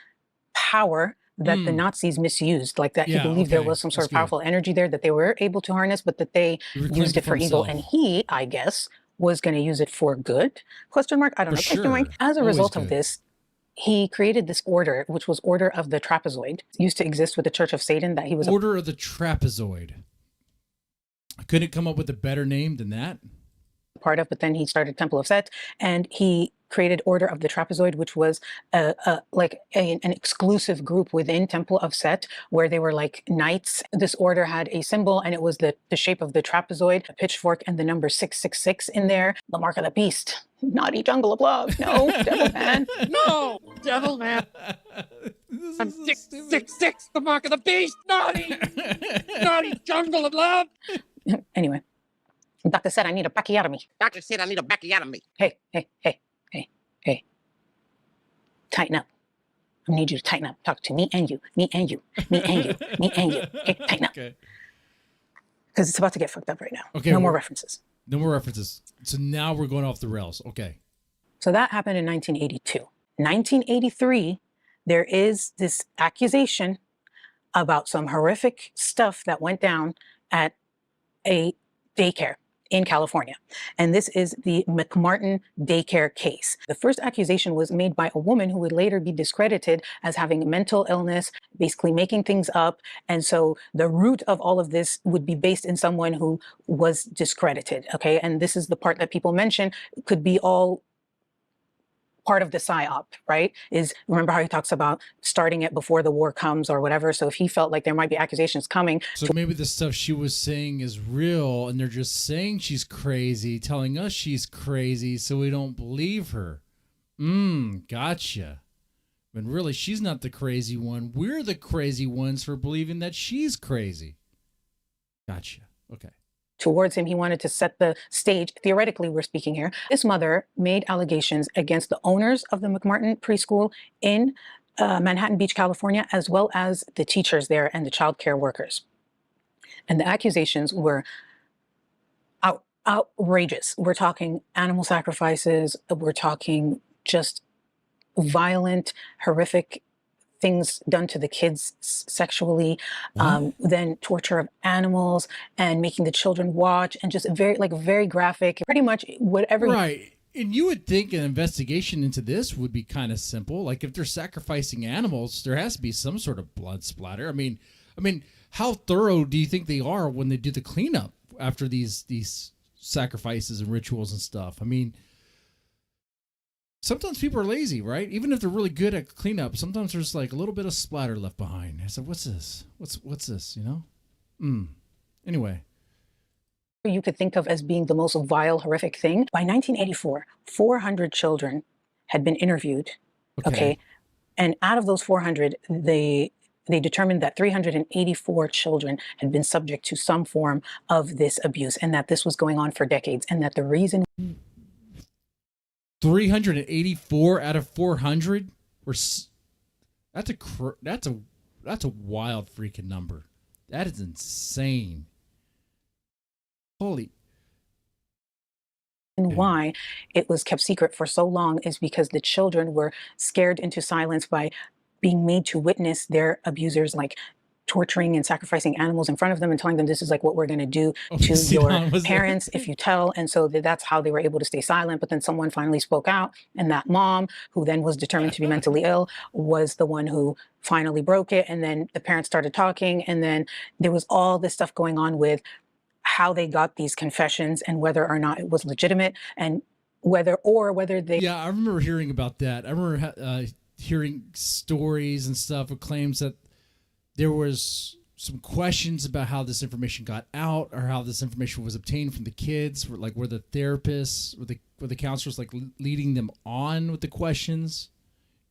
power that the Nazis misused, like that he believed there was some sort of powerful energy there that they were able to harness, but that they used it for evil. And he, I guess, was going to use it for good? Question mark? I don't know. Sure. As a result of this, he created this order, which was Order of the Trapezoid, used to exist with the Church of Satan. That he was Order of the Trapezoid. I couldn't come up with a better name than that. Part of, but then he started Temple of Set, and he created Order of the Trapezoid, which was an exclusive group within Temple of Set, where they were like knights. This order had a symbol, and it was the shape of the trapezoid, a pitchfork, and the number 666 in there. The mark of the beast. Naughty jungle of love. No, devil man. No, devil man. I'm 666, the mark of the beast. Naughty, naughty jungle of love. Anyway. Doctor said I need a backiotomy. Doctor said I need a backiotomy. Hey. Tighten up. I need you to tighten up. Talk to me and you. Me and you. Me and you. Me and you. Okay, tighten up. Because it's about to get fucked up right now. Okay. No more references. No more references. So now we're going off the rails. Okay. So that happened in 1982. 1983, there is this accusation about some horrific stuff that went down at a daycare in California. And this is the McMartin daycare case. The first accusation was made by a woman who would later be discredited as having mental illness, basically making things up. And so the root of all of this would be based in someone who was discredited. Okay. And this is the part that people mention could be all part of the PSYOP, right? Is remember how he talks about starting it before the war comes or whatever. So if he felt like there might be accusations coming. So maybe the stuff she was saying is real and they're just saying she's crazy, telling us she's crazy so we don't believe her. Gotcha. When really she's not the crazy one. We're the crazy ones for believing that she's crazy. Gotcha. Okay. towards him. He wanted to set the stage. Theoretically, we're speaking here. This mother made allegations against the owners of the McMartin preschool in Manhattan Beach, California, as well as the teachers there and the child care workers. And the accusations were outrageous. We're talking animal sacrifices. We're talking just violent, horrific things done to the kids sexually, then torture of animals and making the children watch, and just very graphic, pretty much whatever. Right. And you would think an investigation into this would be kind of simple. Like if they're sacrificing animals, there has to be some sort of blood splatter. I mean, how thorough do you think they are when they do the cleanup after these sacrifices and rituals and stuff? I mean, sometimes people are lazy, right? Even if they're really good at cleanup, sometimes there's like a little bit of splatter left behind. I said, what's this? What's this, you know? Anyway. You could think of as being the most vile, horrific thing. By 1984, 400 children had been interviewed. Okay. And out of those 400, they determined that 384 children had been subject to some form of this abuse, and that this was going on for decades, and that the reason 384 out of 400 were. That's a wild freaking number. That is insane. Holy. And why it was kept secret for so long is because the children were scared into silence by being made to witness their abusers, like torturing and sacrificing animals in front of them and telling them this is like what we're going to do to your parents if you tell. And so that's how they were able to stay silent. But then someone finally spoke out, and that mom, who then was determined to be mentally ill, was the one who finally broke it. And then the parents started talking, and then there was all this stuff going on with how they got these confessions and whether or not it was legitimate, and whether they. Yeah, I remember hearing about that. I remember hearing stories and stuff of claims that there was some questions about how this information got out, or how this information was obtained from the kids. Were the therapists, were the counselors like leading them on with the questions,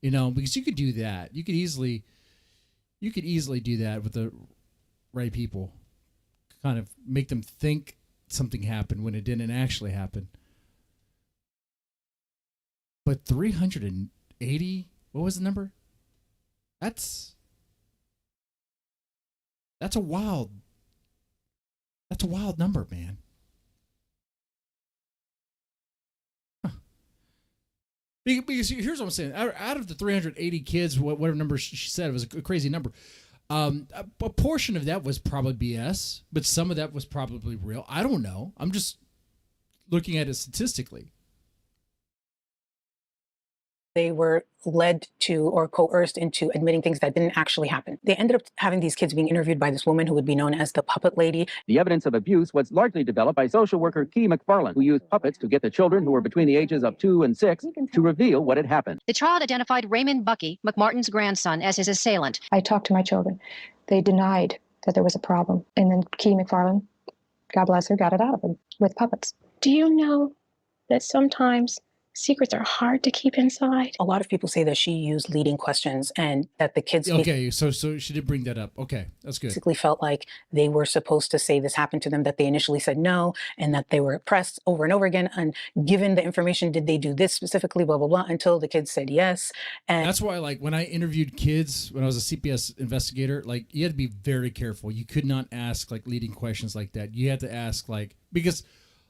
you know, because you could do that. You could easily do that with the right people. Kind of make them think something happened when it didn't actually happen. But 380, what was the number? That's a wild number, man. Huh. Because here's what I'm saying. Out of the 380 kids, whatever number she said, it was a crazy number. A portion of that was probably BS, but some of that was probably real. I don't know. I'm just looking at it statistically. They were led to or coerced into admitting things that didn't actually happen. They ended up having these kids being interviewed by this woman who would be known as the puppet lady. The evidence of abuse was largely developed by social worker Key McFarland, who used puppets to get the children who were between the ages of 2 and 6 to reveal what had happened. The child identified Raymond Bucky, McMartin's grandson, as his assailant. I talked to my children. They denied that there was a problem. And then Key McFarland, God bless her, got it out of him with puppets. Do you know that sometimes secrets are hard to keep inside? A lot of people say that she used leading questions, and that the kids. Okay, so she did bring that up. Okay, that's good. Basically felt like they were supposed to say this happened to them, that they initially said no, and that they were pressed over and over again. And given the information, did they do this specifically, blah, blah, blah, until the kids said yes. And that's why, like, when I interviewed kids, when I was a CPS investigator, like, you had to be very careful. You could not ask, like, leading questions like that. You had to ask, like, because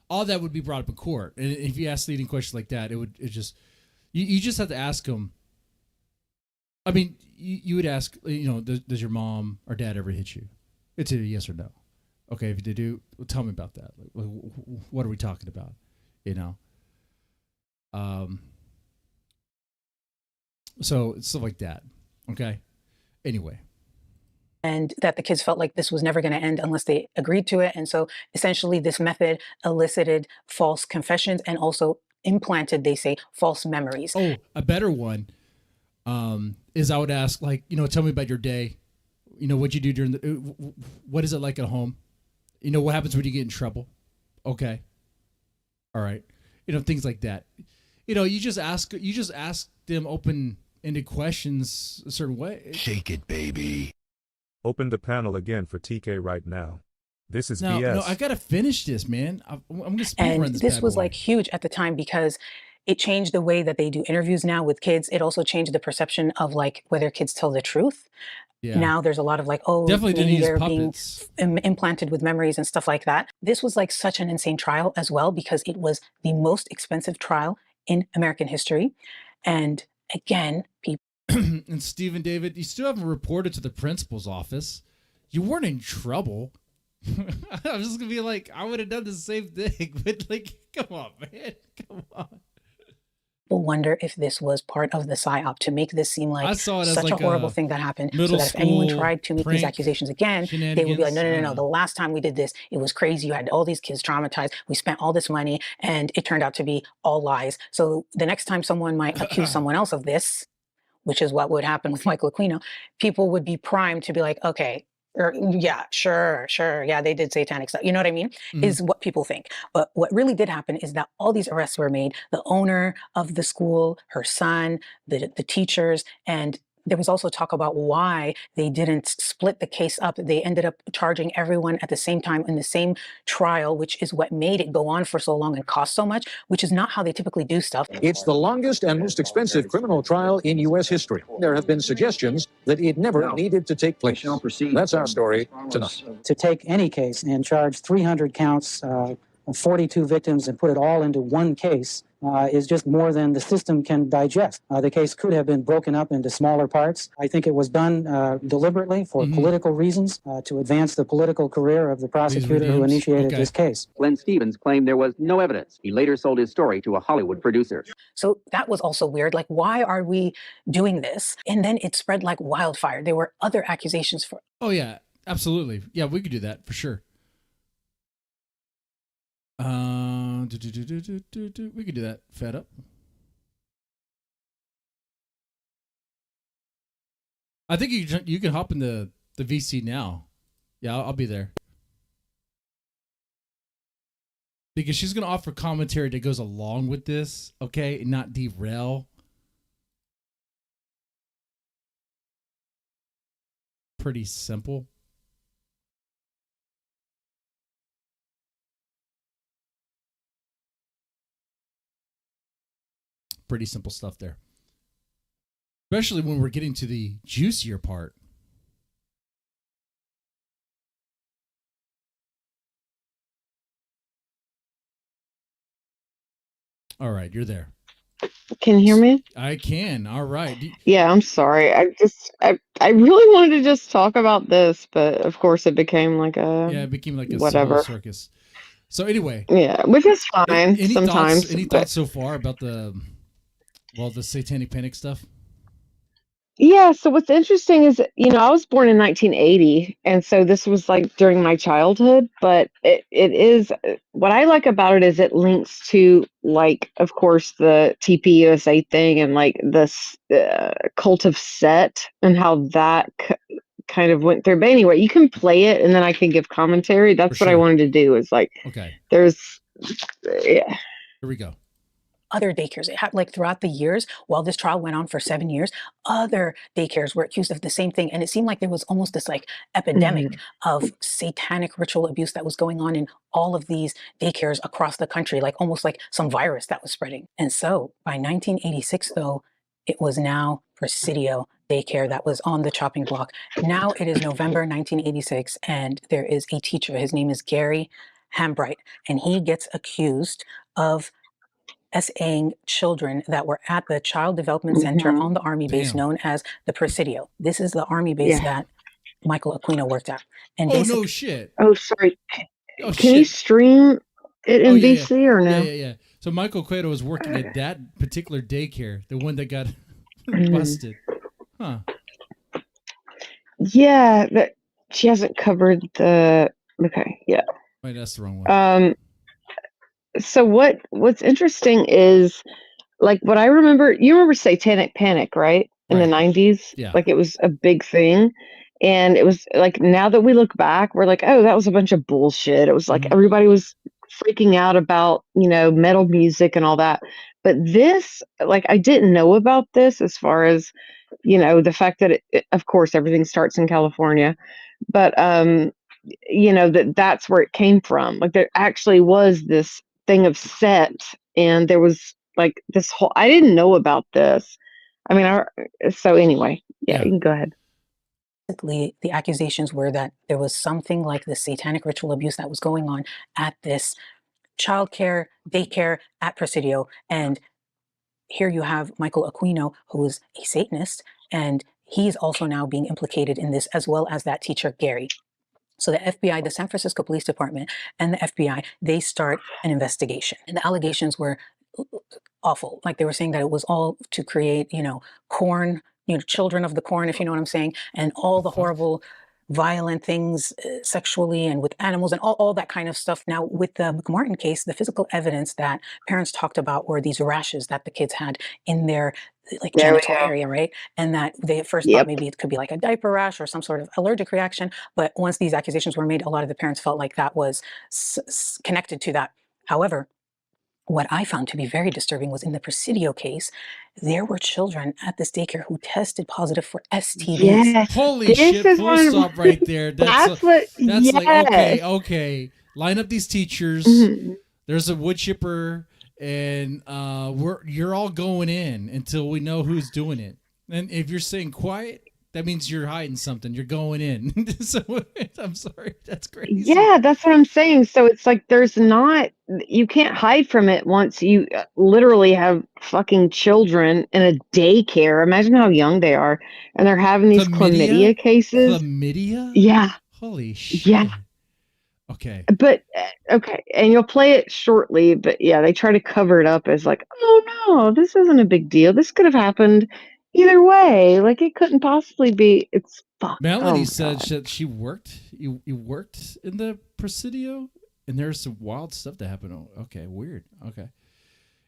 all that would be brought up in court. And if you ask leading questions like that, you just have to ask them. I mean, you would ask, you know, does your mom or dad ever hit you? It's either yes or no. Okay, if they do, well, tell me about that. Like, what are we talking about? You know? So it's stuff like that. Okay. Anyway. And that the kids felt like this was never going to end unless they agreed to it. And so essentially this method elicited false confessions and also implanted, they say, false memories. Oh, a better one is I would ask, like, you know, tell me about your day. You know, what'd you do during what is it like at home? You know, what happens when you get in trouble? Okay. All right. You know, things like that. You know, you just ask them open-ended questions a certain way. Shake it, baby. Open the panel again for TK right now. This is No, BS. I gotta finish this, man. I'm gonna speed run And this. this bad was boy. like huge at the time because it changed the way that they do interviews now with kids. It also changed the perception of like whether kids tell the truth. Yeah. Now there's a lot of like, oh, Definitely didn't maybe use they're puppets. being implanted with memories and stuff like that. This was like such an insane trial as well because it was the most expensive trial in American history. And again, people. And Stephen David, you still haven't reported to the principal's office. You weren't in trouble. I was just gonna be like, I would have done the same thing, but like, come on, man, come on. People wonder if this was part of the PSYOP to make this seem like such like a horrible thing that happened, so middle that if anyone school tried to make these prank accusations again, they would be like, shenanigans. no. The last time we did this, it was crazy. You had all these kids traumatized. We spent all this money, and it turned out to be all lies. So the next time someone might accuse someone else of this, which is what would happen with Michael Aquino, people would be primed to be like, okay, or yeah, sure, yeah, they did satanic stuff. You know what I mean? Is what people think. But what really did happen is that all these arrests were made. The owner of the school, her son, the teachers, and there was also talk about why they didn't split the case up. They ended up charging everyone at the same time in the same trial, which is what made it go on for so long and cost so much, which is not how they typically do stuff. It's the longest and most expensive criminal trial in U.S. history. There have been suggestions that it never needed to take place. That's our story tonight. To take any case and charge 300 counts, 42 victims, and put it all into one case is just more than the system can digest. The case could have been broken up into smaller parts. I think it was done deliberately for political reasons to advance the political career of the prosecutor who initiated this case. Glenn Stevens claimed there was no evidence. He later sold his story to a Hollywood producer. So that was also weird. Like, why are we doing this? And then it spread like wildfire. There were other accusations for. Oh yeah, absolutely. Yeah, we could do that for sure. We could do that. Fed up. I think you can hop in the VC now. Yeah, I'll be there. Because she's gonna offer commentary that goes along with this, okay, and not derail. Pretty simple. Pretty simple stuff there. Especially when we're getting to the juicier part. All right, you're there. Can you hear me? I can. All right. Yeah, I'm sorry. I really wanted to just talk about this, but of course it became like a it became like a whatever circus. So anyway, yeah, which is fine sometimes. Any thoughts so far about the Satanic Panic stuff? Yeah, so what's interesting is, I was born in 1980, and so this was like during my childhood, but it is, what I like about it is it links to, like, of course, the TPUSA thing and like this cult of Set and how that kind of went through. But anyway, you can play it and then I can give commentary. That's what I wanted to do is like, okay, there's, here we go. Other daycares. It had, like, throughout the years, while this trial went on for 7 years, other daycares were accused of the same thing. And it seemed like there was almost this like epidemic of satanic ritual abuse that was going on in all of these daycares across the country, like almost like some virus that was spreading. And so by 1986, though, it was now Presidio daycare that was on the chopping block. Now it is November 1986, and there is a teacher. His name is Gary Hambright, and he gets accused of SAing children that were at the Child Development Center on the Army base known as the Presidio. This is the Army base that Michael Aquino worked at. And no shit. Oh, sorry. Oh, Can you stream it in VC or no? Yeah. So Michael Aquino was working at that particular daycare, the one that got busted. Huh. Yeah, but she hasn't covered the. Okay, yeah. Wait, that's the wrong one. So what's interesting is, like, what I remember, you remember Satanic Panic, right? In the 90s? Yeah. Like, it was a big thing. And it was like, now that we look back, we're like, oh, that was a bunch of bullshit. It was like everybody was freaking out about, metal music and all that. But this, like, I didn't know about this as far as, the fact that of course, everything starts in California. But you know, that's where it came from. Like there actually was this thing of set, and there was like this whole, I didn't know about this. I mean, so anyway, yeah, you can go ahead. Basically, the accusations were that there was something like this satanic ritual abuse that was going on at this childcare, daycare at Presidio. And here you have Michael Aquino, who is a Satanist, and he's also now being implicated in this, as well as that teacher, Gary. So the FBI, the San Francisco Police Department, and the FBI, they start an investigation. And the allegations were awful. Like they were saying that it was all to create, you know, corn, you know, children of the corn, if you know what I'm saying, and all the horrible, violent things sexually and with animals and all that kind of stuff. Now, with the McMartin case, the physical evidence that parents talked about were these rashes that the kids had in their like genital area, right? And that they at first thought maybe it could be like a diaper rash or some sort of allergic reaction. But once these accusations were made, a lot of the parents felt like that was connected to that. However, what I found to be very disturbing was in the Presidio case, there were children at this daycare who tested positive for STDs. Yes. Holy shit, full stop right there. That's like, okay. Line up these teachers. Mm-hmm. There's a wood chipper, and you're all going in until we know who's doing it. And if you're saying quiet, that means you're hiding something. You're going in. So I'm sorry. That's crazy. Yeah, that's what I'm saying. So it's like you can't hide from it once you literally have fucking children in a daycare. Imagine how young they are. And they're having these chlamydia cases. Chlamydia? Yeah. Holy shit. Yeah. Okay. But, okay. And you'll play it shortly. But yeah, they try to cover it up as like, oh no, this isn't a big deal. This could have happened either way. Like it couldn't possibly be. It's fuck. Melanie said that she worked. You worked in the Presidio, and there's some wild stuff that happened. Oh, okay, weird. Okay.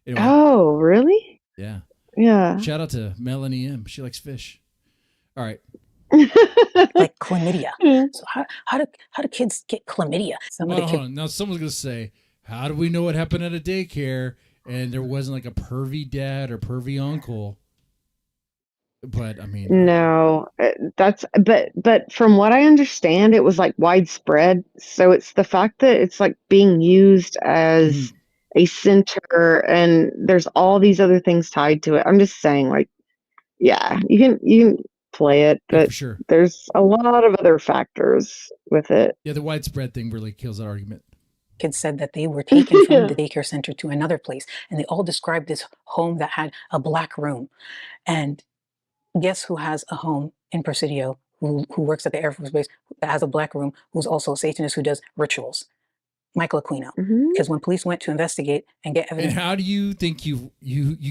Anyway. Oh, really? Yeah. Yeah. Shout out to Melanie M. She likes fish. All right. Like chlamydia. So how do kids get chlamydia? Now someone's gonna say, how do we know what happened at a daycare and there wasn't like a pervy dad or pervy uncle? But I mean, no, but from what I understand, it was like widespread. So it's the fact that it's like being used as a center, and there's all these other things tied to it. I'm just saying, like, yeah, you can play it, but sure. There's a lot of other factors with it. Yeah, the widespread thing really kills that argument. Kids said that they were taken from the daycare center to another place, and they all described this home that had a black room. And guess who has a home in Presidio, who works at the Air Force Base, that has a black room, who's also a Satanist who does rituals? Michael Aquino. Because when police went to investigate and get evidence. And how do you think you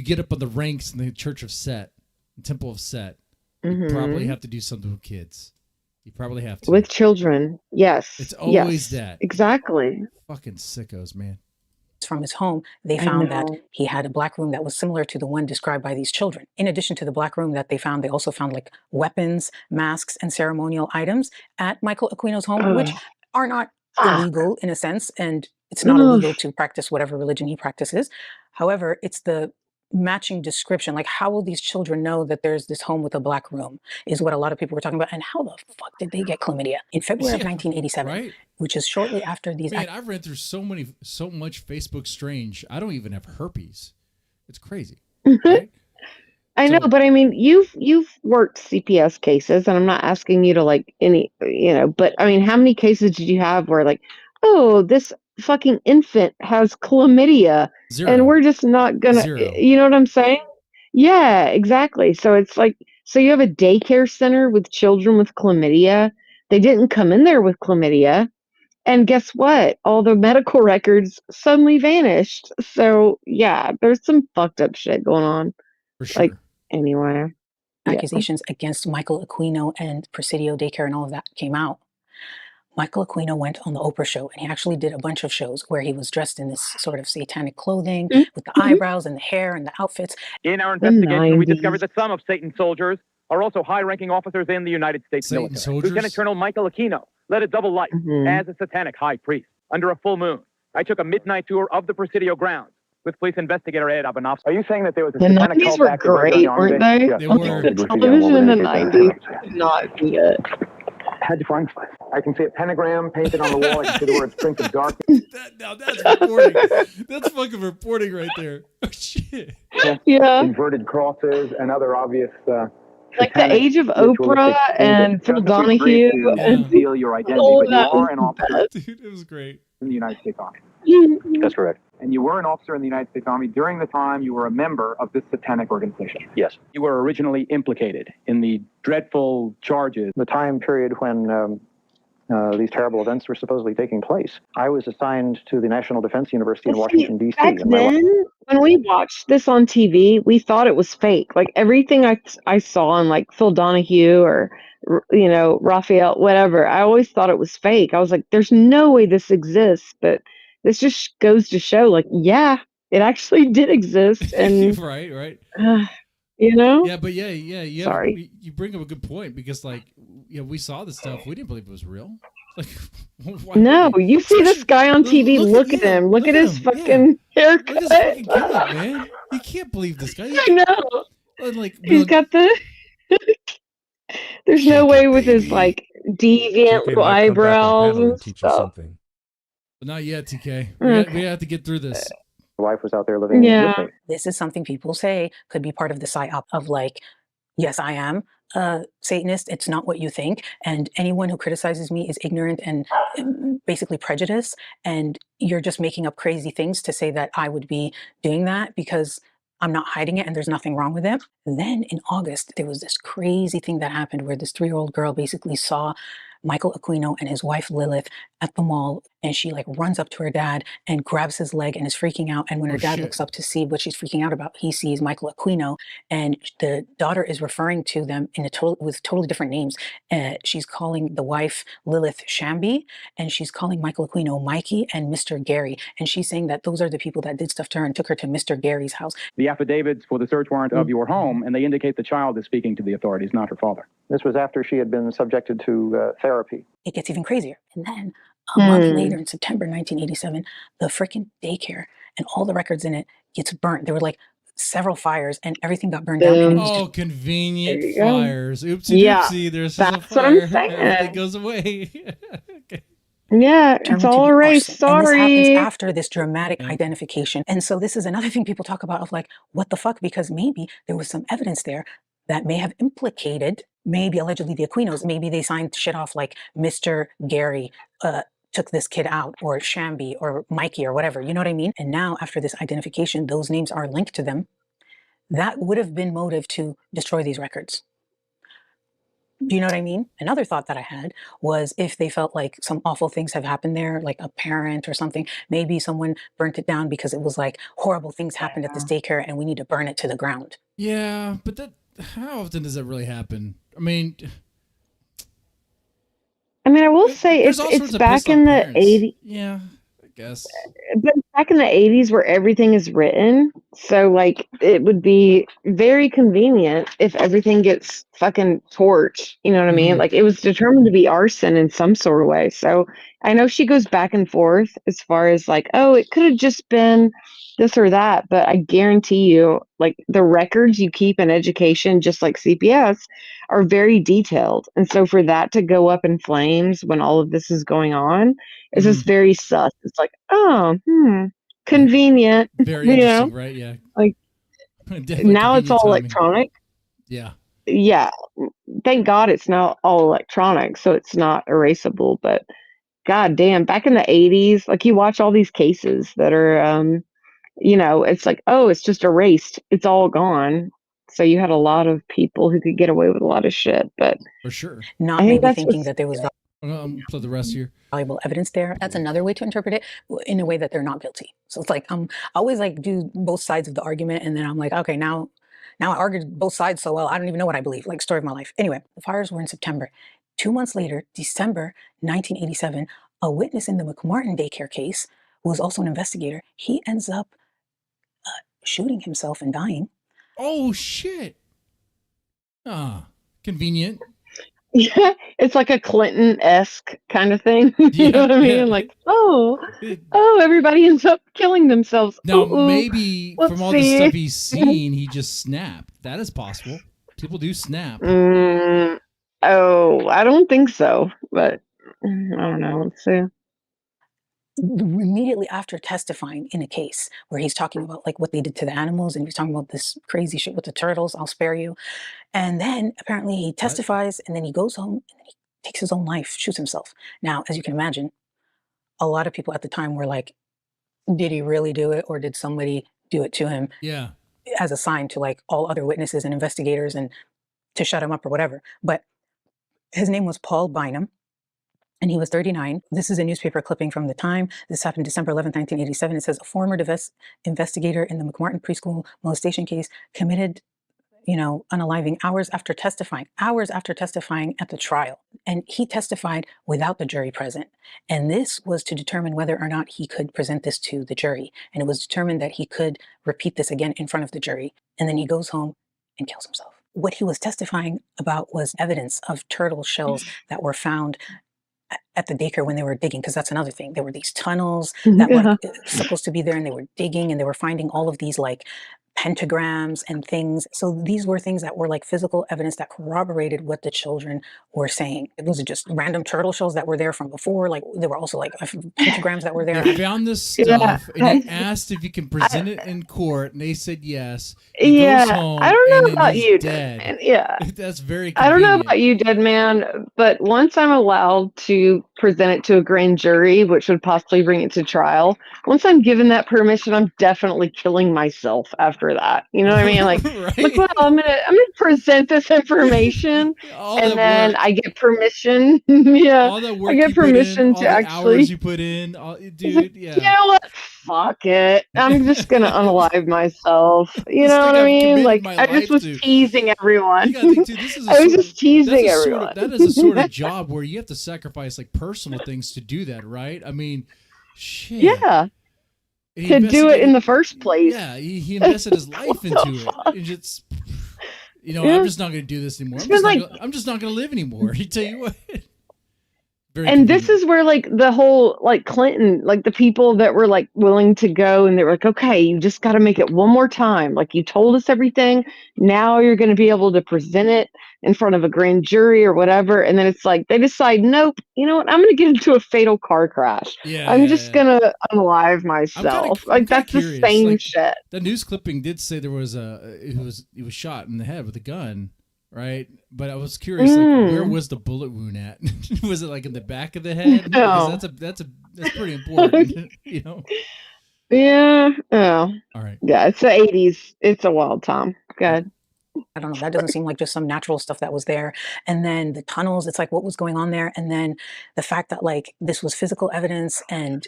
get up on the ranks in the Church of Set, the Temple of Set? You probably have to do something with kids. You probably have to. With children, yes. It's always that. Exactly. Fucking sickos, man. From his home, they found that he had a black room that was similar to the one described by these children. In addition to the black room that they found, they also found like weapons, masks, and ceremonial items at Michael Aquino's home, which are not illegal in a sense, and it's not illegal to practice whatever religion he practices. However, it's the matching description. Like, how will these children know that there's this home with a black room is what a lot of people were talking about. And how the fuck did they get chlamydia? In February of 1987, which is shortly after these. Man, I've read through so much Facebook strange. I don't even have herpes. It's crazy. Right? I know, but I mean, you've worked CPS cases, and I'm not asking you to like any, but I mean, how many cases did you have where like, oh, this fucking infant has chlamydia, and we're just not gonna, you know what I'm saying? Yeah, exactly. So it's like, so you have a daycare center with children with chlamydia. They didn't come in there with chlamydia. And guess what? All the medical records suddenly vanished. So yeah, there's some fucked up shit going on. For sure. Like, anyway. Accusations against Michael Aquino and Presidio Daycare and all of that came out. Michael Aquino went on the Oprah show, and he actually did a bunch of shows where he was dressed in this sort of satanic clothing with the eyebrows and the hair and the outfits. In our investigation, we discovered that some of Satan's soldiers are also high-ranking officers in the United States military. Soldiers? Lieutenant Colonel Michael Aquino led a double life as a satanic high priest. Under a full moon, I took a midnight tour of the Presidio grounds with police investigator Ed Abanovsky. Are you saying that there was a satanic cult were great, weren't they? They were. The television in the 90s did not be it. How'd you find this place? I can see a pentagram painted on the wall. I can see the words Prince of Darkness. That's reporting. That's fucking reporting right there. Oh, shit. Yeah. Inverted crosses and other obvious. Like the Age of Oprah and Phil Donahue and conceal your identity, all but you that are an officer Dude, it was great. in the United States Army. That's correct. And you were an officer in the United States Army during the time you were a member of this satanic organization. Yes. You were originally implicated in the dreadful charges. The time period when these terrible events were supposedly taking place. I was assigned to the National Defense University in Washington, D.C. Back then, when we watched this on TV, we thought it was fake. Like everything I saw on like Phil Donahue or, you know, Raphael, whatever, I always thought it was fake. I was like, there's no way this exists. But this just goes to show, like, yeah, it actually did exist. And right. You know? Yeah, but yeah. Sorry. You bring up a good point because, like, we saw this stuff. We didn't believe it was real. Like, no, you see this guy on TV. Look at him. Look at his fucking haircut. Look at his fucking kid, man. You can't believe this guy. I know. And, like, He's got the. There's no way with his like deviant little eyebrows and stuff. But not yet, TK. We have to get through this. My wife was out there living with me. This is something people say could be part of the psyop of like, yes, I am a Satanist. It's not what you think. And anyone who criticizes me is ignorant and basically prejudiced. And you're just making up crazy things to say that I would be doing that because I'm not hiding it and there's nothing wrong with it. And then in August, there was this crazy thing that happened where this 3-year-old girl basically saw Michael Aquino and his wife Lilith at the mall, and she like runs up to her dad and grabs his leg and is freaking out. And when her dad looks up to see what she's freaking out about, he sees Michael Aquino, and the daughter is referring to them in with totally different names. She's calling the wife Lilith Shambi, and she's calling Michael Aquino Mikey and Mr. Gary, and she's saying that those are the people that did stuff to her and took her to Mr. Gary's house. The affidavits for the search warrant of your home, and they indicate the child is speaking to the authorities, not her father. This was after she had been subjected to therapy. It gets even crazier. And then a month later, in September 1987, the freaking daycare and all the records in it gets burnt. There were like several fires and everything got burned down. And it was Oh, just, convenient There you go. fires. Oopsie Yeah, doopsie. There's that's a what fire. I'm saying. Everything goes away. Yeah, it's determined to all be erased. arson. And this Sorry. happens after this dramatic identification. And so this is another thing people talk about of like, what the fuck? Because maybe there was some evidence there that may have implicated, maybe allegedly the Aquinos, maybe they signed shit off like Mr. Gary took this kid out, or Shambi, or Mikey, or whatever, you know what I mean? And now after this identification, those names are linked to them. That would have been motive to destroy these records. Do you know what I mean? Another thought that I had was if they felt like some awful things have happened there, like a parent or something, maybe someone burnt it down because it was like horrible things happened at this daycare and we need to burn it to the ground. Yeah, but how often does that really happen? I mean, I will say there's all sorts it's of back pissed in off the parents. 80s. Yeah, I guess. But back in the 80s where everything is written, so like it would be very convenient if everything gets fucking torched, you know what I mean? Like it was determined to be arson in some sort of way. So I know she goes back and forth as far as like, oh, it could have just been this or that, but I guarantee you, like the records you keep in education, just like CPS, are very detailed. And so for that to go up in flames when all of this is going on is just very sus. It's like, oh, convenient. Very you interesting, know? right? Yeah. Like Definitely now it's convenient all timing. electronic. Yeah. Yeah. Thank God it's not all electronic, so it's not erasable. But god damn, back in the 80s, like you watch all these cases that are it's like, oh, it's just erased. It's all gone. So you had a lot of people who could get away with a lot of shit, but For sure. Not I think maybe that's thinking what's- that there was Play the rest here. valuable evidence there. That's another way to interpret it in a way that they're not guilty. So it's like I always like do both sides of the argument, and then I'm like, okay, now I argued both sides so well, I don't even know what I believe. Like story of my life. Anyway, the fires were in September. 2 months later, December 1987, a witness in the McMartin daycare case, who was also an investigator, he ends up shooting himself and dying. Oh shit. Convenient. Yeah, it's like a Clinton-esque kind of thing. You know what I mean? yeah. Like, oh, everybody ends up killing themselves. Now Ooh, maybe from all the whoopsie. stuff he's seen, he just snapped. That is possible. People do snap. Oh, I don't think so, but I don't know. Let's see. Immediately after testifying in a case where he's talking about like what they did to the animals, and he's talking about this crazy shit with the turtles, I'll spare you. And then apparently he testifies, and then he goes home and then he takes his own life, shoots himself. Now, as you can imagine, a lot of people at the time were like, did he really do it, or did somebody do it to him? Yeah. As a sign to like all other witnesses and investigators and to shut him up or whatever. But his name was Paul Bynum, and he was 39. This is a newspaper clipping from the time. This happened December 11th, 1987. It says a former investigator in the McMartin preschool molestation case committed, unaliving hours after testifying at the trial. And he testified without the jury present. And this was to determine whether or not he could present this to the jury. And it was determined that he could repeat this again in front of the jury. And then he goes home and kills himself. What he was testifying about was evidence of turtle shells that were found at the daycare when they were digging, because that's another thing. There were these tunnels that were supposed to be there, and they were digging, and they were finding all of these like pentagrams and things. So these were things that were like physical evidence that corroborated what the children were saying. It wasn't just random turtle shells that were there from before. Like there were also like pentagrams that were there. They found this stuff and he asked if you can present it in court, and they said yes. He goes home, I don't know and then about he's you, dead. Dead Man. Yeah. That's very I don't convenient. know about you, Dead Man, but once I'm allowed to present it to a grand jury, which would possibly bring it to trial, once I'm given that permission, I'm definitely killing myself after that. You know what I mean? Like, like, well, I'm gonna present this information, and then I get permission. Yeah, All that work I get you put in, permission all to the actually. hours you put in, dude. Yeah. You know what? Fuck it. I'm just gonna unalive myself. You know what I I've mean? committed Like, my I just life was to. teasing everyone. You gotta think, too, this is a I was sort- just teasing that's a everyone. Sort of, that is a sort of job where you have to sacrifice like personal things to do that, right? I mean, shit. Yeah. He To do it in the first place. Yeah, he invested his life into it. And it's, Yeah. I'm just not going to do this anymore. I'm just not going to live anymore. I tell you what. Very And this is where like the whole like Clinton, like the people that were like willing to go, and they were like, okay, you just got to make it one more time. Like you told us everything. Now you're going to be able to present it in front of a grand jury or whatever. And then it's like they decide, nope, you know what? I'm going to get into a fatal car crash. Yeah, I'm just going to unalive myself. Like that's curious. the same Like, shit. The news clipping did say there was he was shot in the head with a gun, right? But I was curious, like, where was the bullet wound at? Was it like in the back of the head? No. Because that's pretty important, you know. Yeah. Oh. All right. Yeah, it's the 80s. It's a wild time. Good. I don't know. That doesn't seem like just some natural stuff that was there. And then the tunnels, it's like what was going on there. And then the fact that like this was physical evidence and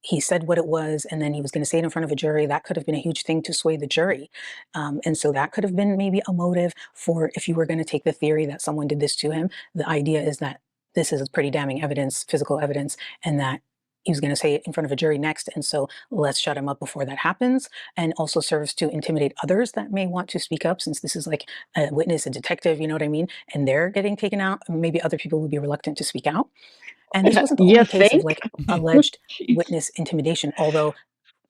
he said what it was, and then he was going to say it in front of a jury. That could have been a huge thing to sway the jury. And so that could have been maybe a motive for if you were going to take the theory that someone did this to him. The idea is that this is pretty damning evidence, physical evidence, and that he was going to say it in front of a jury next. And so let's shut him up before that happens. And also serves to intimidate others that may want to speak up, since this is like a witness, a detective, you know what I mean? And they're getting taken out. Maybe other people would be reluctant to speak out. And this wasn't the You only case of think? like alleged witness intimidation, although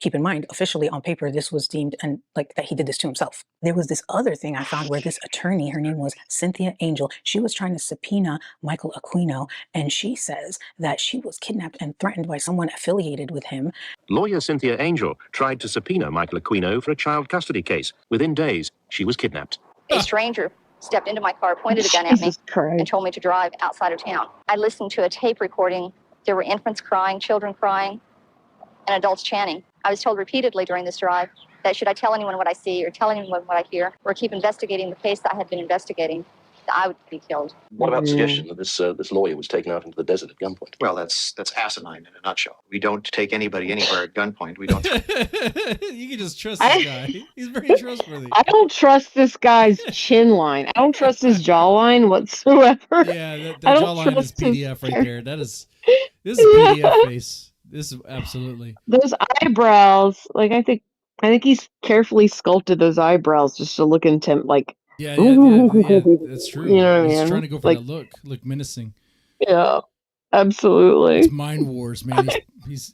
keep in mind, officially on paper, this was deemed and like that he did this to himself. There was this other thing I found where this attorney, her name was Cynthia Angel, she was trying to subpoena Michael Aquino, and she says that she was kidnapped and threatened by someone affiliated with him. Lawyer Cynthia Angel tried to subpoena Michael Aquino for a child custody case. Within days, she was kidnapped. A stranger stepped into my car, pointed a gun at me, Jesus Christ. and told me to drive outside of town. I listened to a tape recording. There were infants crying, children crying, and adults chanting. I was told repeatedly during this drive that should I tell anyone what I see or tell anyone what I hear or keep investigating the case that I had been investigating, that I would be killed. What about the suggestion that this lawyer was taken out into the desert at gunpoint? Well, that's asinine in a nutshell. We don't take anybody anywhere at gunpoint. We don't. You can just trust this guy. He's very trustworthy. I don't trust this guy's chin line. I don't trust his jawline whatsoever. Yeah, that I don't jawline is trust his PDF right there. This is a PDF face. This is absolutely. Those eyebrows, like I think he's carefully sculpted those eyebrows just to look like. Yeah, that's true. You know what I mean? He's trying to go for Like, that look menacing. yeah, absolutely. It's Mind Wars, man. He's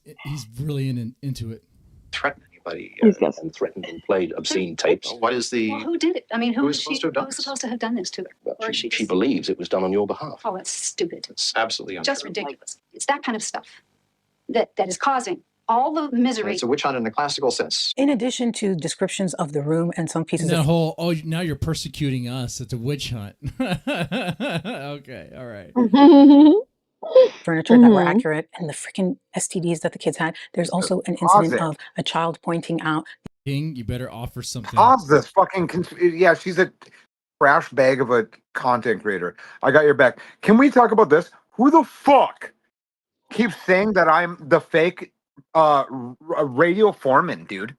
really into it. Threaten anybody. and threatened and played obscene tapes. What is the? Well, who did it? I mean, Who was supposed to have done who was this? supposed to have done this to her? Well, Or she believes it was done on your behalf. Oh, that's stupid. It's absolutely Just untrue. ridiculous. It's that kind of stuff that is causing all the misery. It's a witch hunt in the classical sense. In addition to descriptions of the room and some pieces that of whole, now you're persecuting us. It's a witch hunt. Okay, all right. furniture that were accurate and the freaking STDs that the kids had. There's also an incident of a child pointing out. King, you better offer something. Pause this fucking. Yeah, she's a trash bag of a content creator. I got your back. Can we talk about this? Who the fuck keeps saying that I'm the fake radio foreman, dude?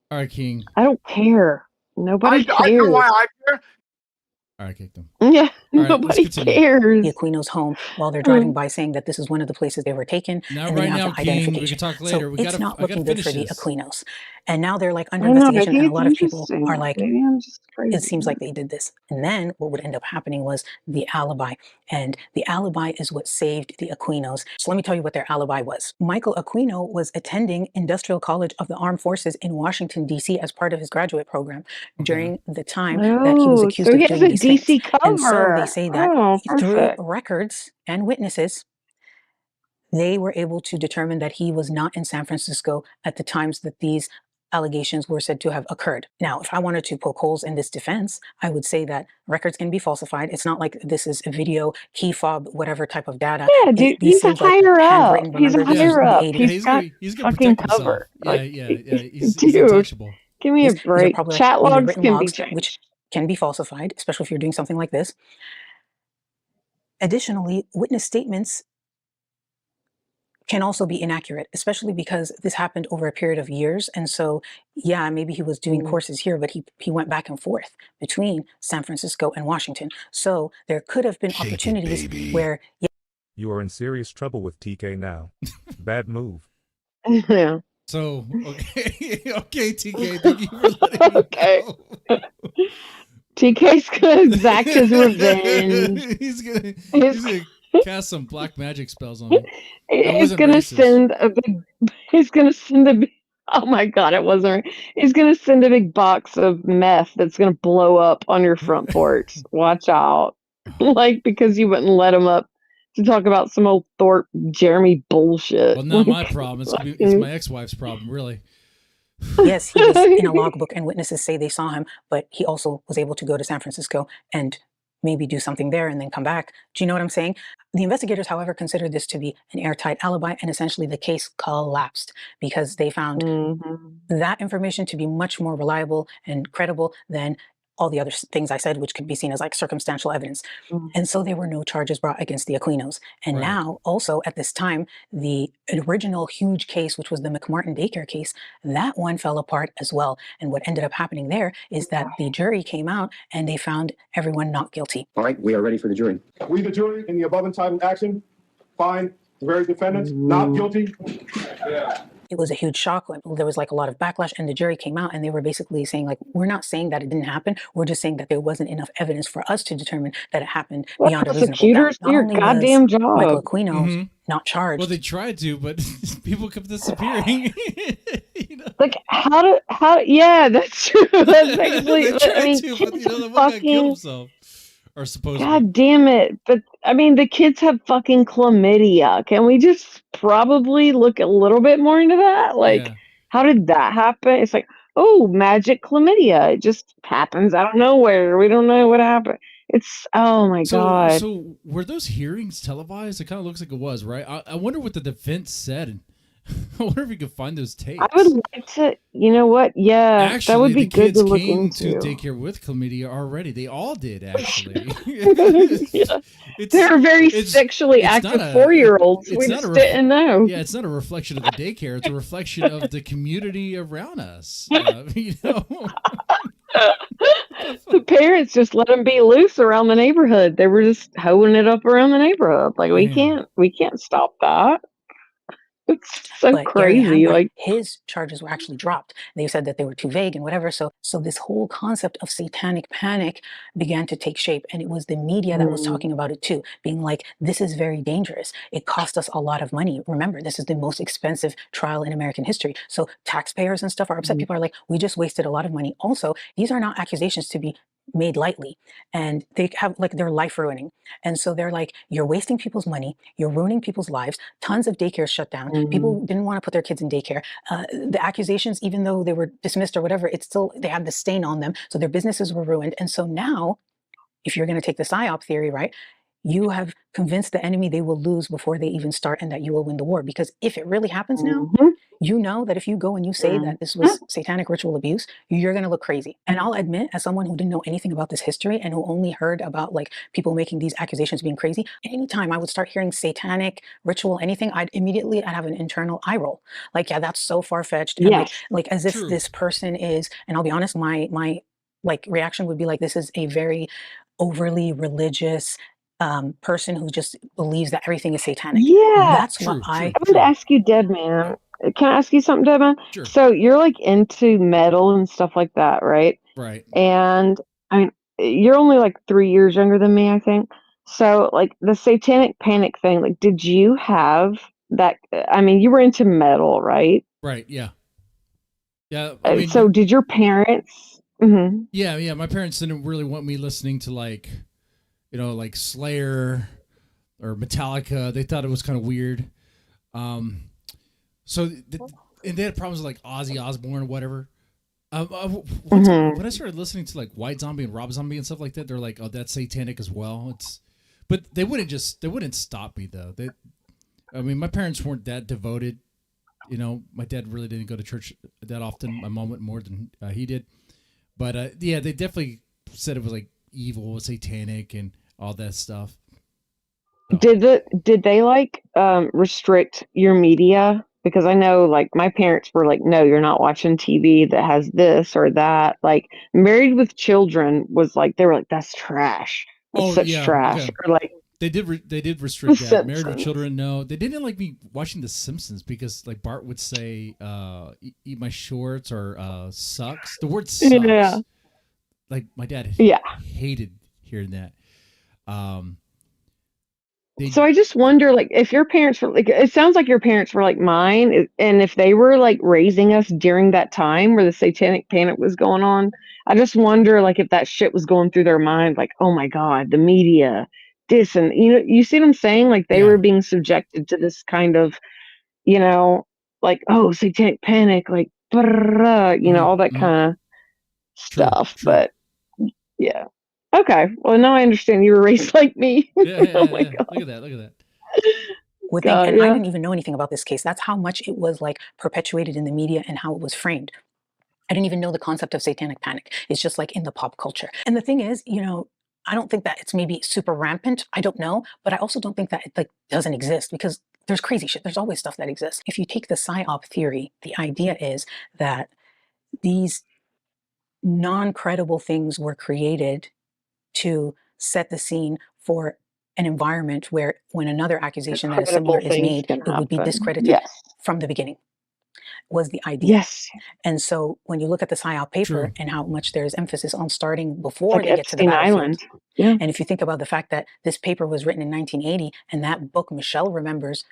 All right, King. I don't care. Nobody cares. I know why I care. All right, kick them. Yeah, right, nobody cares. The Aquino's home while they're driving by, saying that this is one of the places they were taken. Now, and right they have now, the King, we identification. can talk later. So We it's gotta- not I gotta looking good for finish the this. Aquinos. And now they're like under I know, investigation, and a lot of people interesting. are like, Maybe I'm just crazy. it seems like they did this. And then what would end up happening was the alibi. And the alibi is what saved the Aquinos. So let me tell you what their alibi was. Michael Aquino was attending Industrial College of the Armed Forces in Washington, D.C. as part of his graduate program during the time that he was Oh, accused so of he doing has a these things. DC And so cover. they say that Oh, through perfect. records and witnesses, they were able to determine that he was not in San Francisco at the times that these allegations were said to have occurred. Now, if I wanted to poke holes in this defense, I would say that records can be falsified. It's not like this is a video, key fob, whatever type of data. Yeah, dude, These he's a things like higher up. handwritten, He's a remember, this was higher in the up. 80s. He's got He's gonna fucking protect himself. cover. Yeah, Like, yeah. He's dude, untouchable. give me a These are break. probably Chat like logs written can be logs, changed. which can be falsified, especially if you're doing something like this. Additionally, witness statements can also be inaccurate, especially because this happened over a period of years. And so, yeah, maybe he was doing courses here, but he went back and forth between San Francisco and Washington. So there could have been opportunities where, You are in serious trouble with TK now. Bad move. Yeah. So, okay, okay, TK, thank you for letting me know. TK's gonna exact his revenge. he's gonna cast some black magic spells on me. That He's wasn't gonna racist. send a big. He's gonna send a. Oh my god, it wasn't. He's gonna send a big box of meth that's gonna blow up on your front porch. Watch out, like because you wouldn't let him up to talk about some old Thorpe Jeremy bullshit. Well, not my Like, problem. It's my ex-wife's problem, really. yes, he was in a logbook and witnesses say they saw him, but he also was able to go to San Francisco and maybe do something there and then come back. Do you know what I'm saying? The investigators, however, considered this to be an airtight alibi, and essentially the case collapsed because they found that information to be much more reliable and credible than all the other things I said, which could be seen as like circumstantial evidence. And so there were no charges brought against the Aquinos. And now, also at this time, the original huge case, which was the McMartin daycare case, that one fell apart as well. And what ended up happening there is that the jury came out and they found everyone not guilty. All right, we are ready for the jury. We, the jury, in the above entitled action, find the various defendants not guilty. It was a huge shock. There was like a lot of backlash, and the jury came out and they were basically saying like, we're not saying that it didn't happen. We're just saying that there wasn't enough evidence for us to determine that it happened beyond a reasonable doubt. prosecutors, do your Not only goddamn was job. Michael Aquino not charged. Well, they tried to, but people kept disappearing. Like yeah, that's true. That's actually, They tried I mean, to, but kids the have one guy killed fucking, himself. Or supposedly. god damn it. But I mean, the kids have fucking chlamydia. Can we just probably look a little bit more into that? Like, how did that happen? It's like, oh, magic chlamydia. It just happens out of nowhere. We don't know what happened. It's, oh my god. So were those hearings televised? It kind of looks like it was, right? I wonder what the defense said. I wonder if we could find those tapes. I would like to, you know what? Yeah, Actually, that would be the good kids to look came into. to daycare with chlamydia already. They all did, actually. They're very sexually it's active not a- 4-year-olds. it's We not just a didn't know. Yeah, it's not a reflection of the daycare. It's a reflection of the community around us. You know? The parents just let them be loose around the neighborhood. They were just hoeing it up around the neighborhood. Like we can't stop that. It's so But Gary crazy. Hamblin, Like, his charges were actually dropped. They said that they were too vague and whatever. So this whole concept of satanic panic began to take shape. And it was the media that was talking about it too, being like, this is very dangerous. It cost us a lot of money. Remember, this is the most expensive trial in American history. So taxpayers and stuff are upset. People are like, we just wasted a lot of money. Also, these are not accusations to be made lightly, and they have like they're life ruining, and so they're like, you're wasting people's money, you're ruining people's lives. Tons of daycares shut down. People didn't want to put their kids in daycare. The accusations, even though they were dismissed or whatever, it's still, they had the stain on them, so their businesses were ruined. And so now, if you're going to take the PSYOP theory, right, you have convinced the enemy they will lose before they even start, and that you will win the war. Because if it really happens now, you know that if you go and you say that this was satanic ritual abuse, you're going to look crazy. And I'll admit, as someone who didn't know anything about this history and who only heard about like people making these accusations being crazy, anytime I would start hearing satanic ritual, anything, I'd have an internal eye roll. Like, yeah, that's so far-fetched. And like as if this person is, and I'll be honest, my like reaction would be like, this is a very overly religious person who just believes that everything is satanic. yeah. That's what I would ask you, Dead Man. Can I ask you something, Dead Man? Sure. So you're like into metal and stuff like that, right? Right. And I mean, you're only like 3 years younger than me, I think. So like the satanic panic thing, like, did you have that? I mean, you were into metal, right? Right. Yeah. Yeah. I mean, so did your parents? Yeah. My parents didn't really want me listening to like, like Slayer or Metallica. They thought it was kind of weird. So and they had problems with like Ozzy Osbourne or whatever. When I started listening to like White Zombie and Rob Zombie and stuff like that, they're like, "Oh, that's satanic as well." But they wouldn't stop me though. I mean, my parents weren't that devoted. My dad really didn't go to church that often. My mom went more than he did. But yeah, they definitely said it was like evil, satanic, and all that stuff. Did they like restrict your media? Because I know like my parents were like, no, you're not watching TV that has this or that. Like Married with Children was like, they were like, that's trash. That's such trash. Okay. Or like they did restrict that. Married with Children, no. They didn't like me watching The Simpsons because like Bart would say, eat my shorts or sucks. The word sucks. Yeah. Like my dad hated hearing that. So I just wonder, like, if your parents were like, it sounds like your parents were like mine, and if they were like raising us during that time where the satanic panic was going on, I just wonder, like, if that shit was going through their mind, like, oh my God, the media, this, and you see what I'm saying? Like they were being subjected to this kind of, like, oh, satanic panic, like, all that kind of stuff. True. But yeah. Okay. Well, now I understand you were raised like me. Oh my God. Look at that. I didn't even know anything about this case. That's how much it was like perpetuated in the media and how it was framed. I didn't even know the concept of satanic panic. It's just like in the pop culture. And the thing is, I don't think that it's maybe super rampant. I don't know. But I also don't think that it like doesn't exist, because there's crazy shit. There's always stuff that exists. If you take the PSYOP theory, the idea is that these non-credible things were created to set the scene for an environment where when another accusation that is similar is made, it would be discredited from the beginning, was the idea. Yes. And so when you look at the PSYOP paper and how much there's emphasis on starting before like they get to the Epstein battlefield. Island. Yeah. And if you think about the fact that this paper was written in 1980 and that book Michelle remembers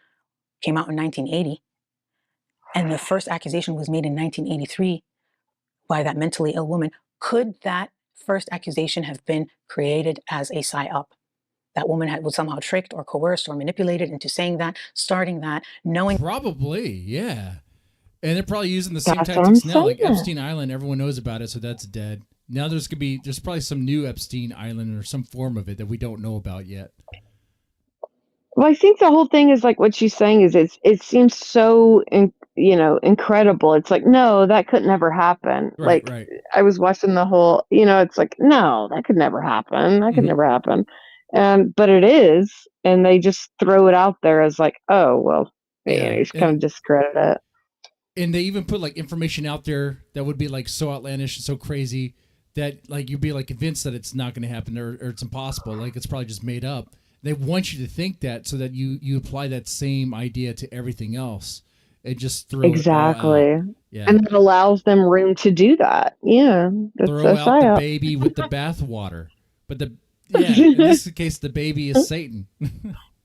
came out in 1980, and the first accusation was made in 1983 by that mentally ill woman, could that first accusation have been created as a PSYOP? That woman was somehow tricked or coerced or manipulated into saying that, starting that, knowing. Probably, yeah. And they're probably using the same tactics now. Like Epstein Island, everyone knows about it, so that's dead. Now there's probably some new Epstein Island or some form of it that we don't know about yet. Well, I think the whole thing is like what she's saying is it seems so incredible. It's like, no, that could never happen. Right. I was watching the whole, it's like, no, that could never happen. That could never happen. But it is, and they just throw it out there as like, oh well, you just kind of discredit it. And they even put like information out there that would be like so outlandish and so crazy that like you'd be like convinced that it's not going to happen or it's impossible. Like it's probably just made up. They want you to think that so that you apply that same idea to everything else and just throw it all out. Yeah. And it allows them room to do that. Yeah. Throw out the baby with the bathwater. But in this case, the baby is Satan.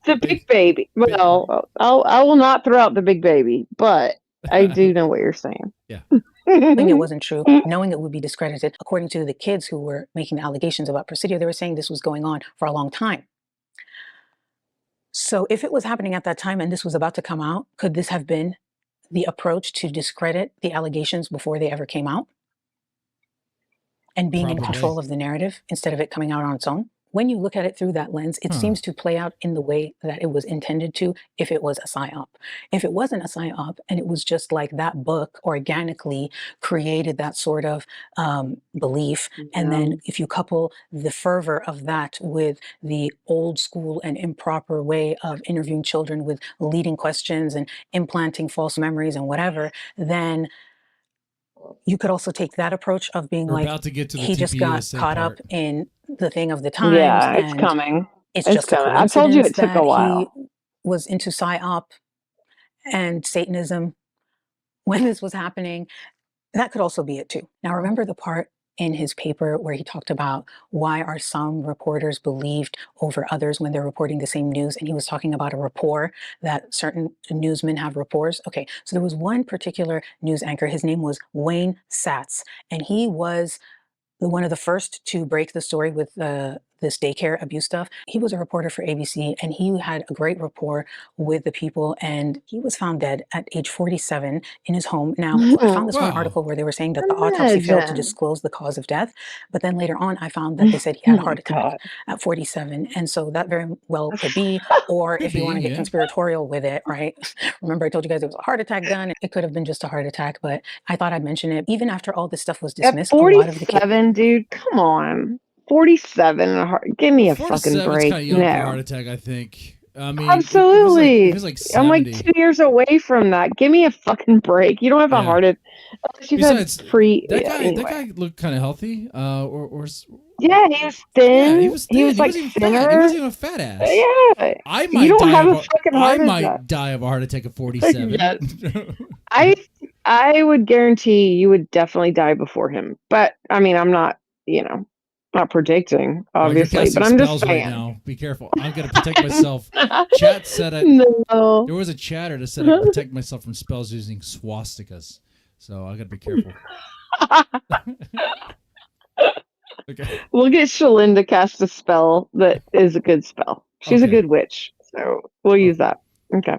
The big baby. Well, I will not throw out the big baby, but I do know what you're saying. Yeah. Knowing it wasn't true, knowing it would be discredited. According to the kids who were making allegations about Presidio, they were saying this was going on for a long time. So if it was happening at that time and this was about to come out, could this have been the approach to discredit the allegations before they ever came out? And being in control of the narrative instead of it coming out on its own? When you look at it through that lens, it seems to play out in the way that it was intended to if it was a PSYOP. If it wasn't a PSYOP and it was just like that book organically created that sort of belief, and then if you couple the fervor of that with the old school and improper way of interviewing children with leading questions and implanting false memories and whatever, then you could also take that approach of being We're like, about to get to the he just got TPUSA caught part. up in the thing of the times. Yeah, it's and coming. It's It's just coming. a I told you it coincidence took a that while. he was into PSYOP and Satanism when this was happening. That could also be it too. Now, remember the part in his paper where he talked about why are some reporters believed over others when they're reporting the same news? And he was talking about a rapport, that certain newsmen have rapports. Okay, so there was one particular news anchor. His name was Wayne Satz, and he was one of the first to break the story with this daycare abuse stuff. He was a reporter for ABC, and he had a great rapport with the people, and he was found dead at age 47 in his home. Now, I found this one article where they were saying that the autopsy failed to Imagine. disclose the cause of death, but then later on, I found that they said he had a heart attack at 47, and so that very well could be, or if you want to get conspiratorial with it, right? Remember I told you guys it was a heart attack gun. It could have been just a heart attack, but I thought I'd mention it. Even after all this stuff was At dismissed, a lot of the kids 47, dude, come on. 47 and a heart. Give me a fucking 47's break. kind of young for a heart No. attack, I think. I mean, Absolutely. It was like I'm like 70. 2 years away from that. Give me a fucking break. You don't have a Yeah. heart attack. You've Besides, had pre. that yeah, guy, anyway. that guy looked kind of healthy. Yeah, he was thin. Yeah, he was thin. He like wasn't even fat. He thinner. wasn't even a fat ass. Yeah. I might You don't die have of a fucking heart I attack. might die of a heart attack at 47. Yes. I would guarantee you would definitely die before him. But I mean, I'm not, not predicting, Oh, you're obviously, casting but I'm just spells right saying. now. Be careful. I'm gonna protect myself. Chat said it. No. There was a chatter that said I protect myself from spells using swastikas. So I gotta be careful. Okay. We'll get Shalyn to cast a spell that is a good spell. She's a good witch, so we'll use that. Okay.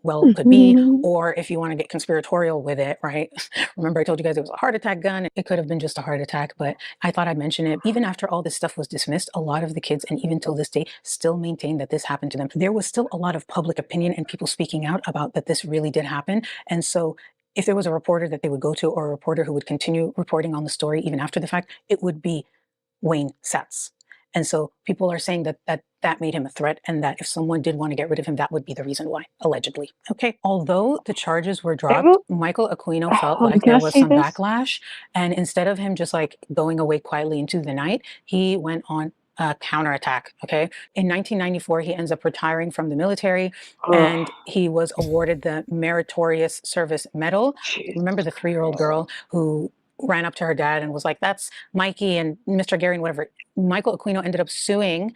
well could be, or if you want to get conspiratorial with it, right? Remember I told you guys it was a heart attack gun. It could have been just a heart attack, but I thought I'd mention it. Even after all this stuff was dismissed, a lot of the kids, and even till this day, still maintain that this happened to them. There was still a lot of public opinion and people speaking out about that this really did happen. And so if there was a reporter that they would go to, or a reporter who would continue reporting on the story even after the fact, it would be Wayne Satz. And so people are saying that made him a threat, and that if someone did want to get rid of him, that would be the reason why, allegedly. Okay. Although the charges were dropped, Michael Aquino felt like there was some backlash. And instead of him just like going away quietly into the night, he went on a counterattack. Okay. In 1994, he ends up retiring from the military, and he was awarded the Meritorious Service Medal. Remember the 3-year-old girl who ran up to her dad and was like, that's Mikey and Mr. Gary and whatever. Michael Aquino ended up suing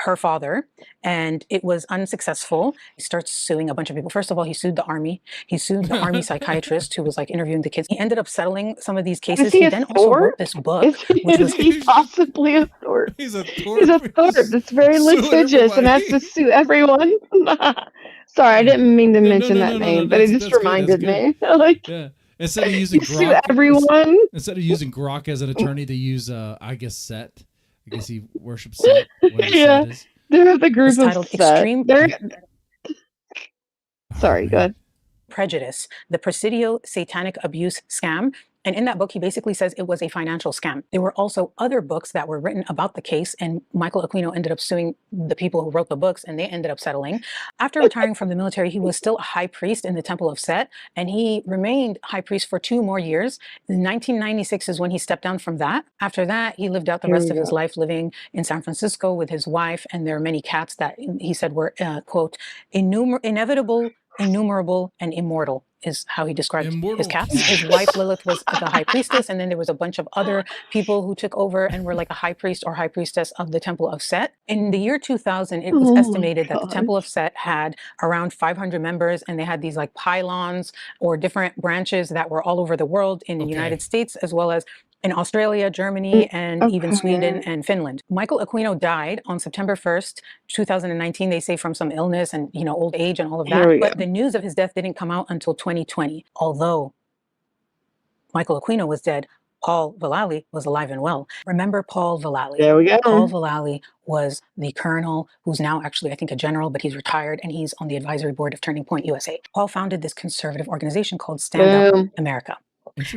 her father, and it was unsuccessful. He starts suing a bunch of people. First of all, he sued the army. He sued the army psychiatrist who was like interviewing the kids. He ended up settling some of these cases. He then also wrote this book, which was he possibly a Thorpe? He's a He's a Thorpe that's very litigious and has to sue everyone. Sorry, I didn't mean to mention that name, but it just reminded me. Like, yeah. Instead of using you sue Grok, everyone. Instead of using Grok as an attorney, they use I guess Set. I guess he worships Set. Yeah, they're the group It's of titled Set. Extreme. Sorry, go ahead. Prejudice, the Presidio Satanic Abuse Scam. And in that book, he basically says it was a financial scam. There were also other books that were written about the case, and Michael Aquino ended up suing the people who wrote the books, and they ended up settling. After retiring from the military, he was still a high priest in the Temple of Set, and he remained high priest for 2 more years. In 1996 is when he stepped down from that. After that, he lived out the rest of his life living in San Francisco with his wife, and there are many cats that he said were, quote, inevitable, innumerable, and immortal is how he described his cats. His wife Lilith was the high priestess, and then there was a bunch of other people who took over and were like a high priest or high priestess of the Temple of Set. In the year 2000, it was estimated that the Temple of Set had around 500 members, and they had these like pylons or different branches that were all over the world in the United States, as well as in Australia, Germany, and even Sweden and Finland. Michael Aquino died on September 1st, 2019. They say from some illness and, you know, old age and all of that. But the news of his death didn't come out until 2020. Although Michael Aquino was dead, Paul Vallely was alive and well. Remember Paul Vallely? There we go. Paul Vallely was the colonel who's now actually, I think, a general, but he's retired, and he's on the advisory board of Turning Point USA. Paul founded this conservative organization called Stand Up America.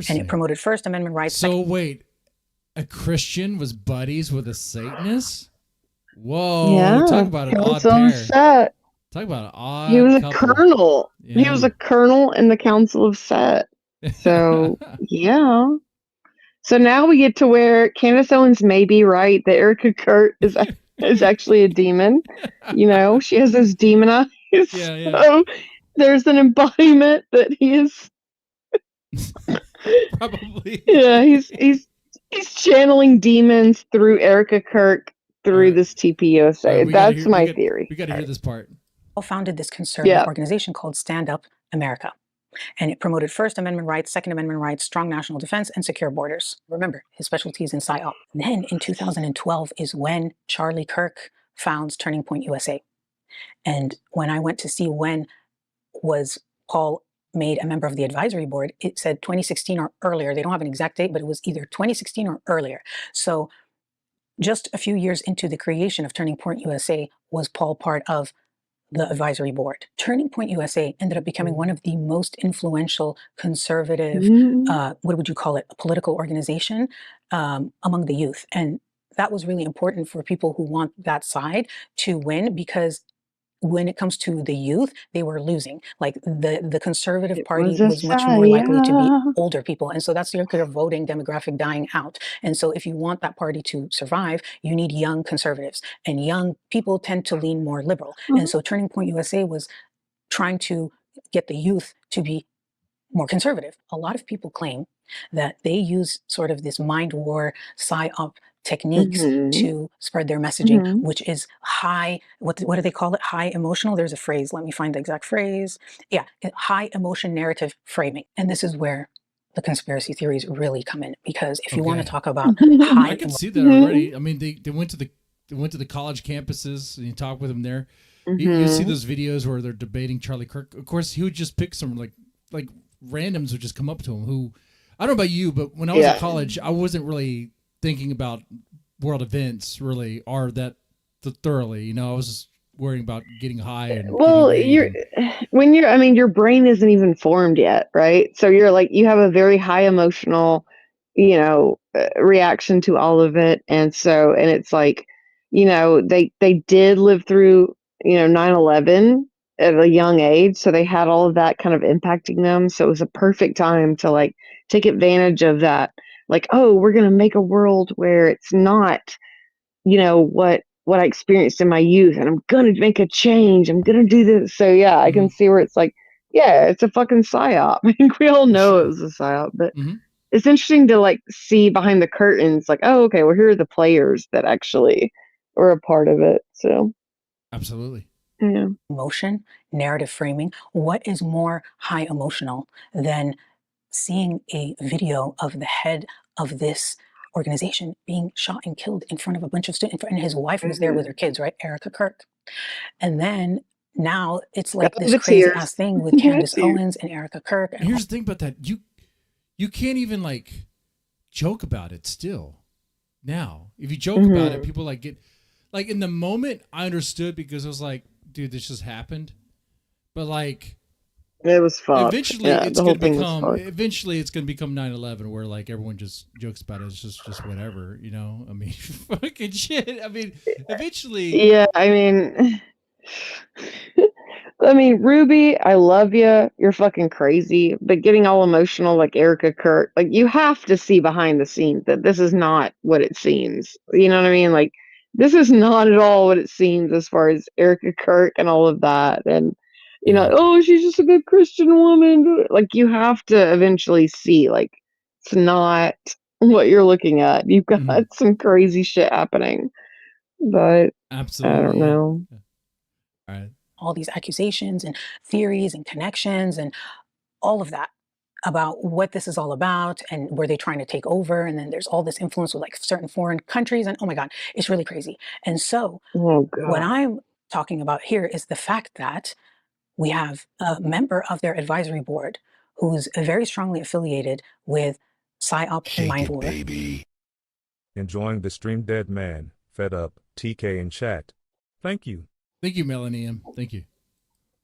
And it promoted First Amendment rights. So wait, a Christian was buddies with a Satanist? Whoa! Yeah, Talk about an odd Council of pair. Set. Talk about an odd. He was a couple. colonel. He Yeah. was a colonel in the Council of Set. So yeah. So now we get to where Candace Owens may be right that Erica Kurt is actually a demon. You know, she has those demon eyes. Yeah. So there's an embodiment that he is. Probably. Yeah, he's channeling demons through Erica Kirk through this TPUSA. That's my theory. We got to hear this part. Paul founded this conservative organization called Stand Up America. And it promoted First Amendment rights, Second Amendment rights, strong national defense, and secure borders. Remember, his specialty is in PSYOP. Then in 2012 is when Charlie Kirk founds Turning Point USA. And when I went to see when was Paul made a member of the advisory board, it said 2016 or earlier. They don't have an exact date, but it was either 2016 or earlier. So just a few years into the creation of Turning Point USA was Paul part of the advisory board. Turning Point USA ended up becoming one of the most influential conservative, what would you call it, a political organization among the youth. And that was really important for people who want that side to win, because when it comes to the youth, they were losing. Like the conservative party was much more likely to be older people. And so that's your voting demographic dying out. And so if you want that party to survive, you need young conservatives, and young people tend to lean more liberal. And so Turning Point USA was trying to get the youth to be more conservative. A lot of people claim that they use sort of this mind war, PSYOP techniques to spread their messaging, which is high, what do they call it? High emotional. There's a phrase. Let me find the exact phrase. Yeah, high emotion narrative framing. And this is where the conspiracy theories really come in, because if you want to talk about high, I can see that already. I mean, they went to the college campuses and you talk with them there. You see those videos where they're debating Charlie Kirk. Of course, he would just pick some like randoms would just come up to him who, I don't know about you, but when I was in college, I wasn't really thinking about world events really are that thoroughly. You know, I was just worrying about getting high. And your brain isn't even formed yet, right? So you're like, you have a very high emotional, reaction to all of it. And it's like, they did live through, 9/11 at a young age. So they had all of that kind of impacting them. So it was a perfect time to like take advantage of that. Like, oh, we're going to make a world where it's not, what I experienced in my youth, and I'm going to make a change. I'm going to do this. So yeah, I can see where it's like, yeah, it's a fucking PSYOP. I think we all know it was a PSYOP, but it's interesting to like see behind the curtains, like, oh, okay, well, here are the players that actually were a part of it. So absolutely. Yeah. Emotion, narrative framing. What is more high emotional than seeing a video of the head of this organization being shot and killed in front of a bunch of students, and his wife was there with her kids, right? Erica Kirk. And then now it's like this crazy ass thing with Candace Owens and Erica Kirk. And here's the thing about that. You can't even like joke about it still. Now, if you joke about it, people like get like in the moment I understood because it was like, dude, this just happened. But like It was fucked. Eventually, Yeah, it's the whole gonna thing was become. fucked. Eventually, it's gonna become 9/11, where like everyone just jokes about it. It's just whatever, you know. I mean, fucking shit. I mean, eventually. Yeah, I mean, Ruby, I love you. You're fucking crazy, but getting all emotional like Erica Kirk, like you have to see behind the scenes that this is not what it seems. You know what I mean? Like this is not at all what it seems as far as Erica Kirk and all of that. And oh, she's just a good Christian woman. Like you have to eventually see, like it's not what you're looking at. You've got some crazy shit happening, but Absolutely. I don't know. All right. All these accusations and theories and connections and all of that about what this is all about and were they trying to take over, and then there's all this influence with like certain foreign countries, and oh my god, it's really crazy. And so what I'm talking about here is the fact that we have a member of their advisory board who's very strongly affiliated with PSYOP and Mind War. Baby. Enjoying the stream, dead man. Fed up. TK in chat. Thank you. Thank you, Melanie M. Thank you.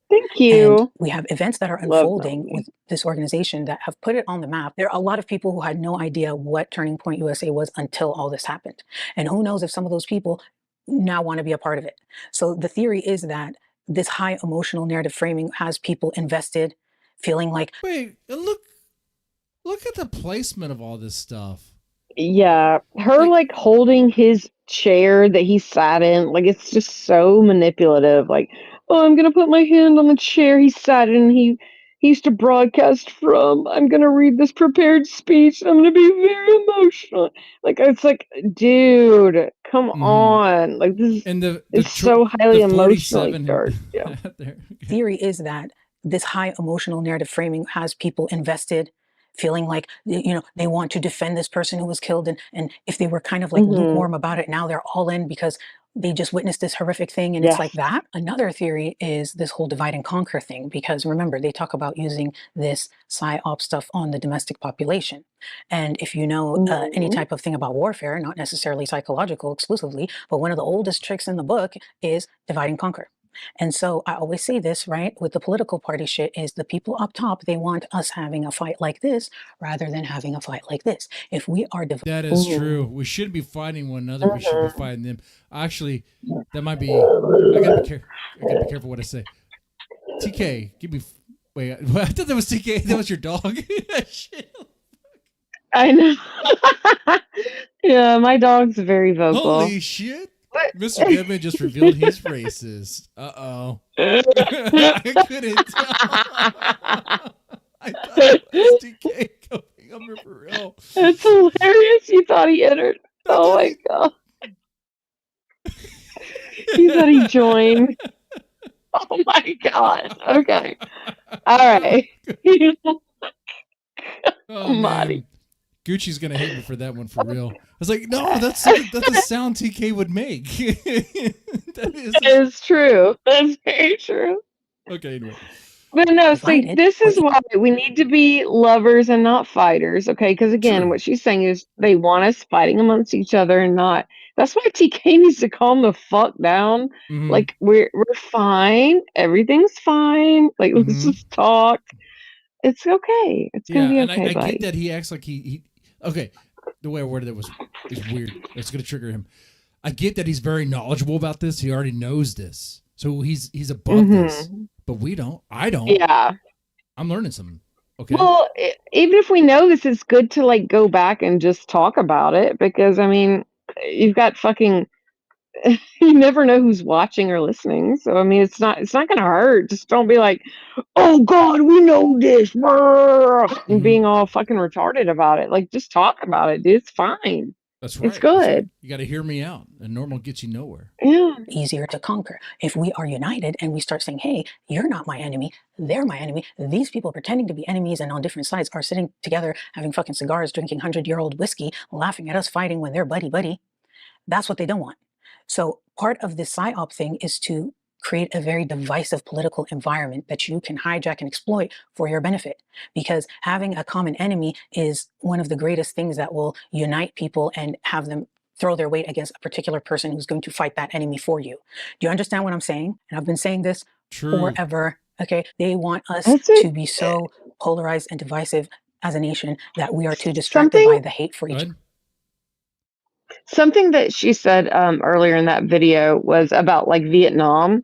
Thank you. And we have events that are unfolding with this organization that have put it on the map. There are a lot of people who had no idea what Turning Point USA was until all this happened. And who knows if some of those people now want to be a part of it. So the theory is that this high emotional narrative framing has people invested, feeling like, wait, look at the placement of all this stuff. Yeah, her like holding his chair that he sat in, like it's just so manipulative. Like, oh, I'm gonna put my hand on the chair he sat in. He used to broadcast from. I'm gonna read this prepared speech. I'm gonna be very emotional. Like it's like, dude, come on. Like this is so highly emotionally charged. Yeah. Theory is that this high emotional narrative framing has people invested, feeling like they want to defend this person who was killed, and if they were kind of like lukewarm about it, now they're all in because they just witnessed this horrific thing, and it's like that. Another theory is this whole divide and conquer thing, because remember, they talk about using this PSYOP stuff on the domestic population. And if you know any type of thing about warfare, not necessarily psychological exclusively, but one of the oldest tricks in the book is divide and conquer. And so I always say this, right, with the political party shit, is the people up top, they want us having a fight like this rather than having a fight like this. If we are that is true. We shouldn't be fighting one another. We should be fighting them. Actually, that might be. I gotta be careful what I say. TK, give me. Wait, I thought that was TK. That was your dog. Shit. I know. Yeah, my dog's very vocal. Holy shit. Mr. Goodman just revealed he's racist. Uh-oh. I couldn't tell. I thought it was TK coming up for real. It's hilarious. You thought he entered. Oh my god. You thought he joined. Oh my god. Okay. All right. Oh, man. Gucci's gonna hate me for that one for real. I was like, no, that's the sound TK would make. That is true. That's very true. Okay, anyway. But no, see, this is why we need to be lovers and not fighters, okay? Because again, what she's saying is they want us fighting amongst each other and not. That's why TK needs to calm the fuck down. Like we're fine. Everything's fine. Like let's just talk. It's okay. It's gonna be okay. And I get that he acts like he. Okay, the way I worded it is weird. It's gonna trigger him. I get that he's very knowledgeable about this. He already knows this, so he's above this. But we don't. I don't. Yeah. I'm learning something. Okay. Well, even if we know this, it's good to like go back and just talk about it, because I mean, you've got fucking. You never know who's watching or listening, so I mean, it's not gonna hurt. Just don't be like, "Oh God, we know this," and being all fucking retarded about it. Like, just talk about it, dude. It's fine. That's right. It's good. You got to hear me out, and normal gets you nowhere. Yeah. Easier to conquer if we are united and we start saying, "Hey, you're not my enemy. They're my enemy. These people pretending to be enemies and on different sides are sitting together having fucking cigars, drinking 100-year-old whiskey, laughing at us fighting when they're buddy." That's what they don't want. So part of this PSYOP thing is to create a very divisive political environment that you can hijack and exploit for your benefit. Because having a common enemy is one of the greatest things that will unite people and have them throw their weight against a particular person who's going to fight that enemy for you. Do you understand what I'm saying? And I've been saying this forever Okay, they want us That's it. to be so polarized and divisive as a nation that we are too distracted by the hate for each other. Something that she said earlier in that video was about like Vietnam.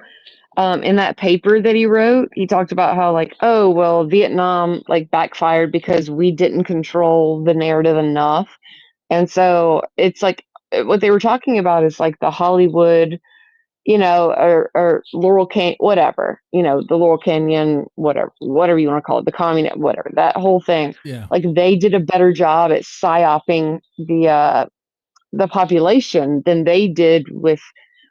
In that paper that he wrote, he talked about how like, oh, well, Vietnam like backfired because we didn't control the narrative enough. And so it's like what they were talking about is like the Hollywood, or Laurel Canyon, whatever, the Laurel Canyon, whatever you want to call it, the communist, whatever, that whole thing. Yeah. Like they did a better job at psyoping the population than they did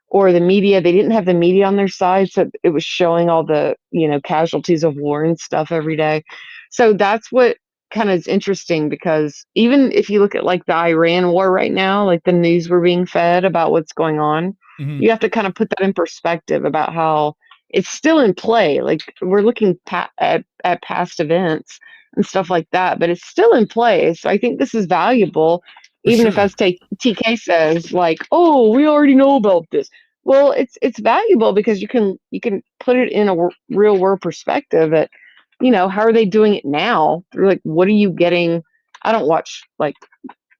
or the media. They didn't have the media on their side, so it was showing all the casualties of war and stuff every day. So that's what kind of is interesting, because even if you look at like the Iran war right now, like the news we're being fed about what's going on, you have to kind of put that in perspective about how it's still in play. Like we're looking at past events and stuff like that, but it's still in play. So I think this is valuable. Even if, as TK says, like, oh, we already know about this. Well, it's valuable because you can put it in a real world perspective at, how are they doing it now? Like, what are you getting? I don't watch like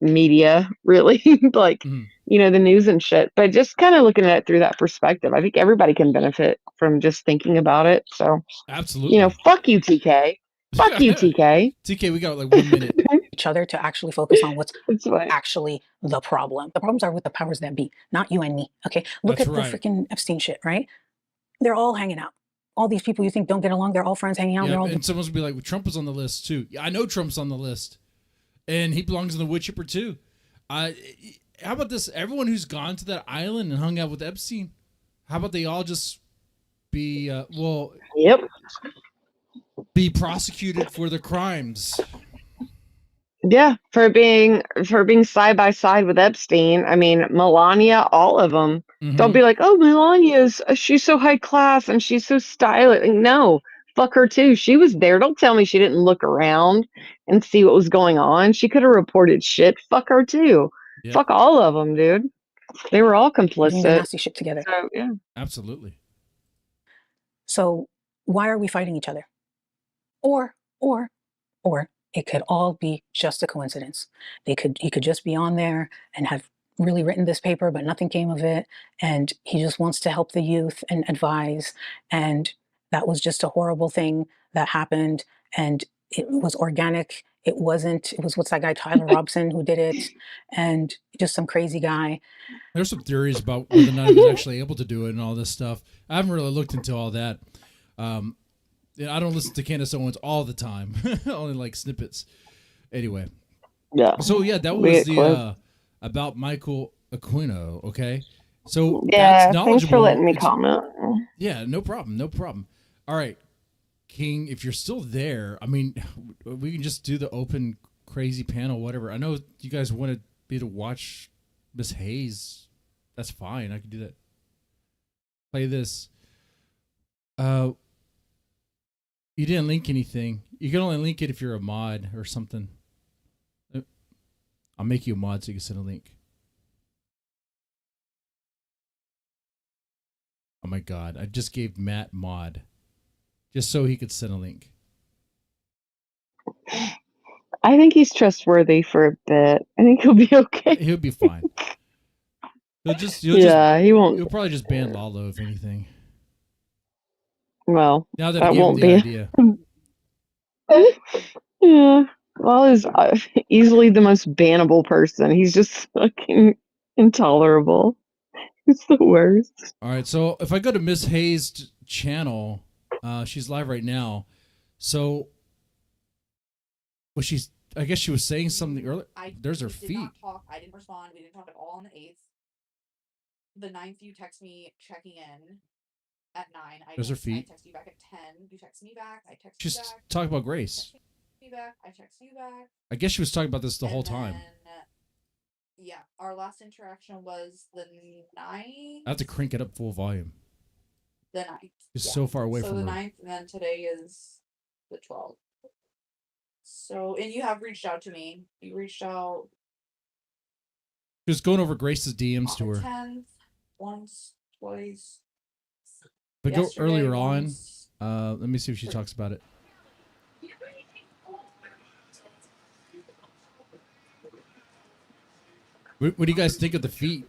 media really, like, the news and shit, but just kind of looking at it through that perspective. I think everybody can benefit from just thinking about it. So, absolutely. Fuck you, TK. Fuck you, TK. TK, we got like 1 minute. Each other to actually focus on what's actually the problem. The problems are with the powers that be, not you and me. Okay, look That's at right. the freaking Epstein shit, right? They're all hanging out. All these people you think don't get along, they're all friends hanging out. Yeah, They're all and someone's gonna be like, well, Trump was on the list too. I know Trump's on the list, and he belongs in the wood chipper too. How about this? Everyone who's gone to that island and hung out with Epstein, how about they all just be be prosecuted for their crimes? Yeah, for being side by side with Epstein. I mean, Melania, all of them. Don't be like, oh, she's so high class and she's so stylish. Like, no, fuck her too. She was there. Don't tell me she didn't look around and see what was going on. She could have reported shit. Fuck her too. Yep. Fuck all of them, dude. They were all doing the complicit. nasty shit together. So, yeah. Absolutely. So why are we fighting each other? Or it could all be just a coincidence. He could just be on there and have really written this paper, but nothing came of it. And he just wants to help the youth and advise. And that was just a horrible thing that happened. And it was organic. It was what's that guy, Tyler Robson, who did it, and just some crazy guy. There's some theories about whether or not he was actually able to do it and all this stuff. I haven't really looked into all that. I don't listen to Candace Owens all the time, only like snippets. Anyway. Yeah. So yeah, that was the about Michael Aquino. Okay. So yeah, that's thanks for knowledgeable. letting me comment. Yeah, no problem. No problem. All right, King, if you're still there, I mean, we can just do the open crazy panel, whatever. I know you guys wanted me to watch Miss Hayes. That's fine. I can do that. Play this. You didn't link anything. You can only link it if you're a mod or something. I'll make you a mod so you can send a link. Oh my God. I just gave Matt mod just so he could send a link. I think he's trustworthy for a bit. I think he'll be okay. He'll be fine. He won't. He'll probably just ban Lalo if anything. Well, now that that I gave won't him the be. idea. Yeah. Well, he's easily the most bannable person. He's just fucking intolerable. It's the worst. All right. So if I go to Miss Hayes' channel, she's live right now. So, I guess she was saying something earlier. There's her feet. I didn't respond. We didn't talk at all on the 8th. The 9th, you text me checking in at 9. There's her feet. I text you back at 10. You text me back. I text She's you back. talking about Grace. Me back. I text you back. I guess she was talking about this the whole time. Yeah, our last interaction was the 9th. I have to crank it up full volume. The 9th. It's so far away from So her. the 9th, and then today is the 12th. So, and you have reached out to me. You reached out. She was going over Grace's DMs to her. 10th, once, twice. But go Yesterday, earlier on. once, Let me see if she talks about it. What do you guys think of the feet?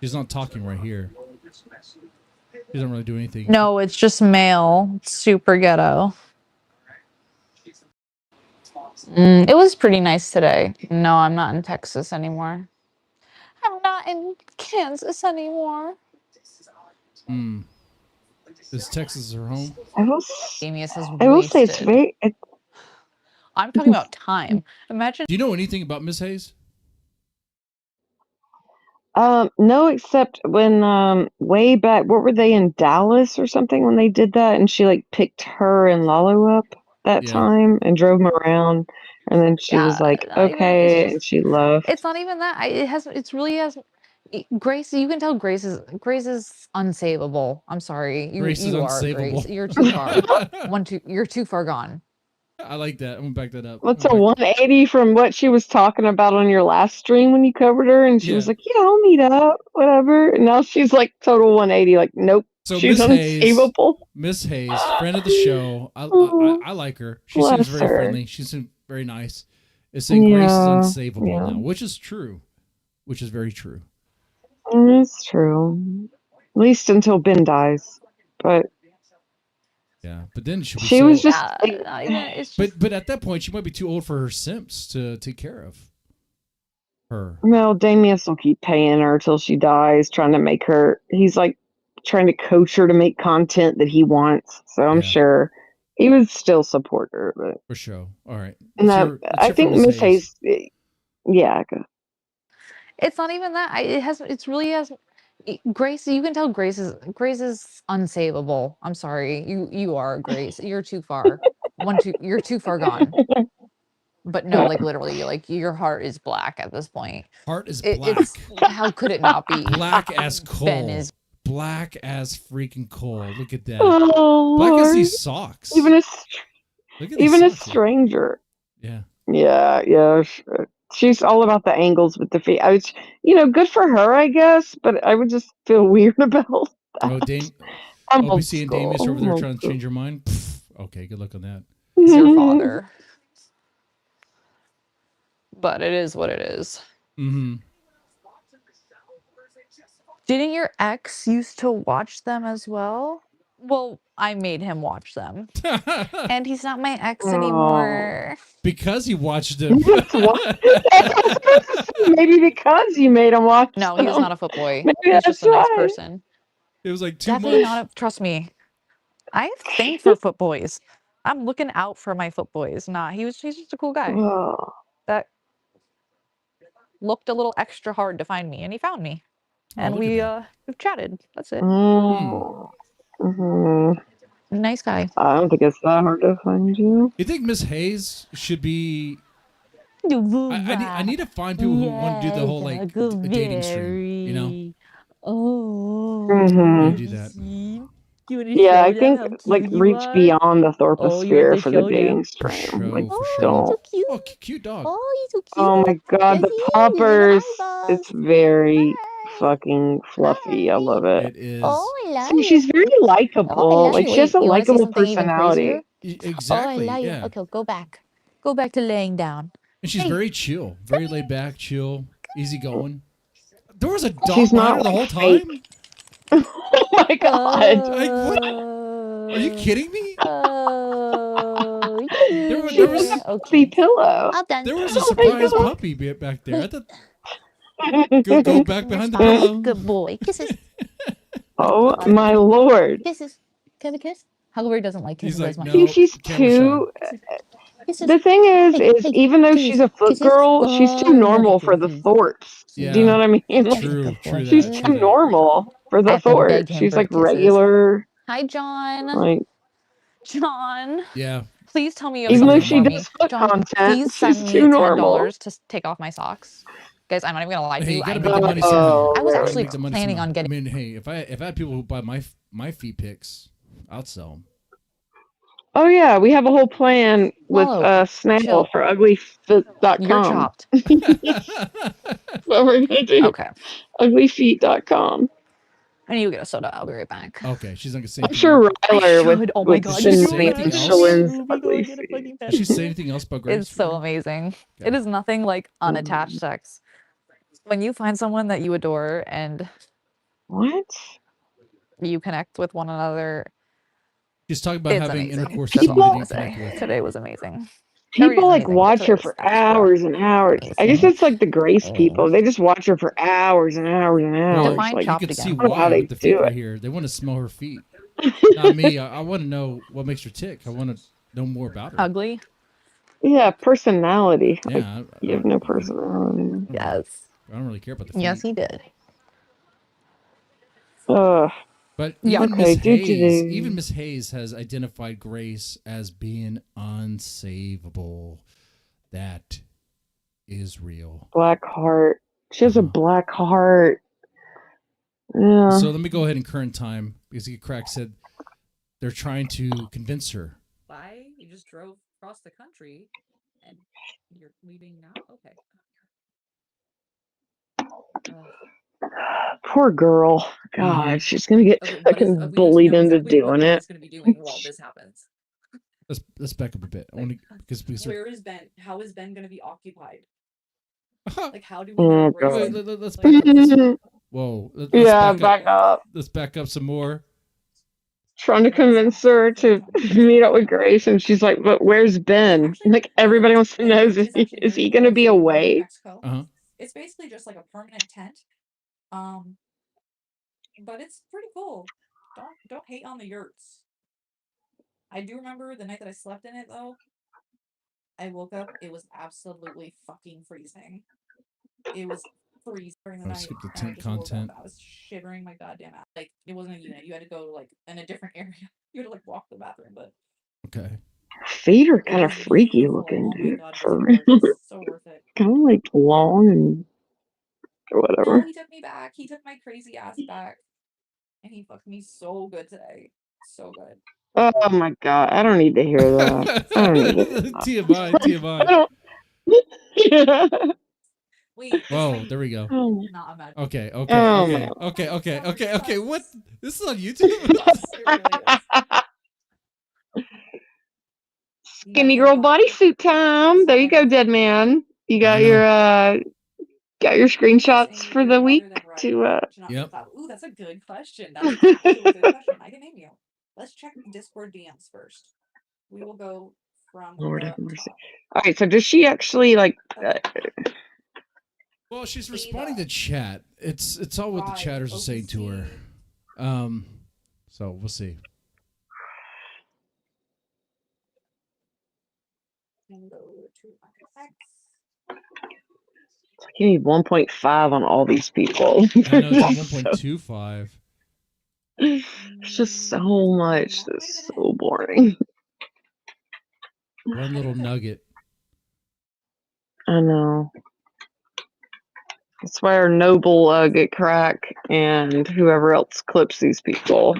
She's not talking right here. She doesn't really do anything. No, it's just male. It's super ghetto. It was pretty nice today. No, I'm not in Texas anymore. I'm not in Kansas anymore. Is Texas her home? I will say it's very. I'm talking about time. Imagine. Do you know anything about Miss Hayes? No, except when way back, what were they in Dallas or something when they did that, and she like picked her and Lalo up that time and drove them around, and then she was like, okay, and she left. It's not even that. It's really has. Grace, you can tell Grace is unsavable. I'm sorry. Grace is you are unsavable. Grace. You're too far. You're too far gone. I like that. I'm gonna back that up. What's a 180 from what she was talking about on your last stream when you covered her, and she was like, yeah, I'll meet up, whatever. And now she's like total 180, like, nope. So she's unsavable. Miss Hayes, friend of the show. I like her. She seems very friendly. She seems very nice. It's saying Grace is unsavable now, which is true. Which is very true. It's true. At least until Ben dies. But yeah, but then she was just. But at that point, she might be too old for her simps to take care of her. Well, Damius will keep paying her till she dies, trying to make her. He's like trying to coach her to make content that he wants. So I'm sure he would still support her. But for sure. All right. And I think Miss Hayes. Yeah. It's not even that. It's really has. Grace, you can tell Grace is unsavable. I'm sorry. You are Grace. You're too far. You're too far gone. But no, like literally, like your heart is black at this point. Heart is black. How could it not be? Black as coal. Ben is black as freaking coal. Look at that. Oh, black Lord. as these socks. Even a socks. stranger. Yeah. Yeah. She's all about the angles with the feet. I was, good for her, I guess, but I would just feel weird about that. We seeing Damius over there trying to change your mind. Pfft. Okay, good luck on that. It's your father. But it is what it is. Mm-hmm. Didn't your ex used to watch them as well? Well, I made him watch them. And he's not my ex anymore. Because he watched them. Maybe because you made him watch No, them. he was not a footboy. Maybe He was just a nice right. person. It was like too Definitely much. not. Trust me. I have thing for footboys. I'm looking out for my footboys. He's just a cool guy. That looked a little extra hard to find me, and he found me. And we've chatted. That's it. Mm-hmm. Nice guy. I don't think it's that hard to find you. You think Miss Hayes should be? I need to find people who want to do the whole like dating stream. Mm-hmm. Do that. Yeah, I think reach beyond the Thorposphere for the dating stream. Like, don't. Oh, cute dog. Oh, he's so cute. Oh my god, the poppers. It's very fucking fluffy. I love it. It is. Oh, I love See, she's very likable. Like, she has a You wanna see likable something even personality. Exactly. Oh, I love yeah. you. Okay, go back. Go back to laying down. And she's very chill, very laid back, chill, easy going. There was a dog She's behind not her the whole fake. time. Oh my god. Like, what? Are you kidding me? There was Okay. Pillow. There was a surprise puppy back there. I thought. Go back behind the pillow. Good boy. Kisses. Oh my lord. Kisses. Can I have a kiss? Huckleberry doesn't like kisses as much. She's too. The thing is even though she's a foot girl, she's too normal for the Thorps. Yeah. Do you know what I mean? Like, True. she's too normal for the Thorps. She's like regular. Hi, John. Like, John. Yeah. Please tell me you have even though something she for does me. foot John, content, please send she's me too normal. $10 to take off my socks. Guys, I'm not even gonna lie to Hey, you. you gotta I make the money know. somehow. I was Gotta actually make the money planning somehow. on getting. I mean, hey, if I had people who buy my feet pics, I'd sell them. Oh yeah, we have a whole plan with Whoa, Snail chill. for uglyfeet.com. You're chopped. What we're gonna do. Okay. Uglyfeet.com. I need to get a soda. I'll be right back. Okay, she's not gonna say. I'm sure Ryler with, Oh my with God, Cinnamon anything else? Shalin's ugly feet. Did she say anything else about Grace? It's so amazing. It is nothing like unattached sex. When you find someone that you adore and what you connect with one another, She's talking about it's having amazing. intercourse That's with all I someone have that to you connect say. with. Today was amazing. People like Amazing, but watch today her was for extra hours and hours. I guess amazing. it's like the Grace people. They just watch her for hours and hours and hours. Define Like, You chopped can see again. I don't know how why they with the feet do right it. here. They want to smell her feet. Not me. I want to know what makes her tick. I want to know more about her. Ugly. Yeah, personality. Like, Yeah, you have no personality. Yes. I don't really care about the feet. Yes, he did. Ugh. But Yeah, even okay, Miss Hayes, do-do-do. even Miss Hayes has identified Grace as being unsavable. That is real. Black heart. She has a black heart. Yeah. So let me go ahead in current time because Crack said they're trying to convince her. Why? You just drove across the country and you're leaving now? Okay. Poor girl. God, she's gonna get fucking bullied into doing it. Going to be doing while this happens. Let's back up a bit. I want to because Where is Ben? How is Ben going to be occupied? Like, how do we Oh, know God. let's back up. Whoa. Yeah, back up. Let's back up some more. Trying to convince her to meet up with Grace, and she's like, "But where's Ben?" Like, everybody wants to know, is he gonna be away? Uh-huh. It's basically just like a permanent tent. But it's pretty cool. Don't hate on the yurts. I do remember the night that I slept in it though. I woke up, it was absolutely fucking freezing. It was freezing during the Oh, night. skip the and I tent just woke content. up, I was shivering my goddamn ass. Like, it wasn't a unit. You had to go like in a different area. You had to like walk to the bathroom, but Okay. Feet are kind of freaky looking, dude. For real. so worth it. Kind of like long and whatever. No, he took me back. He took my crazy ass back. And he fucked me so good today. So good. Oh my God, I don't need to hear that. I don't need to hear that. TMI, TMI. I don't- Yeah. Wait. Whoa, there we go. Oh. Not imagine. Okay. Oh, Okay. What? This is on YouTube? Skinny girl bodysuit time. There you go, dead man. You got your screenshots for the week to Yep. Ooh, that's a good question. That's actually a good question. I can name you. Let's check Discord DMs first. We will go from Lord the have mercy. All right, so does she actually like Well, she's responding to chat. It's all what the chatters are saying to her. So we'll see. you need 1.5 on all these people? I know it's 1.25. It's just so much. It's so boring. One little nugget. I know. That's why our noble get crack and whoever else clips these people.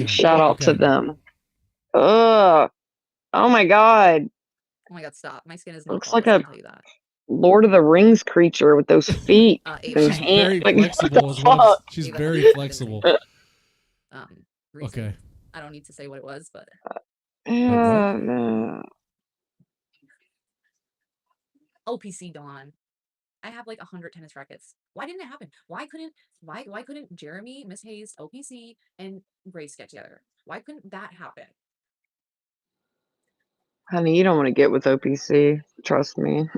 Shout out to them. Ugh. Oh my God. Oh my God, stop. My skin is Looks not like flawless, a I'll tell you that. Lord of the Rings creature with those feet. She's very flexible as well. She's very flexible. Okay. I don't need to say what it was, but No. OPC Dawn. I have like 100 tennis rackets. Why didn't it happen? Why couldn't Jeremy, Miss Hayes, OPC, and Grace get together? Why couldn't that happen? Honey, you don't want to get with OPC. Trust me.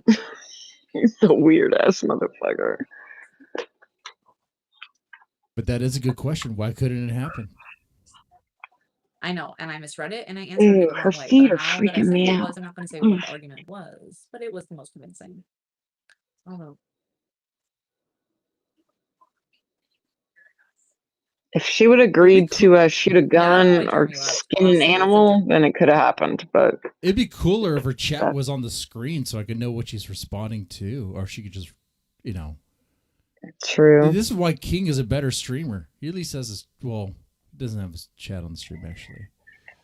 He's a weird ass motherfucker. But that is a good question. Why couldn't it happen? I know, and I misread it, and I answered it the her wrong way. feet But are now that I freaking said me what it out. was, I'm not going to say what the argument was, but it was the most convincing. Oh. If she would have agreed to shoot a gun or skin an animal, then it could have happened. But It'd be cooler if her chat was on the screen so I could know what she's responding to, or she could just, True. This is why King is a better streamer. He at least has his, well, he doesn't have his chat on the stream, actually.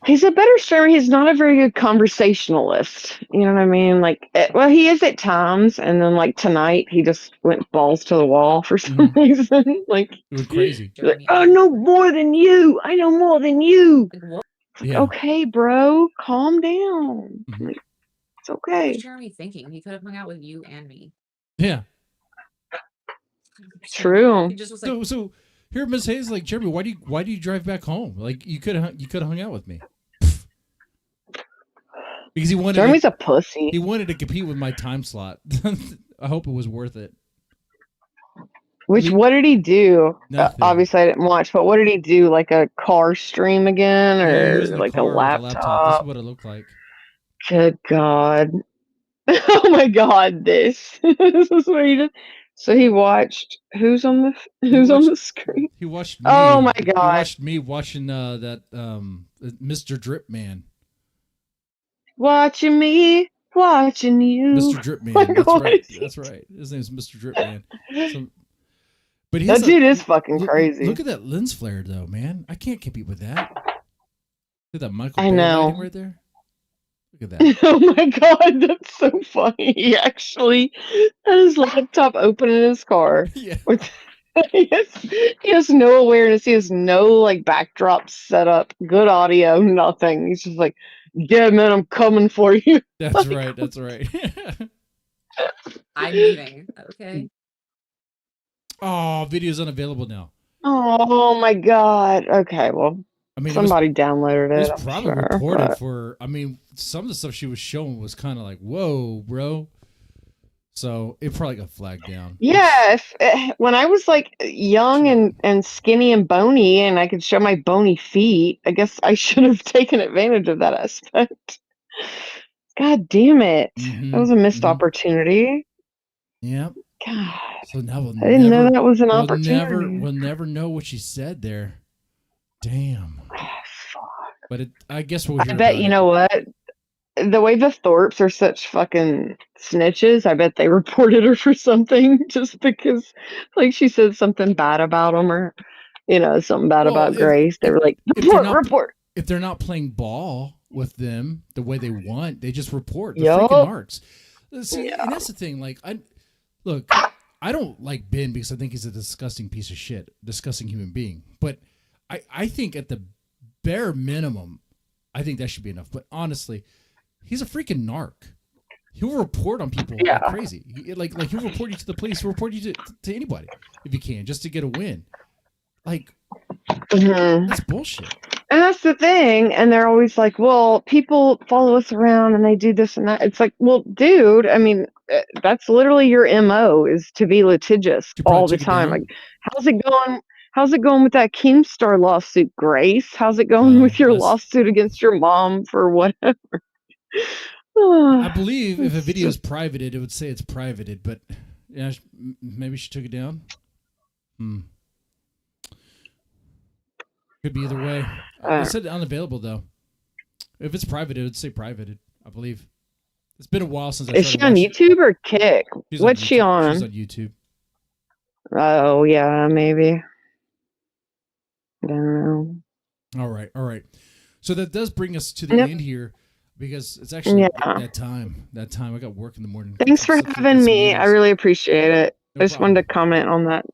He's a better streamer. He's not a very good conversationalist. You know what I mean? Like, well, he is at times, and then like tonight, he just went balls to the wall for some reason. Like, It was crazy. like, I know more than you. I know more than you. Yeah. Okay, bro, calm down. Like, it's okay. What's Jeremy thinking? He could have hung out with you and me. Yeah. True. He just was like, So here, Miss Hayes, like, Jeremy, why do you drive back home? Like, you could have hung out with me. Because he wanted. Jeremy's a pussy. He wanted to compete with my time slot. I hope it was worth it. What did he do? Nothing. Obviously, I didn't watch, but what did he do? Like a car stream again, Yeah, he or was in like car a with laptop? This is what it looked like. Good God! Oh my God! This is what he did. So he watched who's on the screen? He watched me. Oh my He God! watched me watching that Mr. Drip Man. Watching me, watching you. Mr. Drip Man. Like, That's what right. is he That's right. His name's Mr. Drip Man. So, but That dude is fucking crazy. Look at that lens flare, though, man. I can't compete with that. Look at that Michael I Bay know. lighting right there. Look at that. Oh my God, that's so funny. He actually had his laptop open in his car. Yeah. He has no awareness. He has no like backdrop set up, good audio, nothing. He's just like, yeah, man, I'm coming for you. That's Like, right. That's right. I'm leaving. Okay. Oh, video's unavailable now. oh my God. Okay, well, I mean, somebody downloaded it it. was I'm probably sure, reported but- for. I mean, some of the stuff she was showing was kind of like, whoa, bro. So it probably got flagged down. Yeah, when I was like young and skinny and bony, and I could show my bony feet, I guess I should have taken advantage of that aspect. God damn it! That was a missed opportunity. Yep. God, So now we'll I didn't know that was an we'll opportunity. We'll never know what she said there. Damn. But I guess we'll hear I bet about you it. know what? The way the Thorpes are such fucking snitches, I bet they reported her for something just because, like, she said something bad about them or, something bad Well, about Grace. They were like, report. If they're not playing ball with them the way they want, they just report. They're Yup. freaking narcs. See, and that's the thing. Like, I don't like Ben because I think he's a disgusting piece of shit, disgusting human being. But I think at the bare minimum, I think that should be enough. But honestly, he's a freaking narc. He'll report on people like crazy. Like he'll report you to the police. He'll report you to anybody if he can, just to get a win. Like, that's bullshit. And that's the thing. And they're always like, well, people follow us around and they do this and that. It's like, well, dude, I mean, that's literally your MO is to be litigious all the time. Like, how's it going? How's it going with that Keemstar lawsuit, Grace? How's it going with your lawsuit against your mom for whatever? I believe if a video is privated, it would say it's privated, but yeah, maybe she took it down. Could be either way. I said unavailable though. If it's private, it would say privated. I believe. It's been a while since I. Is she on YouTube or Kick? What's she on? She's on YouTube. Oh yeah, maybe. I don't know. All right. So that does bring us to the end here, because it's actually that time. That time I got work in the morning. Thanks for having me. I really appreciate it. I just wanted to comment on that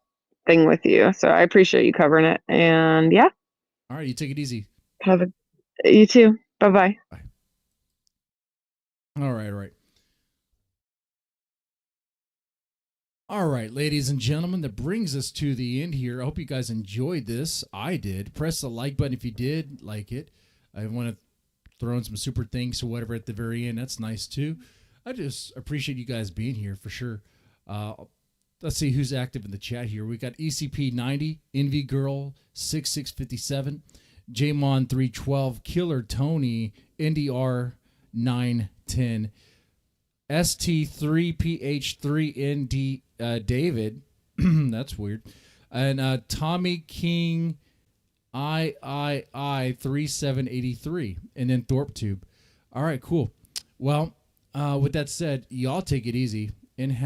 thing with you, so I appreciate you covering it. And yeah. All right, you take it easy. You too. Bye-bye. Bye. All right. All right, ladies and gentlemen, that brings us to the end here. I hope you guys enjoyed this. I did. Press the like button if you did like it. I want to throw in some super thanks or whatever at the very end. That's nice too. I just appreciate you guys being here for sure. Let's see who's active in the chat here. We got ECP90, Envy Girl 6657, Jamon 312, Killer Tony, NDR 910, ST3PH3ND David. That's weird. And Tommy King III 3783, and then ThorpeTube. All right, cool. Well, with that said, y'all take it easy and have